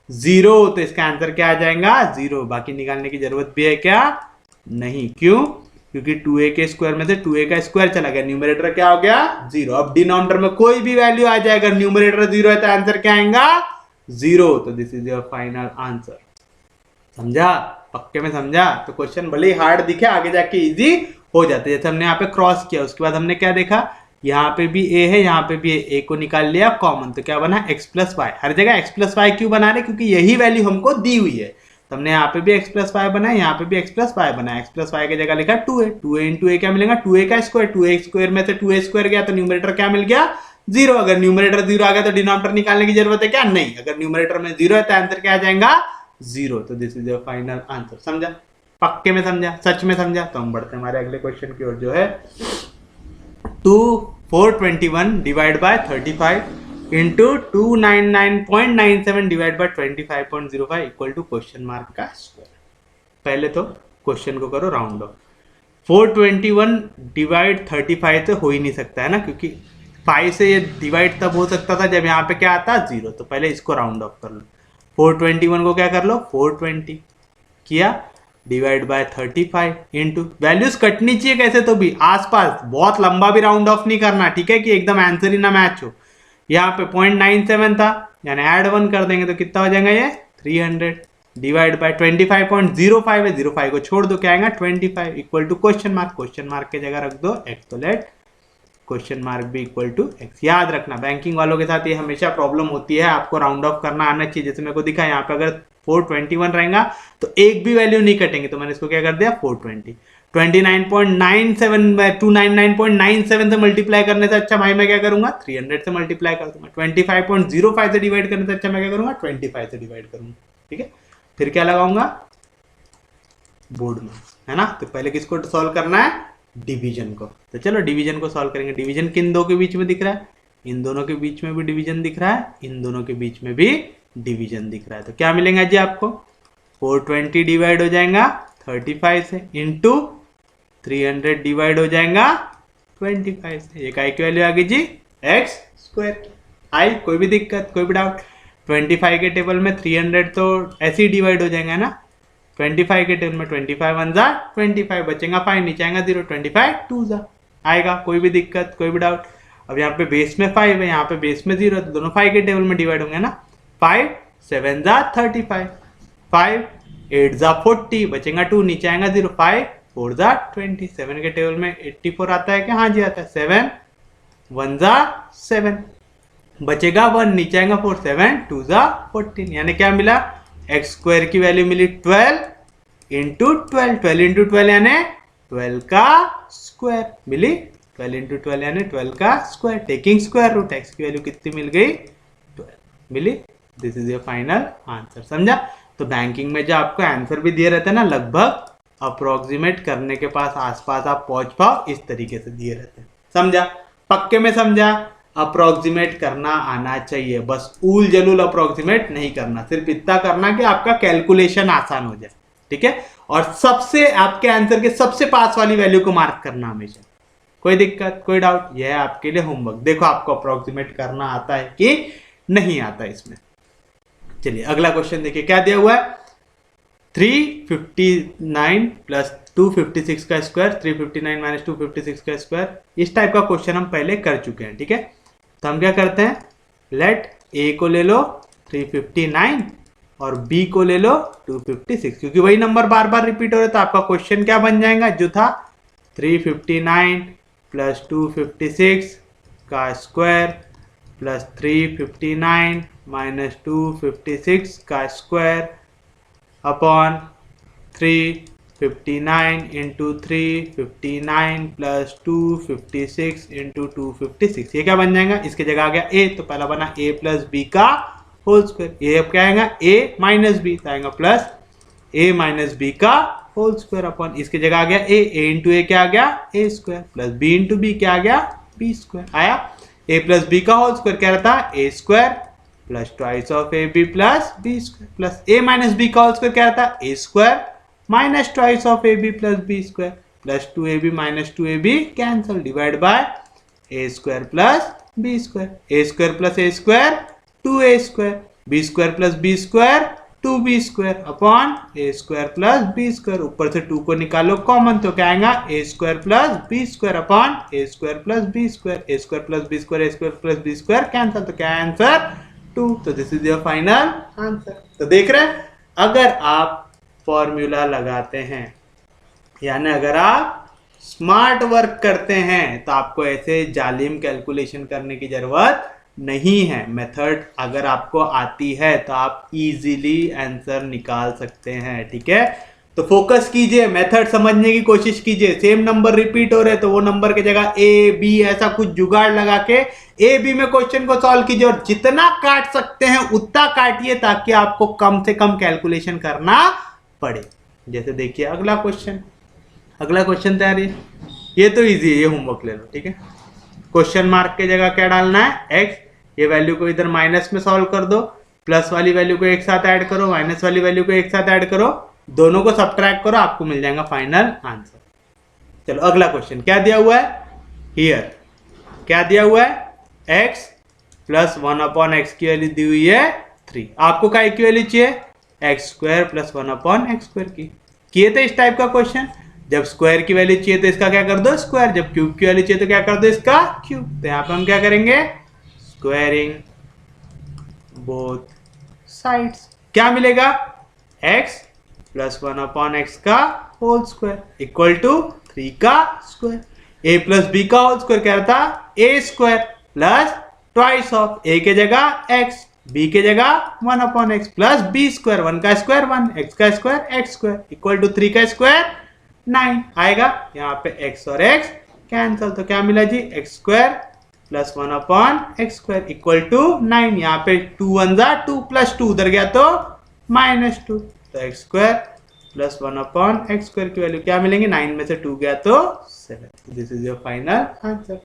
0, तो इसका आंसर क्या आ जाएगा 0। बाकी निकालने की जरूरत भी है क्या, नहीं, क्यों, क्योंकि 2a के स्क्वायर में से 2a का स्क्वायर चला गया, न्यूमरेटर क्या हो गया 0। अब डिनोमिनेटर में कोई भी वैल्यू आ जाए, अगर न्यूमरेटर 0 है तो आंसर क्या आएगा 0। तो this is your final answer. समझा, पक्के में समझा। तो क्वेश्चन भले ही हार्ड दिखे, आगे जाके इजी हो जाते हैं। जैसे हमने यहाँ पे क्रॉस किया, उसके बाद हमने क्या देखा, यहाँ पे भी ए है, यहाँ पे भी ए को निकाल लिया कॉमन, तो क्या बना x प्लस वाई। हर जगह x प्लस वाई क्यों बना रहे, क्योंकि यही वैल्यू हमको दी हुई है। तो हमने यहाँ पे भी x प्लस वाई बनाया, यहाँ पे भी x प्लस वाई बनाया, x प्लस वाई की जगह लिखा 2a, 2a इंटू ए क्या मिलेगा 2a का स्क्वायर, 2a स्क्वायर में से 2a² गया तो न्यूमरेटर क्या मिल गया 0। अगर न्यूमरेटर 0 आ गया तो डिनोमिनेटर निकालने की जरूरत है क्या, नहीं। अगर न्यूमरेटर में 0 है तो आंसर क्या आ जाएगा 0। तो this is your final answer. समझा, पक्के में समझा, सच में समझा। तो हम बढ़ते हैं हमारे अगले क्वेश्चन की ओर, जो है 421 divide by 35 into 299.97 divide by 25.05 equal to question mark का स्क्वायर। पहले तो क्वेश्चन को करो राउंड ऑफ। 421 डिवाइड 35 से हो ही नहीं सकता है ना, क्योंकि 5 से ये डिवाइड तब हो सकता था जब यहाँ पे क्या आता 0। तो पहले इसको राउंड ऑफ कर लो। 421 को क्या कर लो 420 किया divide by 35 into, values Katni चाहिए कैसे तो भी आसपास, बहुत लंबा भी राउंड ऑफ नहीं करना, ठीक है, कि एकदम आंसर ही ना मैच हो। यहाँ पे 0.97 था, यानी ऐड 1 कर देंगे तो कितना हो जाएगा ये 300 डिवाइड बाय 25.05 है, 05 को छोड़ दो क्या आएगा 25 इक्वल टू क्वेश्चन मार्क के जगह रख दो x, तो लेट क्वेश्चन मार्क भी इक्वल टू x। याद रखना बैंकिंग वालों के साथ ये हमेशा प्रॉब्लम होती है, आपको राउंड ऑफ करना आना चाहिए। जैसे मेरे को दिखा यहाँ पे अगर 421 रहेगा तो एक भी वैल्यू नहीं कटेंगे, तो मैंने इसको क्या कर दिया 420। 299.97 से मल्टीप्लाई करने से अच्छा भाई मैं क्या करूंगा 300 से मल्टीप्लाई कर दूंगा। 25.05 से डिवाइड करने से अच्छा मैं क्या करूंगा 25 से डिवाइड करूंगा, ठीक है। फिर क्या लगाऊंगा बोर्ड में, है ना। तो पहले किसको सॉल्व करना है डिवीजन को, तो चलो डिवीजन को सॉल्व करेंगे। डिवीजन किन दो के बीच में दिख रहा है, इन दोनों के बीच में भी डिवीजन दिख रहा है, इन दोनों के बीच में भी डिवीजन दिख रहा है। तो क्या मिलेगा जी आपको 420 डिवाइड हो जाएगा 35 से इंटू 300 डिवाइड हो जाएगा 25 से। एक आई की वैल्यू आ गई जी x²। आई कोई भी दिक्कत कोई भी डाउट, 25 के टेबल में 300 तो ऐसे ही डिवाइड हो जाएगा ना, 25 के टेबल में 25 1 जा 25 बचेगा 5 नीचे आएगा 0, 25 2 जा आएगा, कोई भी दिक्कत कोई भी डाउट। अब यहाँ पे बेस में 5 है, यहाँ पे बेस में 0 है, तो दोनों 5 के टेबल में डिवाइड होंगे ना। 5 7 जा 35, 5 8 जा 40 बचेगा 2 नीचे आएगा 0, 5 4 जा 20। 7 के टेबल में 84 आता है क्या, हाँ जी आता है। 7 1 जा 7 बचेगा 1 नीचे आएगा 4, 7 2 जा 14, यानी क्या मिला x² की वैल्यू मिली 12 इंटू 12, 12 इंटू 12 यानी 12 का स्क्वायर मिली, 12 इंटू 12 यानी 12 का square, taking square root. x की वैल्यू कितनी मिल गई 12 मिली। This is your final answer. समझा। तो बैंकिंग में जो आपको आंसर भी दिए रहते हैं ना, लगभग अप्रोक्सीमेट करने के पास आसपास आप पहुंच पाओ, इस तरीके से दिए रहते हैं। समझा, पक्के में समझा। अप्रोक्सीमेट करना आना चाहिए, बस ऊल जलूल अप्रोक्सीमेट नहीं करना, सिर्फ इतना करना कि आपका कैलकुलेशन आसान हो जाए, ठीक है। और सबसे आपके आंसर के सबसे पास वाली वैल्यू को मार्क करना हमेशा। कोई दिक्कत कोई डाउट, यह है आपके लिए होमवर्क। देखो आपको अप्रोक्सीमेट करना आता है कि नहीं आता इसमें। चलिए अगला क्वेश्चन देखिए क्या दिया हुआ है। 359 प्लस 256 का स्क्वायर, 359 माइनस 256 का स्क्वायर, इस टाइप का क्वेश्चन हम पहले कर चुके हैं, ठीक है। तो हम क्या करते हैं, लेट ए को ले लो 359 और बी को ले लो 256, क्योंकि वही नंबर बार बार रिपीट हो रहे, तो आपका क्वेश्चन क्या बन जाएगा, जो था 359 प्लस 256 का स्क्वायर प्लस 359 माइनस 256 का square upon 359 into 359 plus 256 into 256, ये क्या बन जाएगा, इसके जगह आ गया ए, तो पहला बना ए प्लस बी का होल स्क्वायर, ये अब क्या आएगा ए माइनस बी, तो आएगा प्लस ए माइनस बी का होल स्क्वायर अपॉन, इसके जगह आ गया ए इंटू ए क्या आ गया A square, plus B into B क्या आ गया बी स्क्वायर, आया ए प्लस बी का होल स्क्वायर क्या रहता है A square plus twice of A B plus B square, plus A minus B का होल स्क्वायर क्या रहता है A square minus twice of A B plus B square, plus 2ab minus 2ab cancel, divide by A square plus B square, A square plus a square 2a square, B square plus B square 2b square upon A square plus B square, ऊपर से 2 को निकालो common, तो क्या आएगा A square plus B square upon A square plus B square, A square plus B square, A square plus B square cancel, तो क्या answer 2, तो this is your final answer. तो देख रहे हैं, अगर आप फॉर्मूला लगाते हैं, यानी अगर आप स्मार्ट वर्क करते हैं, तो आपको ऐसे जालिम कैलकुलेशन करने की जरूरत नहीं है। मेथड अगर आपको आती है तो आप इजीली आंसर निकाल सकते हैं, ठीक है। तो फोकस कीजिए, मेथड समझने की कोशिश कीजिए, सेम नंबर रिपीट हो रहे तो वो नंबर की जगह ए बी ऐसा कुछ जुगाड़ लगा के ए बी में क्वेश्चन को सॉल्व कीजिए, और जितना काट सकते हैं उतना काटिए, ताकि आपको कम से कम कैलकुलेशन करना पड़े। जैसे देखिए अगला क्वेश्चन तैयार है, ये तो इजी है, ये होमवर्क ले लो, ठीक है। क्वेश्चन मार्क के जगह क्या डालना है एक्स, ये वैल्यू को इधर माइनस में सॉल्व कर दो, प्लस वाली वैल्यू को एक साथ ऐड करो, माइनस वाली वैल्यू को एक साथ ऐड करो, दोनों को सब्ट्रैक्ट करो, आपको मिल जाएगा फाइनल आंसर। चलो अगला क्वेश्चन क्या दिया हुआ है, हियर क्या दिया हुआ है एक्स प्लस 1 अपॉन एक्स की वैल्यू दी हुई है 3, आपको काय की वैल्यू चाहिए x square plus 1 upon x square की। किए थे इस टाइप का क्वेश्चन, जब स्क्वायर की वैल्यू चाहिए तो इसका क्या कर दो स्क्वायर, जब क्यूब की वैल्यू चाहिए तो क्या कर दो इसका क्यूब। तो यहाँ पे हम क्या करेंगे स्क्वायरिंग बोथ साइड्स, क्या मिलेगा x प्लस 1 अपॉन एक्स का होल स्क्वायर इक्वल टू 3 का स्क्वायर, a प्लस बी का होल स्क्वायर क्या रहता a square plus twice of a के जगह x, b के जगह 1 upon x plus b square, 1 का स्क्वायर 1, x का square x square equal to 3 का स्क्वायर 9 आएगा। यहाँ पे x और x कैंसल, तो क्या मिला जी X square plus 1 upon x square equal to 9, यहाँ पे 2 1 जा 2 प्लस 2 उधर गया तो -2, तो x square plus 1 upon x square की वैल्यू क्या मिलेंगे, 9 में से 2 गया तो 7, this is your final answer.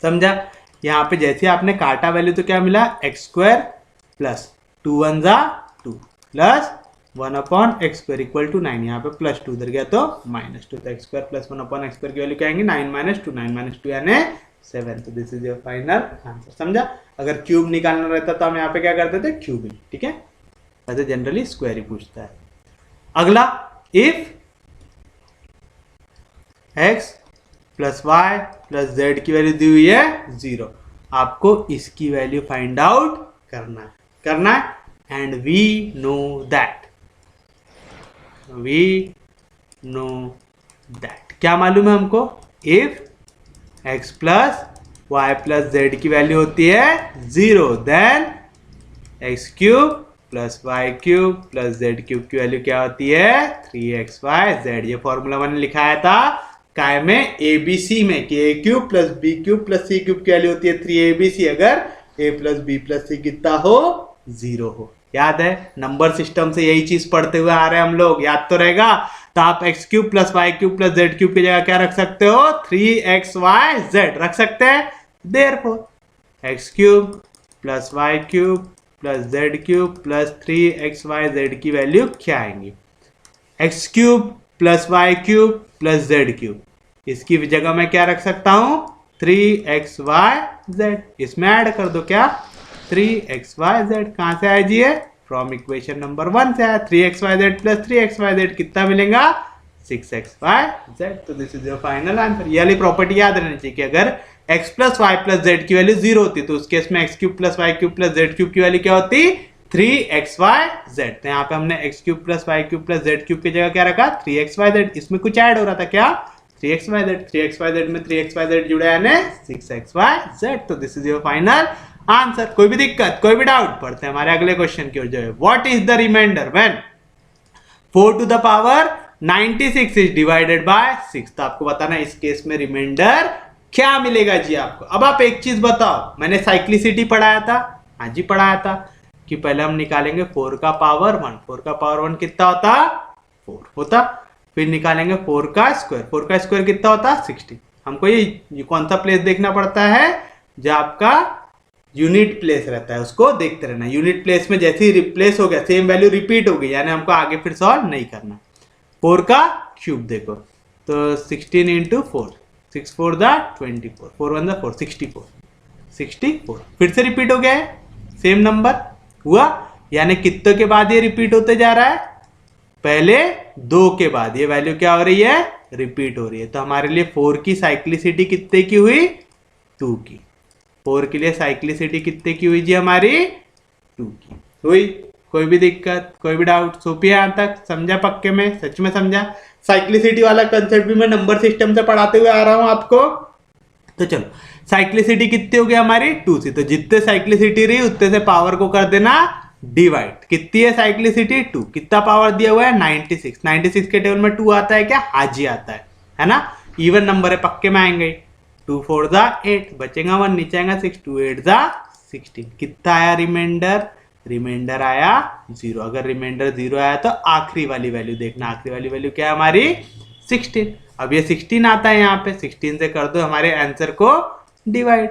समझा, यहाँ पे जैसे आपने काटा वैल्यू तो क्या मिला एक्स स्क्वायर प्लस 2 1 जा 2 plus 1 upon x square equal to 9, यहाँ पे प्लस 2 उधर गया तो -2, तो x square plus 1 upon x square की वैल्यू क्या आएंगे 9 - 2 यानी 7, तो this is your final answer. समझा, अगर क्यूब निकालना रहता तो हम यहाँ पे क्या करते थे क्यूबिंग, ठीक है, वैसे जनरली स्क्वायर ही पूछता है। अगला if x plus y plus z की वैल्यू दी हुई है 0, आपको इसकी वैल्यू फाइंड आउट करना है एंड वी नो दैट क्या मालूम है हमको, if x plus y plus z की वैल्यू होती है 0, then x cube plus y cube plus z cube की वैल्यू क्या होती है 3xyz। ये फॉर्मूला मैंने लिखाया था काय में ABC में कि a cube plus b cube plus c cube की वैल्यू होती है 3abc, अगर a plus b plus c कितना हो 0 हो। याद है, नंबर सिस्टम से यही चीज पढ़ते हुए आ रहे हैं हम लोग, याद तो रहेगा। तो आप x cube plus y cube plus z cube की जगह क्या रख सकते हो 3xyz रख सकते हैं, therefore x cube plus y cube plus z cube plus 3xyz की वैल्यू क्या आएंगी, x cube plus y cube plus z cube, इसकी जगह मैं क्या रख सकता हूं 3xyz, इसमें ऐड कर दो क्या 3xyz, कहां से आए जी ये फ्रॉम इक्वेशन नंबर 1 से आया 3xyz प्लस 3xyz कितना मिलेगा 6xyz। तो this is your final answer. ये वाली प्रॉपर्टी याद रहनी चाहिए कि अगर x plus y plus z की वैल्यू 0 होती तो उस केस में x cube plus y cube plus z cube की वैल्यू क्या होती 3xyz। तो यहाँ पे हमने x cube plus y cube plus z cube की जगह क्या रखा 3xyz। इसमें कुछ ऐड हो रहा था क्या 3xyz में 3xyz जुड़ा है ना 6xyz। तो this is your final answer. कोई भी दिक्कत कोई भी डाउट पढ़ते हैं हमारे अगले क्वेश्चन की ओर जो है what is the remainder when 4 to the power 96 is divided by 6। तो आपको बताना इस केस में रिमाइंडर क्या मिलेगा जी आपको। अब आप एक चीज बताओ, मैंने साइक्लिसिटी पढ़ाया था, हाँ जी पढ़ाया था कि पहले हम निकालेंगे 4 का पावर 1। 4 का पावर 1 कितना होता 4 होता, फिर निकालेंगे 4 का स्क्वायर। 4 का स्क्वायर कितना होता 60। हमको ये कौन सा प्लेस देखना पड़ता है जो आपका यूनिट प्लेस रहता है उसको देखते रहना। यूनिट प्लेस में जैसे ही रिप्लेस हो गया सेम वैल्यू रिपीट हो गई, यानी हमको आगे फिर सॉल्व नहीं करना। 4 का क्यूब देखो तो 16 इंटू 4 6 4 दा 24 4 1 दा 4 64 फिर से रिपीट हो गया है सेम नंबर हुआ, यानी कितने के बाद ये रिपीट होते जा रहा है पहले 2 के बाद ये वैल्यू क्या हो रही है रिपीट हो रही है। तो हमारे लिए 4 की साइक्लिसिटी कितने की हुई 2 की। 4 के लिए साइक्लिसिटी कितने की हुई जी हमारी 2 की हुई। कोई भी दिक्कत कोई भी डाउट सोपी है यहां तक समझा पक्के में सच में समझा। साइक्लिसिटी वाला कंसेप्ट भी मैं नंबर सिस्टम से पढ़ाते हुए आ रहा हूं आपको। तो चलो साइक्लिसिटी कितनी हो गई हमारी 2 से, तो जितने साइक्लिसिटी रही उतने से पावर को कर देना डिवाइड। कितनी है साइक्लिसिटी 2, कितना पावर दिया हुआ है 96। 96 के टेबल में 2 आता है क्या हाजी आता है ना, इवन नंबर है पक्के में आएंगे। 2 4 दा 8 बचेगा 1 नीचे आएगा 6 2 8 दा 16। कितना आया रिमाइंडर आया 0। अगर रिमाइंडर 0 आया तो आखिरी वाली वैल्यू देखना, आखिरी वाली वैल्यू क्या है हमारी 16। अब ये 16 आता है यहाँ पे 16 से कर दो हमारे आंसर को डिवाइड,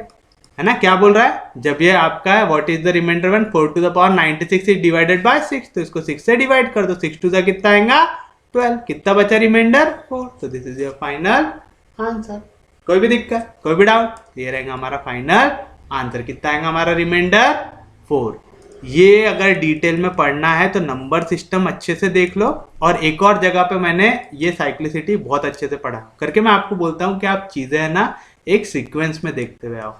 है ना। क्या बोल रहा है जब ये आपका है what is the remainder when 4 to the power 96 is divided by 6, तो इसको 6 से डिवाइड कर दो 6 टू द कितना आएगा 12। कितना बचा रिमाइंडर 4। तो this is your final answer. कोई भी दिक्कत कोई भी डाउट ये रहेगा हमारा फाइनल आंसर। कितना आएगा हमारा रिमाइंडर 4। ये अगर डिटेल में पढ़ना है तो नंबर सिस्टम अच्छे से देख लो, और एक और जगह पे मैंने ये साइक्लिसिटी बहुत अच्छे से पढ़ा करके मैं आपको बोलता हूँ कि आप चीजें है ना एक सीक्वेंस में देखते हुए आओ।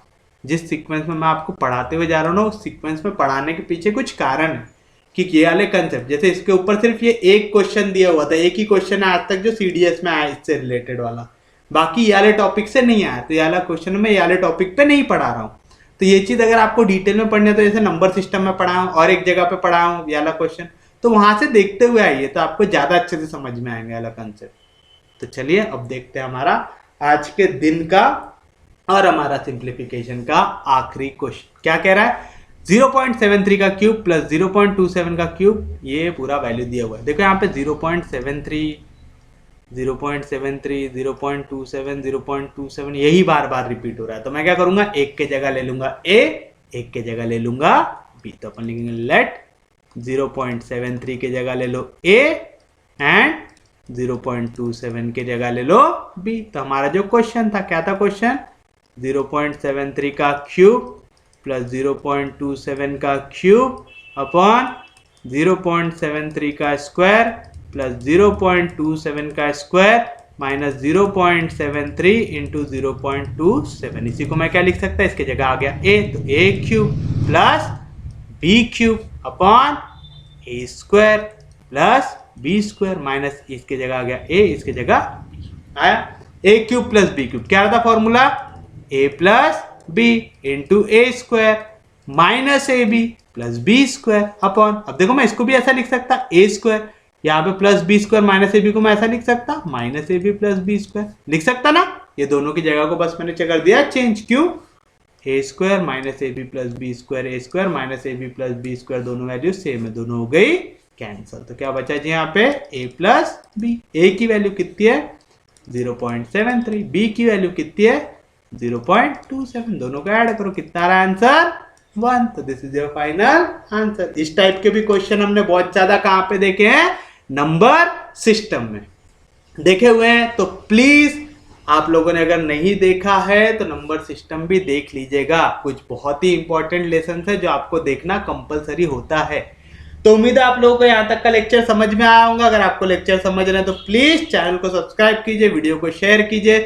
जिस सीक्वेंस में मैं आपको पढ़ाते हुए जा रहा हूँ ना उस सीक्वेंस में पढ़ाने के पीछे कुछ कारण है कि ये वाले कंसेप्ट, जैसे इसके ऊपर सिर्फ ये एक क्वेश्चन दिया हुआ था, एक ही क्वेश्चन है आज तक जो CDS में आया इससे रिलेटेड वाला, बाकी ये वाले टॉपिक से नहीं आया। तो ये वाला क्वेश्चन मैं ये वाले टॉपिक पे नहीं पढ़ा रहा हूँ। तो ये चीज अगर आपको डिटेल में पढ़नी है तो जैसे नंबर सिस्टम में पढ़ा हूं और एक जगह पे पढ़ा हूं ये वाला क्वेश्चन, तो वहां से देखते हुए आइए तो आपको ज्यादा अच्छे से समझ में आएंगे वाला कंसेप्ट। तो चलिए अब देखते हैं हमारा आज के दिन का और हमारा सिंप्लीफिकेशन का आखिरी क्वेश्चन क्या कह रहा है। 0.73 का क्यूब प्लस 0.27 का क्यूब, ये पूरा वैल्यू दिया हुआ है। देखो यहाँ पे 0.73 0.73 0.27 0.27 यही बार बार रिपीट हो रहा है। तो मैं क्या करूंगा एक के जगह ले लूंगा A, एक के जगह ले लूंगा B। तो अपन लिखेंगे लेट 0.73 के जगह ले लो A एंड 0.27 के जगह ले लो B। तो हमारा जो क्वेश्चन था क्या था क्वेश्चन 0.73 का क्यूब प्लस 0.27 का क्यूब अपॉन 0.73 का स्क्वायर प्लस 0.27 का स्क्वायर माइनस 0.73 इंटू 0.27। इसी को मैं क्या लिख सकता है इसके जगह आ गया A, तो A cube plus B cube upon A square plus B square minus इसके जगह आ गया A, इसके जगह आया A cube plus B cube. क्या था formula A plus B into A square minus AB plus B square upon, अब देखो मैं इसको भी ऐसा लिख सकता A स्क्वायर, यहाँ पे प्लस बी स्क्वायर माइनस ए बी को मैं ऐसा लिख सकता minus A B plus B square लिख सकता ना। ये दोनों की जगह को बस मैंने कर दिया चेंज, क्यों A square minus A B plus B square A square minus A B plus B square दोनों वैल्यू सेम है, दोनों हो गई कैंसिल। तो क्या बचा जी यहाँ पे ए प्लस बी। ए की वैल्यू कितनी है 0.73, बी की वैल्यू कितनी है 0.27, दोनों को ऐड करो कितना रहा आंसर 1। तो this is your final answer. इस टाइप के भी क्वेश्चन हमने बहुत ज्यादा कहां पे देखे हैं नंबर सिस्टम में देखे हुए हैं। तो प्लीज आप लोगों ने अगर नहीं देखा है तो नंबर सिस्टम भी देख लीजिएगा, कुछ बहुत ही इंपॉर्टेंट लेसन है जो आपको देखना कंपलसरी होता है। तो उम्मीद है आप लोगों को यहाँ तक का लेक्चर समझ में आया होगा। अगर आपको लेक्चर समझ रहे हैं तो प्लीज चैनल को सब्सक्राइब कीजिए, वीडियो को शेयर कीजिए।